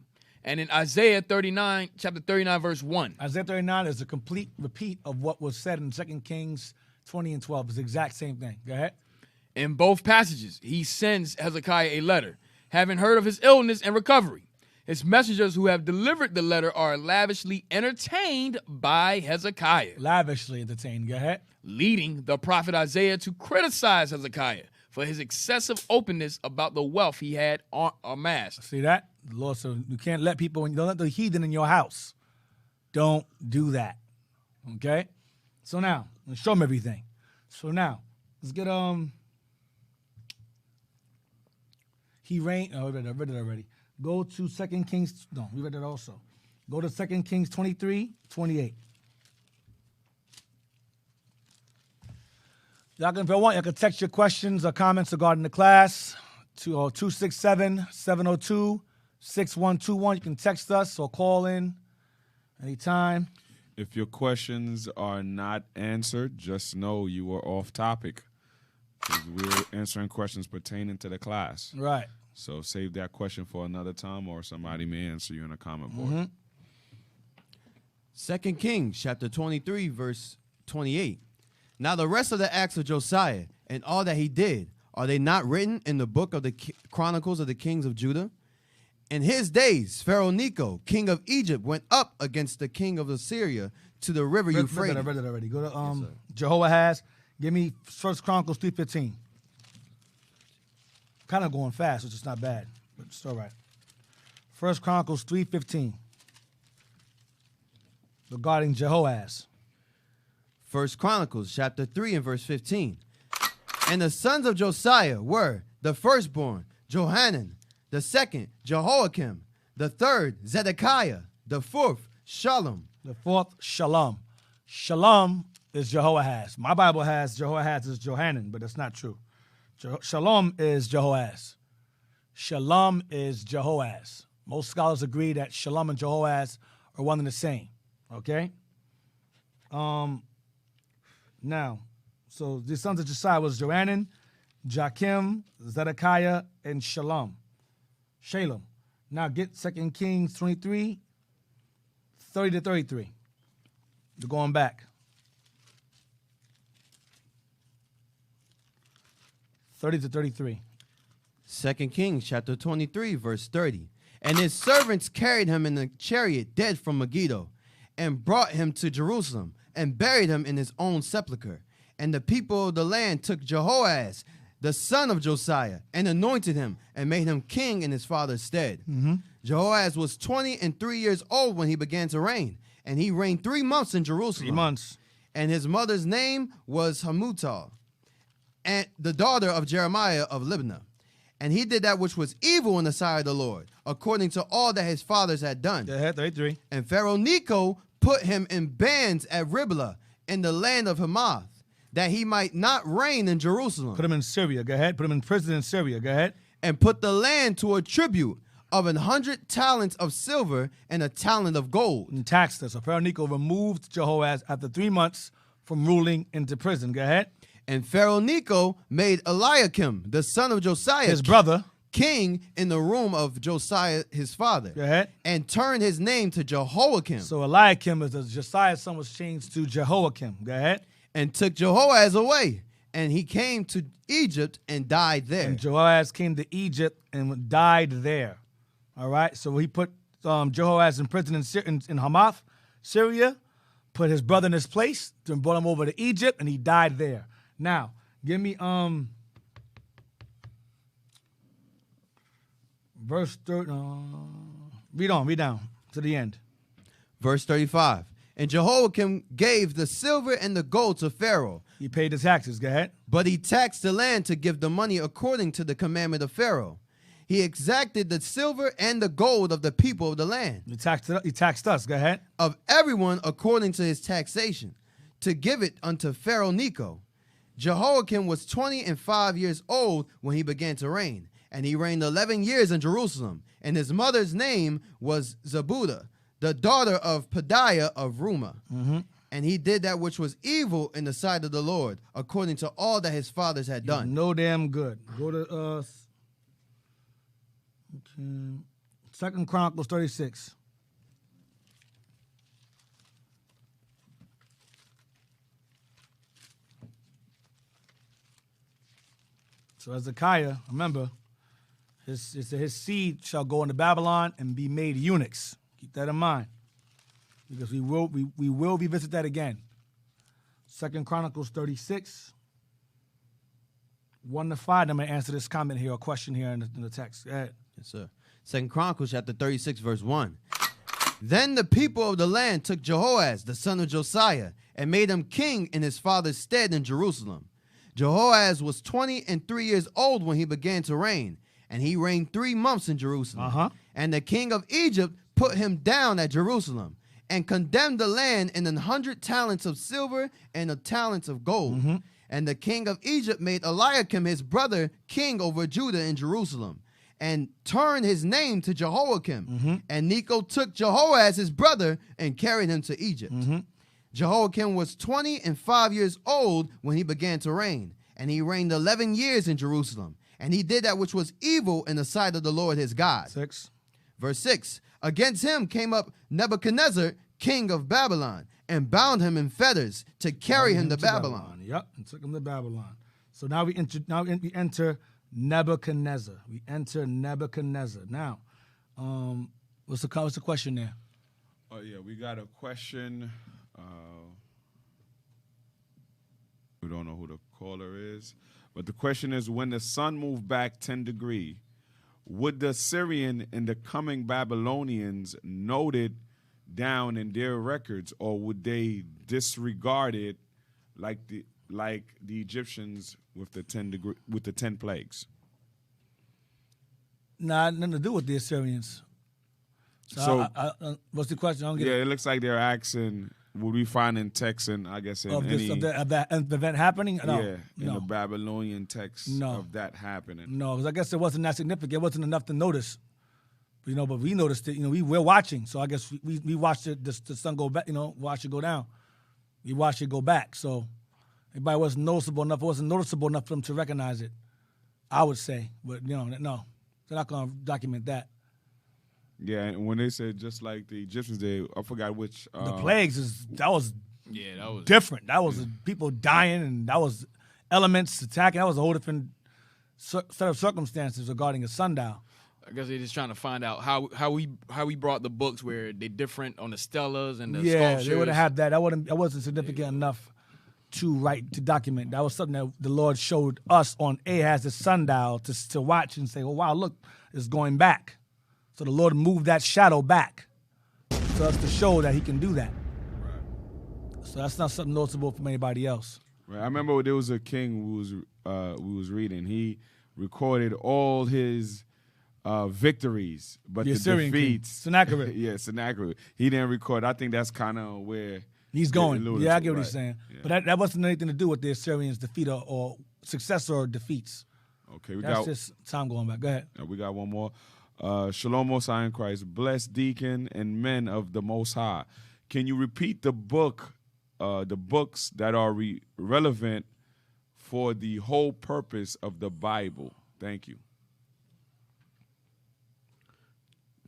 and in Isaiah 39, chapter 39, verse 1. Isaiah 39 is a complete repeat of what was said in 2 Kings 20 and 12. It's the exact same thing. Go ahead. In both passages, he sends Hezekiah a letter, having heard of his illness and recovery. His messengers who have delivered the letter are lavishly entertained by Hezekiah. Lavishly entertained. Go ahead. Leading the prophet Isaiah to criticize Hezekiah for his excessive openness about the wealth he had amassed. See that? The Lord said you can't let people, don't let the heathen in your house. Don't do that. Okay? So now, let's show them everything. So now, let's get, he reigned, I read it already. Go to 2 Kings, no, we read that also. Go to 2 Kings 23, 28. Y'all can, if you want, y'all can text your questions or comments regarding the class to 267-702-6121. You can text us or call in anytime. If your questions are not answered, just know you are off topic, because we're answering questions pertaining to the class. Right. So save that question for another time, or somebody may answer you in a comment board. 2 Kings chapter 23, verse 28. Now the rest of the acts of Josiah and all that he did, are they not written in the book of the Chronicles of the kings of Judah? In his days, Pharaoh Necho, king of Egypt, went up against the king of Assyria to the river Euphrates. I read it already. Go to Jehoahaz. Give me 1 Chronicles 3:15. Kind of going fast, which is not bad, but it's all right. 1 Chronicles 3:15. Regarding Jehoahaz. 1 Chronicles chapter 3 and verse 15. And the sons of Josiah were The firstborn, Johanan. The second, Jehoiakim. The third, Zedekiah. The fourth, Shalom. The fourth, Shalom. Shalom is Jehoahaz. My Bible has Jehoahaz as Johanan, but that's not true. Shalom is Jehoahaz. Shalom is Jehoahaz. Most scholars agree that Shalom and Jehoahaz are one and the same. Okay? Now, so the sons of Josiah was Johanan, Joachim, Zedekiah, and Shalom. Now get 2 Kings 23, 30 to 33. You're going back. 30 to 33. 2 Kings chapter 23, verse 30. And his servants carried him in a chariot dead from Megiddo, and brought him to Jerusalem, and buried him in his own sepulchre. And the people of the land took Jehoahaz, the son of Josiah, and anointed him, and made him king in his father's stead. Jehoahaz was 23 years old when he began to reign, and he reigned 3 months in Jerusalem. 3 months. And his mother's name was Hamutal, and the daughter of Jeremiah of Libnah. And he did that which was evil in the sight of the Lord, according to all that his fathers had done. Go ahead, 33. And Pharaoh Necho put him in bands at Riblah in the land of Hamath, that he might not reign in Jerusalem. Put him in Syria. Go ahead. Put him in prison in Syria. Go ahead. And put the land to a tribute of 100 talents of silver and a talent of gold. And taxed us. So Pharaoh Necho removed Jehoahaz after 3 months from ruling into prison. Go ahead. And Pharaoh Necho made Eliakim, the son of Josiah, his brother, king in the room of Josiah his father. Go ahead. And turned his name to Jehoiakim. So Eliakim, as Josiah's son, was changed to Jehoiakim. Go ahead. And took Jehoahaz away. And he came to Egypt and died there. And Jehoahaz came to Egypt and died there. All right. So he put Jehoahaz in prison in Hamath, Syria, put his brother in his place, then brought him over to Egypt, and he died there. Now, give me verse 30. Read down to the end. Verse 35. And Jehoiakim gave the silver and the gold to Pharaoh. He paid the taxes. Go ahead. But he taxed the land to give the money according to the commandment of Pharaoh. He exacted the silver and the gold of the people of the land. He taxed us. Go ahead. Of everyone according to his taxation, to give it unto Pharaoh Necho. Jehoiakim was 25 years old when he began to reign, and he reigned 11 years in Jerusalem. And his mother's name was Zebudah, the daughter of Pedaiah of Rumah. And he did that which was evil in the sight of the Lord, according to all that his fathers had done. No damn good. Go to 2 Chronicles 36. So Hezekiah, remember, his seed shall go into Babylon and be made eunuchs. Keep that in mind, because we will revisit that again. 2 Chronicles 36, 1 to 5. I'm going to answer this comment here or question here in the text. Go ahead. Yes, sir. 2 Chronicles chapter 36, verse 1. Then the people of the land took Jehoahaz, the son of Josiah, and made him king in his father's stead in Jerusalem. Jehoahaz was 23 years old when he began to reign, and he reigned 3 months in Jerusalem. And the king of Egypt put him down at Jerusalem, and condemned the land in 100 talents of silver and a talent of gold. And the king of Egypt made Eliakim his brother king over Judah in Jerusalem, and turned his name to Jehoiakim. And Necho took Jehoahaz his brother and carried him to Egypt. Jehoiakim was 25 years old when he began to reign, and he reigned 11 years in Jerusalem. And he did that which was evil in the sight of the Lord his God. 6. Verse 6. Against him came up Nebuchadnezzar, king of Babylon, and bound him in fetters to carry him to Babylon. Yep, and took him to Babylon. So now we enter Nebuchadnezzar. We enter Nebuchadnezzar. Now, what's the question there? Oh yeah, we got a question. We don't know who the caller is, but the question is: when the sun moved back 10 degrees, would the Syrian and the coming Babylonians note it down in their records, or would they disregard it like the Egyptians with the 10 plagues? Nah, nothing to do with the Assyrians. So what's the question? I don't get it looks like they're asking, would we find in text and I guess in of that event happening? No, in the Babylonian text of that happening. No, because I guess it wasn't that significant. It wasn't enough to notice. But we noticed it. We're watching. So I guess we watched it. The sun go back. Watch it go down. We watched it go back. So everybody wasn't noticeable enough. It wasn't noticeable enough for them to recognize it, I would say. But no, they're not going to document that. Yeah, and when they said just like the Egyptians, I forgot which. The plagues that was different. That was people dying, and that was elements attacking. That was a whole different set of circumstances regarding a sundial. I guess they're just trying to find out how we brought the books where they're different on the stelas and the sculptures. They would have had that. That wasn't significant enough to document. That was something that the Lord showed us on Ahaz's sundial to watch and say, "Oh wow, look, it's going back." So the Lord moved that shadow back for us to show that He can do that. Right. So that's not something noticeable from anybody else. Right. I remember there was a king who was reading. He recorded all his victories, but the Assyrian defeats. Sennacherib. Sennacherib. He didn't record. I think that's kind of where he's going. Yeah, I get what he's saying. Yeah. But that wasn't anything to do with the Assyrians' defeat or success or defeats. Okay, that's just time going back. Go ahead. We got one more. Shalom, Most High in Christ. Blessed Deacon and men of the Most High. Can you repeat the books that are relevant for the whole purpose of the Bible? Thank you.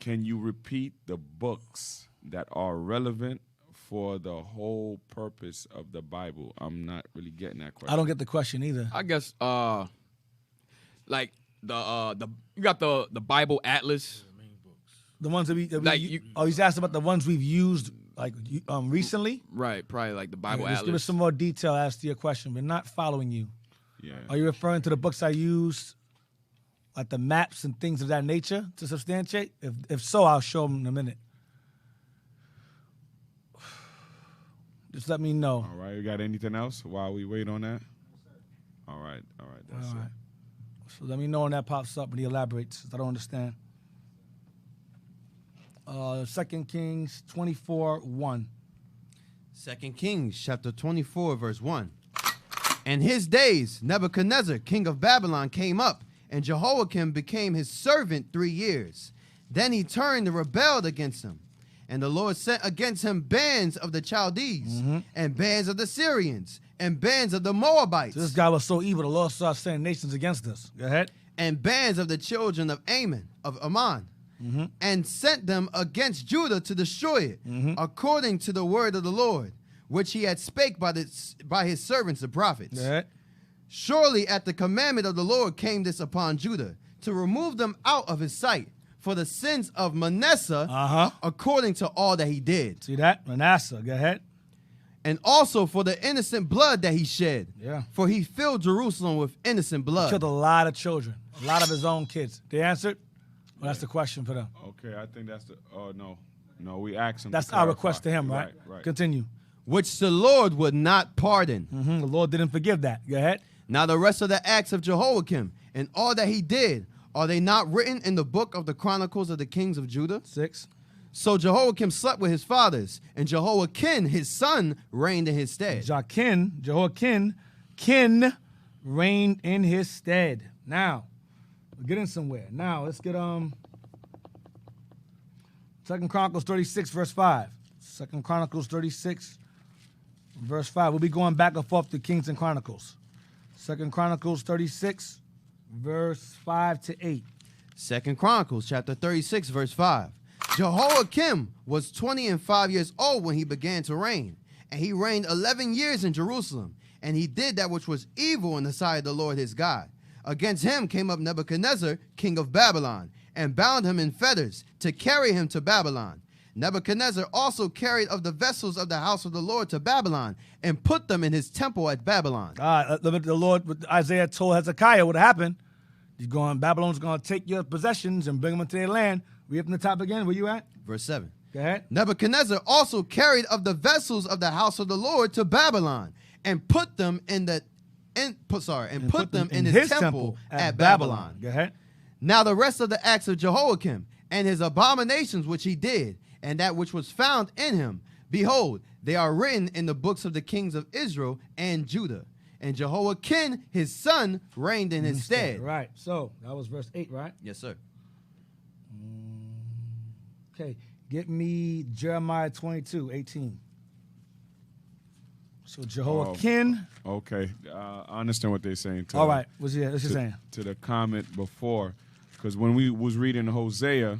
Can you repeat the books that are relevant for the whole purpose of the Bible? I'm not really getting that question. I don't get the question either. I guess like you got the Bible Atlas. The ones that he's asked about the ones we've used recently. Right, probably like the Bible Atlas. Just give us some more detail as to your question. We're not following you. Yeah. Are you referring to the books I used, like the maps and things of that nature, to substantiate? If so, I'll show them in a minute. Just let me know. All right. You got anything else while we wait on that? All right. That's it. So let me know when that pops up and he elaborates. I don't understand. 2 Kings 24:1. 2 Kings chapter 24, verse 1. In his days, Nebuchadnezzar, king of Babylon, came up, and Jehoiakim became his servant 3 years. Then he turned and rebelled against him. And the Lord sent against him bands of the Chaldees, and bands of the Syrians, and bands of the Moabites. So this guy was so evil, the Lord started sending nations against us. Go ahead. And bands of the children of Ammon, and sent them against Judah to destroy it, according to the word of the Lord, which he had spake by his servants the prophets. Surely at the commandment of the Lord came this upon Judah, to remove them out of his sight, for the sins of Manasseh, according to all that he did. See that? Manasseh, go ahead. And also for the innocent blood that he shed. Yeah. For he filled Jerusalem with innocent blood. He killed a lot of children, a lot of his own kids. They answered? Well, that's the question for them. Okay, I think that's no, we asked him. That's our request to him, right? Right. Continue. Which the Lord would not pardon. The Lord didn't forgive that. Go ahead. Now the rest of the acts of Jehoiakim and all that he did, are they not written in the book of the Chronicles of the Kings of Judah? 6. So Jehoiakim slept with his fathers, and Jehoiakim, his son, reigned in his stead. Jehoiakim reigned in his stead. Now, we're getting somewhere. Now, let's get 2 Chronicles 36, verse 5. 2 Chronicles 36, verse 5. We'll be going back and forth to Kings and Chronicles. 2 Chronicles 36, verse 5 to 8. 2 Chronicles chapter 36, verse 5. Jehoiakim was 25 years old when he began to reign, and he reigned 11 years in Jerusalem, and he did that which was evil in the sight of the Lord his God. Against him came up Nebuchadnezzar, king of Babylon, and bound him in fetters to carry him to Babylon. Nebuchadnezzar also carried of the vessels of the house of the Lord to Babylon, and put them in his temple at Babylon. The Lord, Isaiah told Hezekiah what happened. Babylon's going to take your possessions and bring them into their land. Read from the top again. Where you at? Verse 7. Go ahead. Nebuchadnezzar also carried of the vessels of the house of the Lord to Babylon, and put them in his temple at Babylon. Go ahead. Now the rest of the acts of Jehoiakim, and his abominations which he did, and that which was found in him, behold, they are written in the books of the kings of Israel and Judah. And Jehoiakim, his son, reigned in his stead. Right. So that was verse 8, right? Yes, sir. Okay. Get me Jeremiah 22:18. So Jehoiakim. Okay. I understand what they're saying. All right. What's he saying? To the comment before. Because when we was reading Hosea,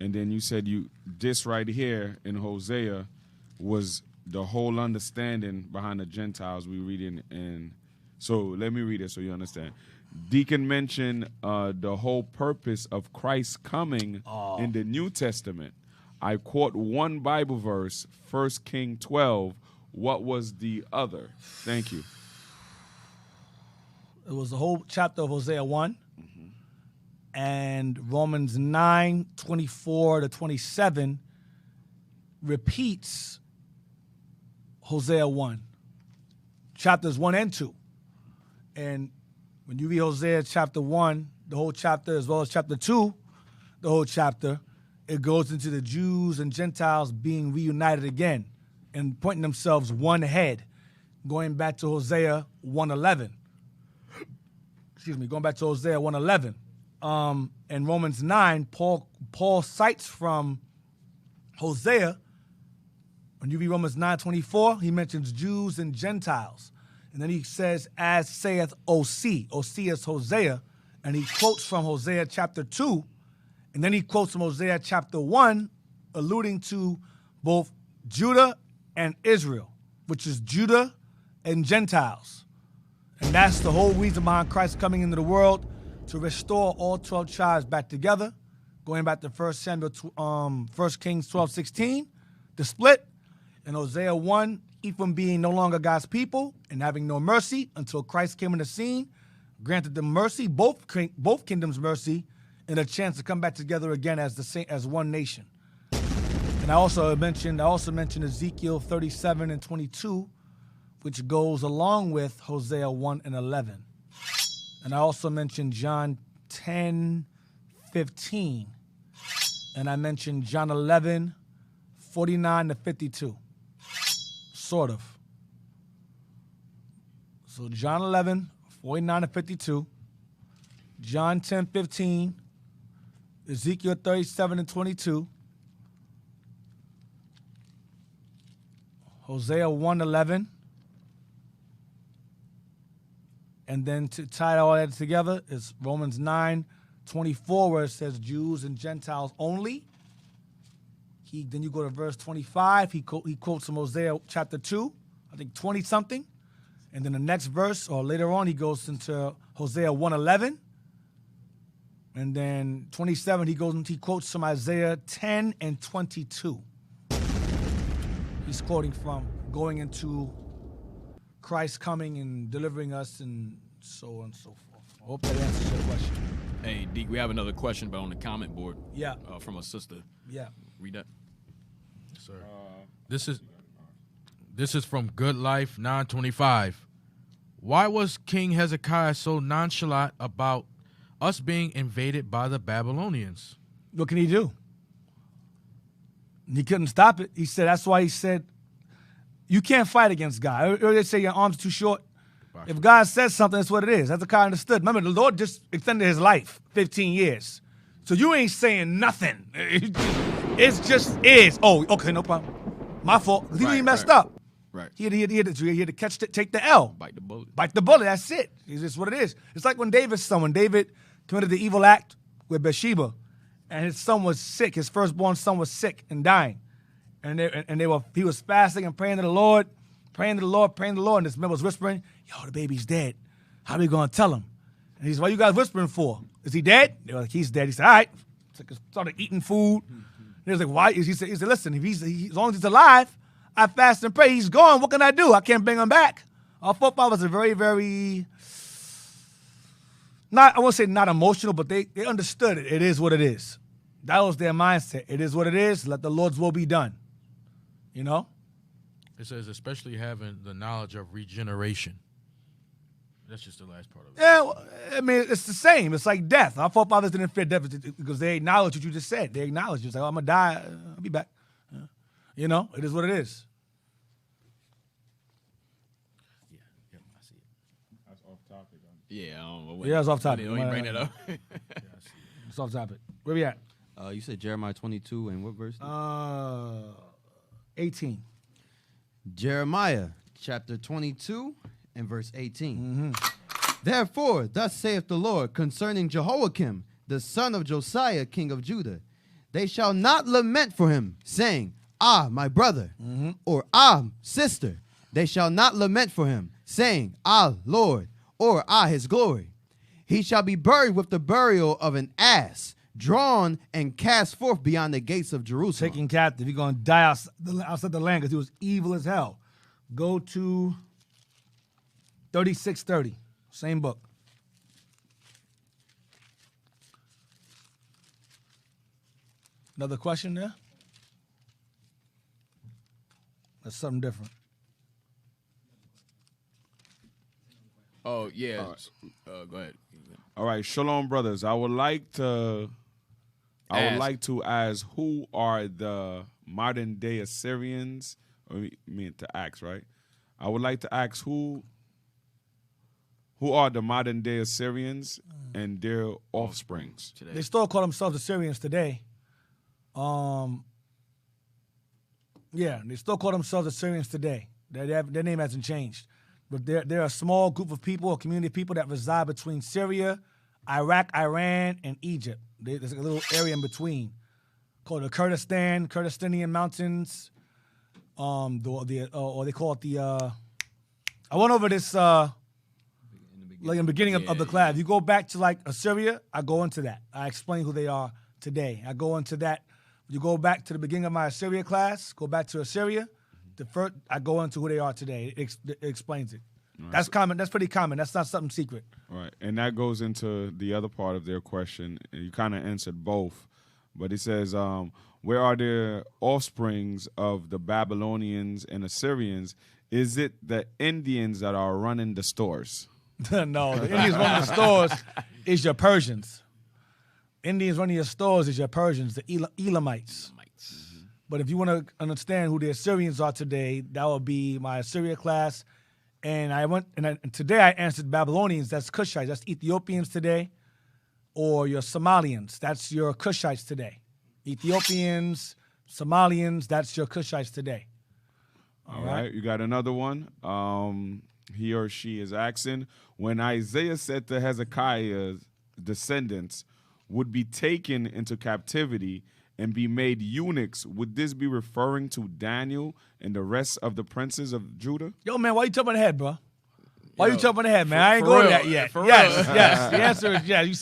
and then you said this right here in Hosea was the whole understanding behind the Gentiles we reading in. So let me read it so you understand. Deacon mentioned the whole purpose of Christ coming in the New Testament. I quote one Bible verse, 1 King 12. What was the other? Thank you. It was the whole chapter of Hosea 1. And Romans 9:24-27 repeats Hosea 1, chapters 1 and 2. And when you read Hosea chapter 1, the whole chapter, as well as chapter 2, the whole chapter, it goes into the Jews and Gentiles being reunited again and pointing themselves one head, going back to Hosea 1:11. Excuse me, going back to Hosea 1:11. In Romans 9, Paul cites from Hosea. When you read Romans 9:24, he mentions Jews and Gentiles. And then he says, as saith OC. OC is Hosea. And he quotes from Hosea chapter 2. And then he quotes from Hosea chapter 1, alluding to both Judah and Israel, which is Judah and Gentiles. And that's the whole reason behind Christ coming into the world, to restore all 12 tribes back together, going back to 1 Kings 12:16, the split, and Hosea 1, Ephraim being no longer God's people and having no mercy until Christ came on the scene, granted them mercy, both kingdoms mercy, and a chance to come back together again as one nation. And I also mentioned Ezekiel 37:22, which goes along with Hosea 1:11. And I also mentioned John 10:15. And I mentioned John 11:49-52. Sort of. So John 11:49-52. John 10:15. Ezekiel 37:22. Hosea 1:11. And then to tie all that together is Romans 9:24, where it says Jews and Gentiles only. Then you go to verse 25. He quotes from Hosea chapter 2, I think 20-something. And then the next verse, or later on, he goes into Hosea 1:11. And then 27, he quotes from Isaiah 10:22. He's quoting from going into Christ coming and delivering us and so on and so forth. I hope that answers your question. Hey, Deke, we have another question about on the comment board. Yeah. From a sister. Yeah. Read that. Sir. This is from Good Life 925. Why was King Hezekiah so nonchalant about us being invaded by the Babylonians? What can he do? He couldn't stop it. He said, that's why he said, you can't fight against God. They say your arms are too short. If God says something, that's what it is. Hezekiah understood. Remember, the Lord just extended his life 15 years. So you ain't saying nothing. It just is. Oh, okay, no problem. My fault. He messed up. Right. He had to take the L. Bite the bullet. Bite the bullet. That's it. It's just what it is. It's like when David committed the evil act with Bathsheba, and his son was sick. His firstborn son was sick and dying, he was fasting and praying to the Lord, and this man was whispering, "Yo, the baby's dead. How are we gonna tell him?" And he said, "What are you guys whispering for? Is he dead?" They were like, "He's dead." He said, "All right." Started eating food. And he was like, "Why?" He said, "Listen, as long as he's alive, I fast and pray. He's gone. What can I do? I can't bring him back." Our forefathers are very, very, I won't say not emotional, but they understood it. It is what it is. That was their mindset. It is what it is. Let the Lord's will be done. You know? It says, especially having the knowledge of regeneration. That's just the last part of it. Yeah, well, I mean, it's the same. It's like death. Our forefathers didn't fear death because they acknowledge what you just said. They acknowledge it's like, oh, I'm going to die. I'll be back. You know, it is what it is. That's off topic. Yeah, I don't know. Yeah, it's off topic. Don't even bring that up. It's off topic. Where we at? You said Jeremiah 22 and what verse? 18. Jeremiah chapter 22 and verse 18. Therefore, thus saith the Lord concerning Jehoiakim, the son of Josiah, king of Judah, they shall not lament for him, saying, ah, my brother, or ah, sister. They shall not lament for him, saying, ah, Lord, or ah, his glory. He shall be buried with the burial of an ass, drawn and cast forth beyond the gates of Jerusalem. Taken captive. You're going to die outside the land because he was evil as hell. Go to 36:30. Same book. Another question there? That's something different. Oh, yeah. Go ahead. All right, Shalom, brothers. I would like to ask who are the modern day Assyrians? I mean to ask, right? I would like to ask who are the modern day Assyrians and their offsprings. Today. They still call themselves Assyrians today. Yeah, they still call themselves Assyrians today. Their name hasn't changed. But they're a small group of people, a community of people that reside between Syria, Iraq, Iran, and Egypt. There's a little area in between called the Kurdistanian Mountains. Or they call it the. I went over this like in the beginning of the class. You go back to like Assyria, I go into that. I explain who they are today. I go into that. You go back to the beginning of my Assyria class. Go back to Assyria. I go into who they are today. It explains it. Right. That's common. That's pretty common. That's not something secret. Right, and that goes into the other part of their question. You kind of answered both, but it says, where are the offsprings of the Babylonians and Assyrians? Is it the Indians that are running the stores? No, the Indians running the stores is your Persians. Indians running your stores is your Persians, the Elamites. But if you want to understand who the Assyrians are today, that would be my Assyria class. And today I answered Babylonians. That's Cushites. That's Ethiopians today, or your Somalians. That's your Cushites today. Ethiopians, Somalians. That's your Cushites today. All right. You got another one. He or she is asking, when Isaiah said to Hezekiah's descendants would be taken into captivity and be made eunuchs, would this be referring to Daniel and the rest of the princes of Judah? Yo, man, why you jumping ahead, bro? Why you jumping ahead, man? I ain't going to that yet. Yes. The answer is yes. You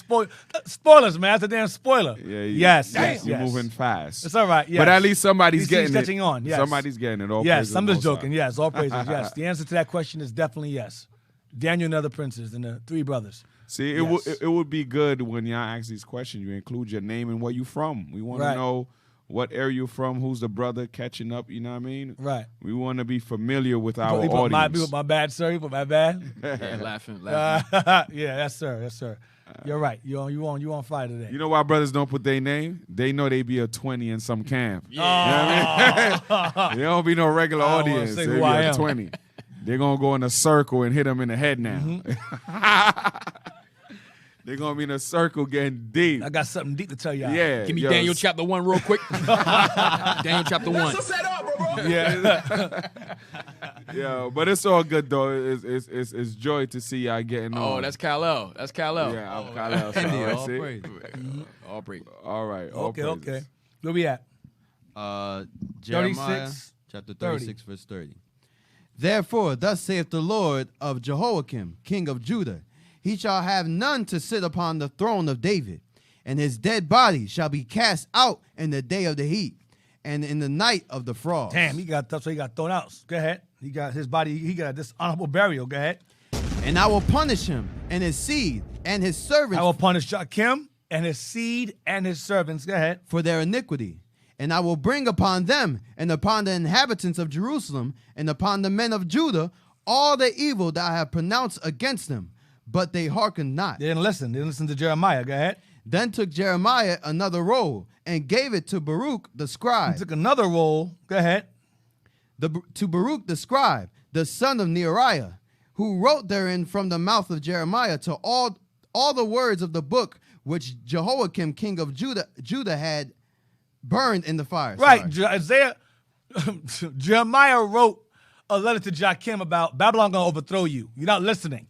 spoilers, man. That's a damn spoiler. Yeah, yes. You're moving fast. It's all right. Yes. But at least somebody's getting it. Catching on. Yes. Somebody's getting it. All yes, I'm just joking. Side. Yes, all praises. Yes. The answer to that question is definitely yes. Daniel and other princes and the three brothers. See, it would be good when y'all ask these questions, you include your name and where you from. We want to know what area you're from, who's the brother catching up, you know what I mean? Right. We want to be familiar with our audience. My bad, sir. You put my bad. Yeah, laughing. Yeah, yes, sir. Yes, sir. You're right. You on fire today. You know why brothers don't put their name? They know they be a 20 in some camp. Yeah. You know what I mean? They don't be no regular audience. They be a 20. They're going to go in a circle and hit them in the head now. Mm-hmm. They're going to be in a circle getting deep. I got something deep to tell y'all. Yeah. Give me Daniel chapter 1 real quick. Daniel chapter 1. Yeah. Yeah, but it's all good, though. It's joy to see y'all getting on. Oh, that's Kal-El. That's Kal-El. Yeah, I'm Kal-El. All praise. All praise. All right. Okay. Where we at? Jeremiah chapter 36, verse 30. Therefore, thus saith the Lord of Jehoiakim, king of Judah, he shall have none to sit upon the throne of David, and his dead body shall be cast out in the day of the heat, and in the night of the frost. Damn, he got thrown out. Go ahead. He got his body, he got dishonorable burial. Go ahead. And I will punish him and his seed and his servants. I will punish Joachim and his seed and his servants. Go ahead. For their iniquity. And I will bring upon them and upon the inhabitants of Jerusalem and upon the men of Judah all the evil that I have pronounced against them, but they hearkened not. They didn't listen. They didn't listen to Jeremiah. Go ahead. Then took Jeremiah another roll and gave it to Baruch the scribe. He took another roll. Go ahead. To Baruch the scribe, the son of Neriah, who wrote therein from the mouth of Jeremiah to all the words of the book which Jehoiakim king of Judah had burned in the fire. Right. Jeremiah wrote a letter to Joachim about Babylon going to overthrow you. You're not listening.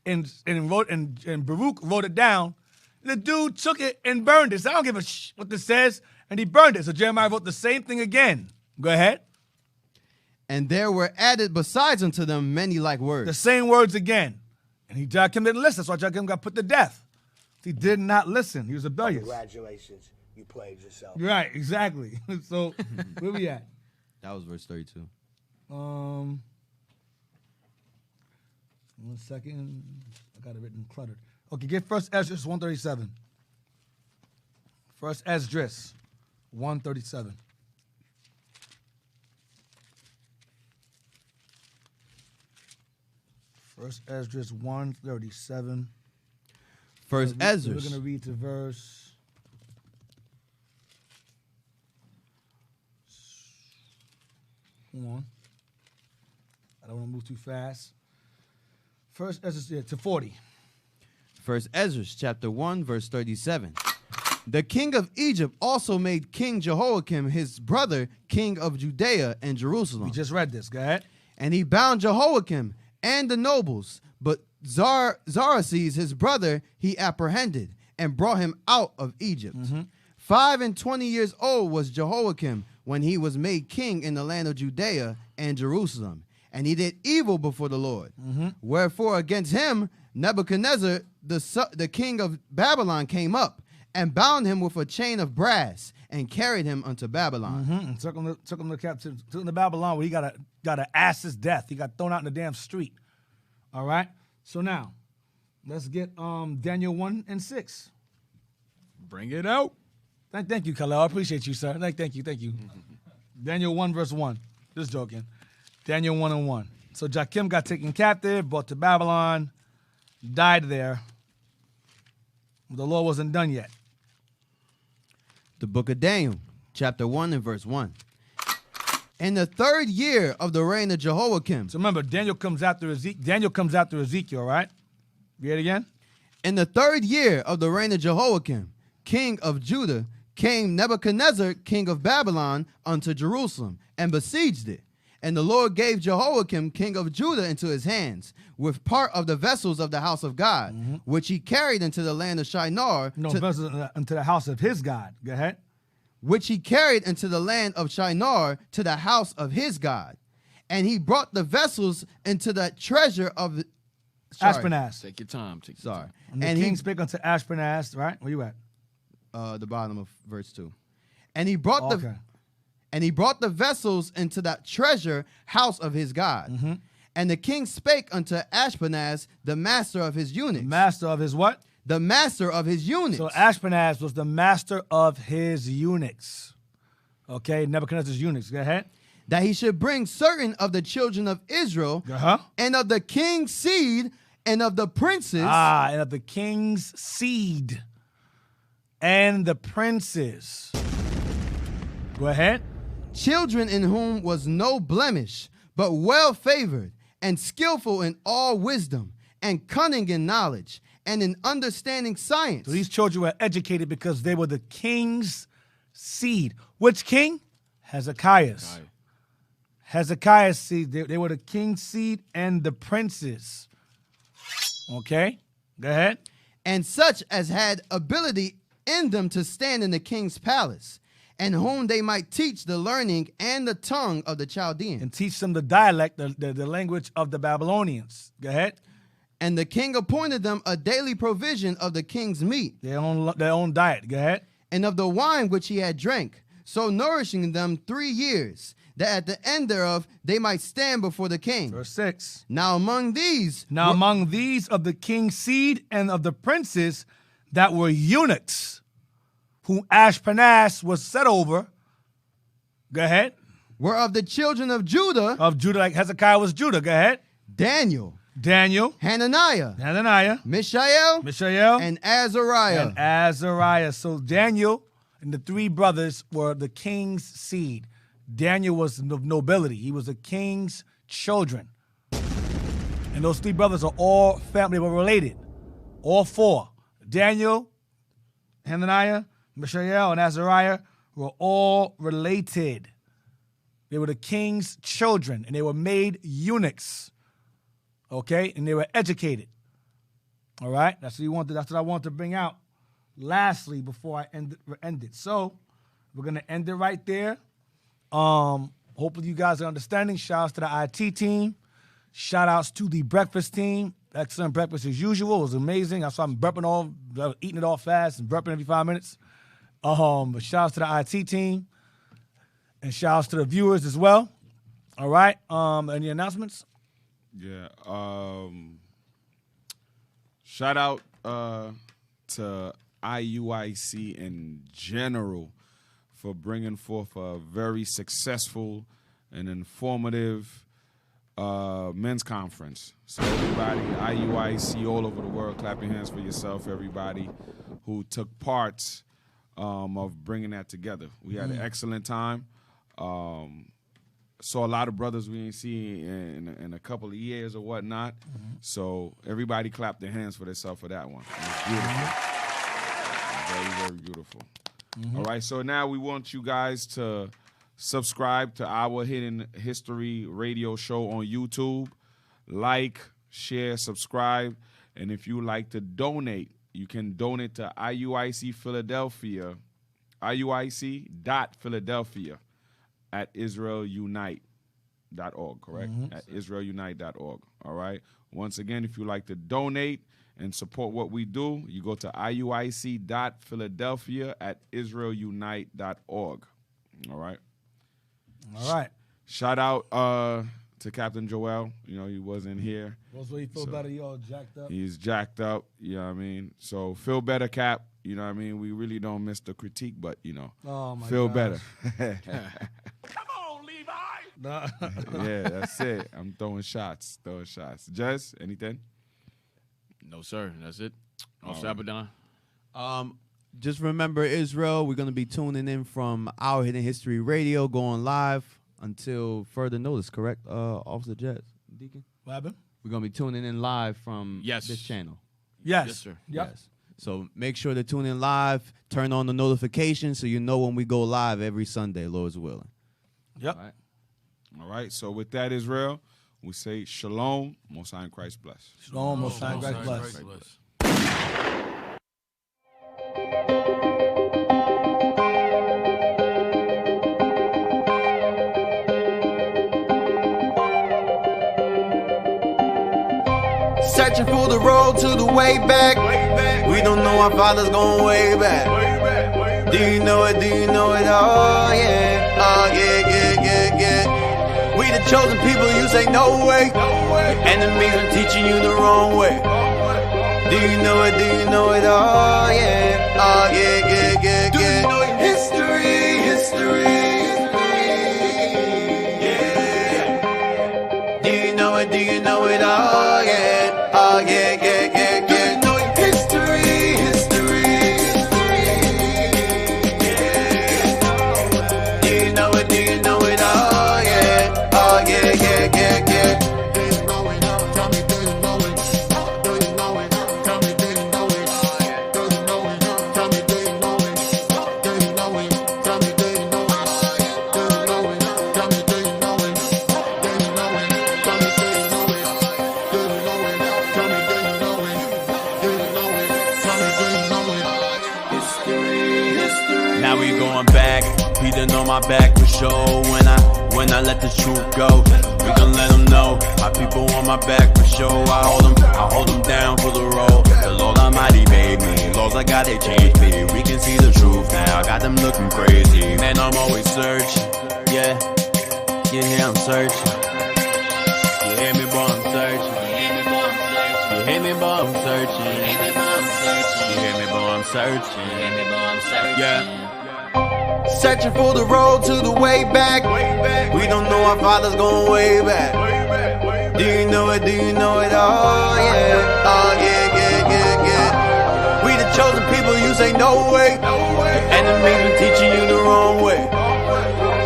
And Baruch wrote it down. The dude took it and burned it. So I don't give a what this says. And he burned it. So Jeremiah wrote the same thing again. Go ahead. And there were added besides unto them many like words. The same words again. And Joachim didn't listen. That's why Joachim got put to death. He did not listen. He was rebellious. Congratulations. You played yourself. Right, exactly. So where we at? That was verse 32. 1 second. I got it written cluttered. Okay, get First Esdras 137. First Esdras 137. First Esdras 137. First Esdras. We're going to read to verse. Hold on. I don't want to move too fast. First Esdras to 40. First Esdras chapter 1 verse 37. The king of Egypt also made King Jehoiakim his brother king of Judea and Jerusalem. We just read this. Go ahead. And he bound Jehoiakim and the nobles, but Xerxes his brother he apprehended and brought him out of Egypt. 25 years old was Jehoiakim when he was made king in the land of Judea and Jerusalem, and he did evil before the Lord. Wherefore against him Nebuchadnezzar the king of Babylon came up and bound him with a chain of brass and carried him unto Babylon. And took him to captivity, took him to Babylon, where he got an ass's death. He got thrown out in the damn street. All right. So now, let's get Daniel 1 and 6. Bring it out. Thank you, Khalil. I appreciate you, sir. Thank you. Daniel 1 verse 1. Just joking. Daniel 1 and 1. So Joachim got taken captive, brought to Babylon, died there. The law wasn't done yet. The book of Daniel, chapter 1 and verse 1. In the 3rd year of the reign of Jehoiakim. So remember, Daniel comes after Ezekiel, right? Read it again. In the 3rd year of the reign of Jehoiakim, king of Judah, came Nebuchadnezzar, king of Babylon, unto Jerusalem, and besieged it. And the Lord gave Jehoiakim, king of Judah, into his hands, with part of the vessels of the house of God, which he carried into the land of Shinar. Vessels into the house of his God. Go ahead. Which he carried into the land of Shinar to the house of his God. And he brought the vessels into the treasure of Ashpenaz. Take your time. And the king spake unto Ashpenaz, right? Where you at? The bottom of verse 2. And he brought the vessels into that treasure house of his God. And the king spake unto Ashpenaz, the master of his eunuchs. The master of his what? The master of his eunuchs. So Ashpenaz was the master of his eunuchs. Okay, Nebuchadnezzar's eunuchs. Go ahead. That he should bring certain of the children of Israel and of the king's seed and of the princes. And of the king's seed and the princes. Go ahead. Children in whom was no blemish, but well favored and skillful in all wisdom and cunning in knowledge and in understanding science. So these children were educated because they were the king's seed. Which king? Hezekiah's. Hezekiah's seed. They were the king's seed and the princes. Okay, go ahead. And such as had ability in them to stand in the king's palace, and whom they might teach the learning and the tongue of the Chaldeans. And teach them the dialect, the language of the Babylonians. Go ahead. And the king appointed them a daily provision of the king's meat. Their own diet. Go ahead. And of the wine which he had drank, so nourishing them 3 years, that at the end thereof they might stand before the king. Verse 6. Now among these of the king's seed and of the princes that were eunuchs, whom Ashpenaz was set over. Go ahead. Were of the children of Judah. Of Judah, like Hezekiah was Judah. Go ahead. Daniel. Daniel, Hananiah, Mishael, and Azariah. So Daniel and the three brothers were the king's seed. Daniel was of nobility. He was a king's children. And those three brothers are all family, were related. All four. Daniel, Hananiah, Mishael, and Azariah were all related. They were the king's children, and they were made eunuchs. Okay? And they were educated. All right? That's what I want to bring out lastly before I end it. So, we're going to end it right there. Hopefully you guys are understanding. Shout outs to the IT team. Shout outs to the breakfast team. Excellent breakfast as usual. It was amazing. I saw I'm eating it all fast and burping every 5 minutes. But shout outs to the IT team. And shout outs to the viewers as well. All right. Any announcements? Yeah. Shout out to IUIC in general for bringing forth a very successful and informative men's conference. So everybody, IUIC all over the world, clap your hands for yourself, everybody who took parts of bringing that together. We had an excellent time. Saw a lot of brothers we ain't seen in a couple of years or whatnot. So everybody clapped their hands for themselves for that one. It was beautiful. Very, very beautiful. All right, so now we want you guys to subscribe to our Hidden History radio show on YouTube. Like, share, subscribe. And if you like to donate, you can donate to IUIC Philadelphia, IUIC.Philadelphia at IsraelUnite.org, correct? At IsraelUnite.org, all right? Once again, if you like to donate and support what we do, you go to IUIC.Philadelphia at IsraelUnite.org, all right? All right. Shout out to Captain Joel. You know, he wasn't here. What's where you feel better? You all jacked up? He's jacked up, you know what I mean? So feel better, Cap. You know what I mean? We really don't miss the critique, but, you know, feel better. Come on, Levi. Yeah, that's it. I'm throwing shots. Jess, anything? No, sir. That's it. Sabadon. Just remember, Israel, we're going to be tuning in from our Hidden History Radio, going live until further notice, correct, Officer Jets? Deacon? What happened? We're going to be tuning in live from this channel. Yes, sir. Yep. Yes. So make sure to tune in live, turn on the notifications so you know when we go live every Sunday, Lord's willing. Yep. All right. So with that, Israel, we say shalom, Most High in Christ bless. Shalom, Most High in Christ bless. Searching for the road to the way back. We don't know our father's going way back. Do you know it? Do you know it? Oh yeah. Oh yeah, yeah, yeah, yeah. We the chosen people, you say no way. Your enemies are teaching you the wrong way. Do you know it? Do you know it? Oh yeah. Oh yeah, yeah, yeah, yeah. Do you know it? History, history. Yeah. Do you know it? Do you know it? Oh yeah. Oh yeah, yeah, yeah, yeah. Do you know it? History, history. Yeah. Do you know it? Do you know it? Oh yeah. Oh yeah, yeah, yeah, yeah. Do you know it? Tell me, do you know it? Do you know it? Tell me, do you know it? Do you know it? Tell me, do you know it? Do you know it? Tell me, do you know it? Do you know it? Tell me, do you know it? Do you know it? Tell me, do you know it? Do you know it? Tell me, do you know it? Do you know it? Tell me, do you know it? History, history. Now we going back. He done on my back for sure. When I let the truth go, we gon' let them know. My people on my back for sure. I hold them down for the road. The Lord Almighty made me. Laws I got, they changed me. We can see the truth now. Got them looking crazy. Man, I'm always searching. Yeah, you hear I'm searching. You hear me, boy, I'm searching. You hear me, boy, I'm searching. You hear me, boy, I'm searching. Yeah. Searching for the road to the way back. We don't know our father's going way back. Do you know it? Do you know it? Oh yeah, oh yeah, yeah, yeah, yeah. We the chosen people, you say no way. Your enemies been teaching you the wrong way.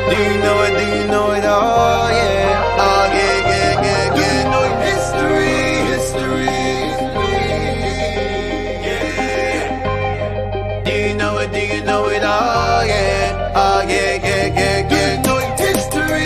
Do you know it? Do you know it? Oh yeah, oh yeah, yeah, yeah, yeah. Do you know history? Yeah. Do you know it? Do you know it? Oh yeah, oh yeah, yeah, yeah, yeah. Do you know history?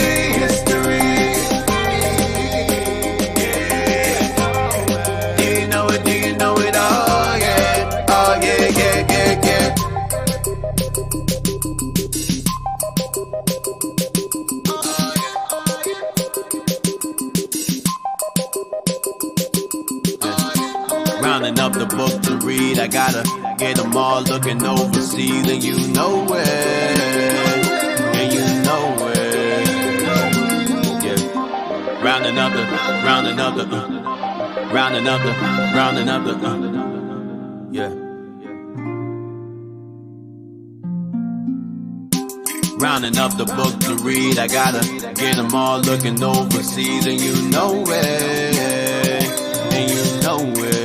Rounding up the book to read, I gotta get them all looking overseas, and you know it, and you know it, yeah. Rounding up the, yeah. Rounding up the book to read, I gotta get them all looking overseas, and you know it, and you know it.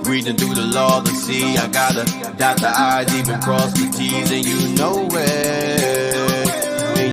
Reading through the law to see, I gotta dot the I's, even cross the T's, and you know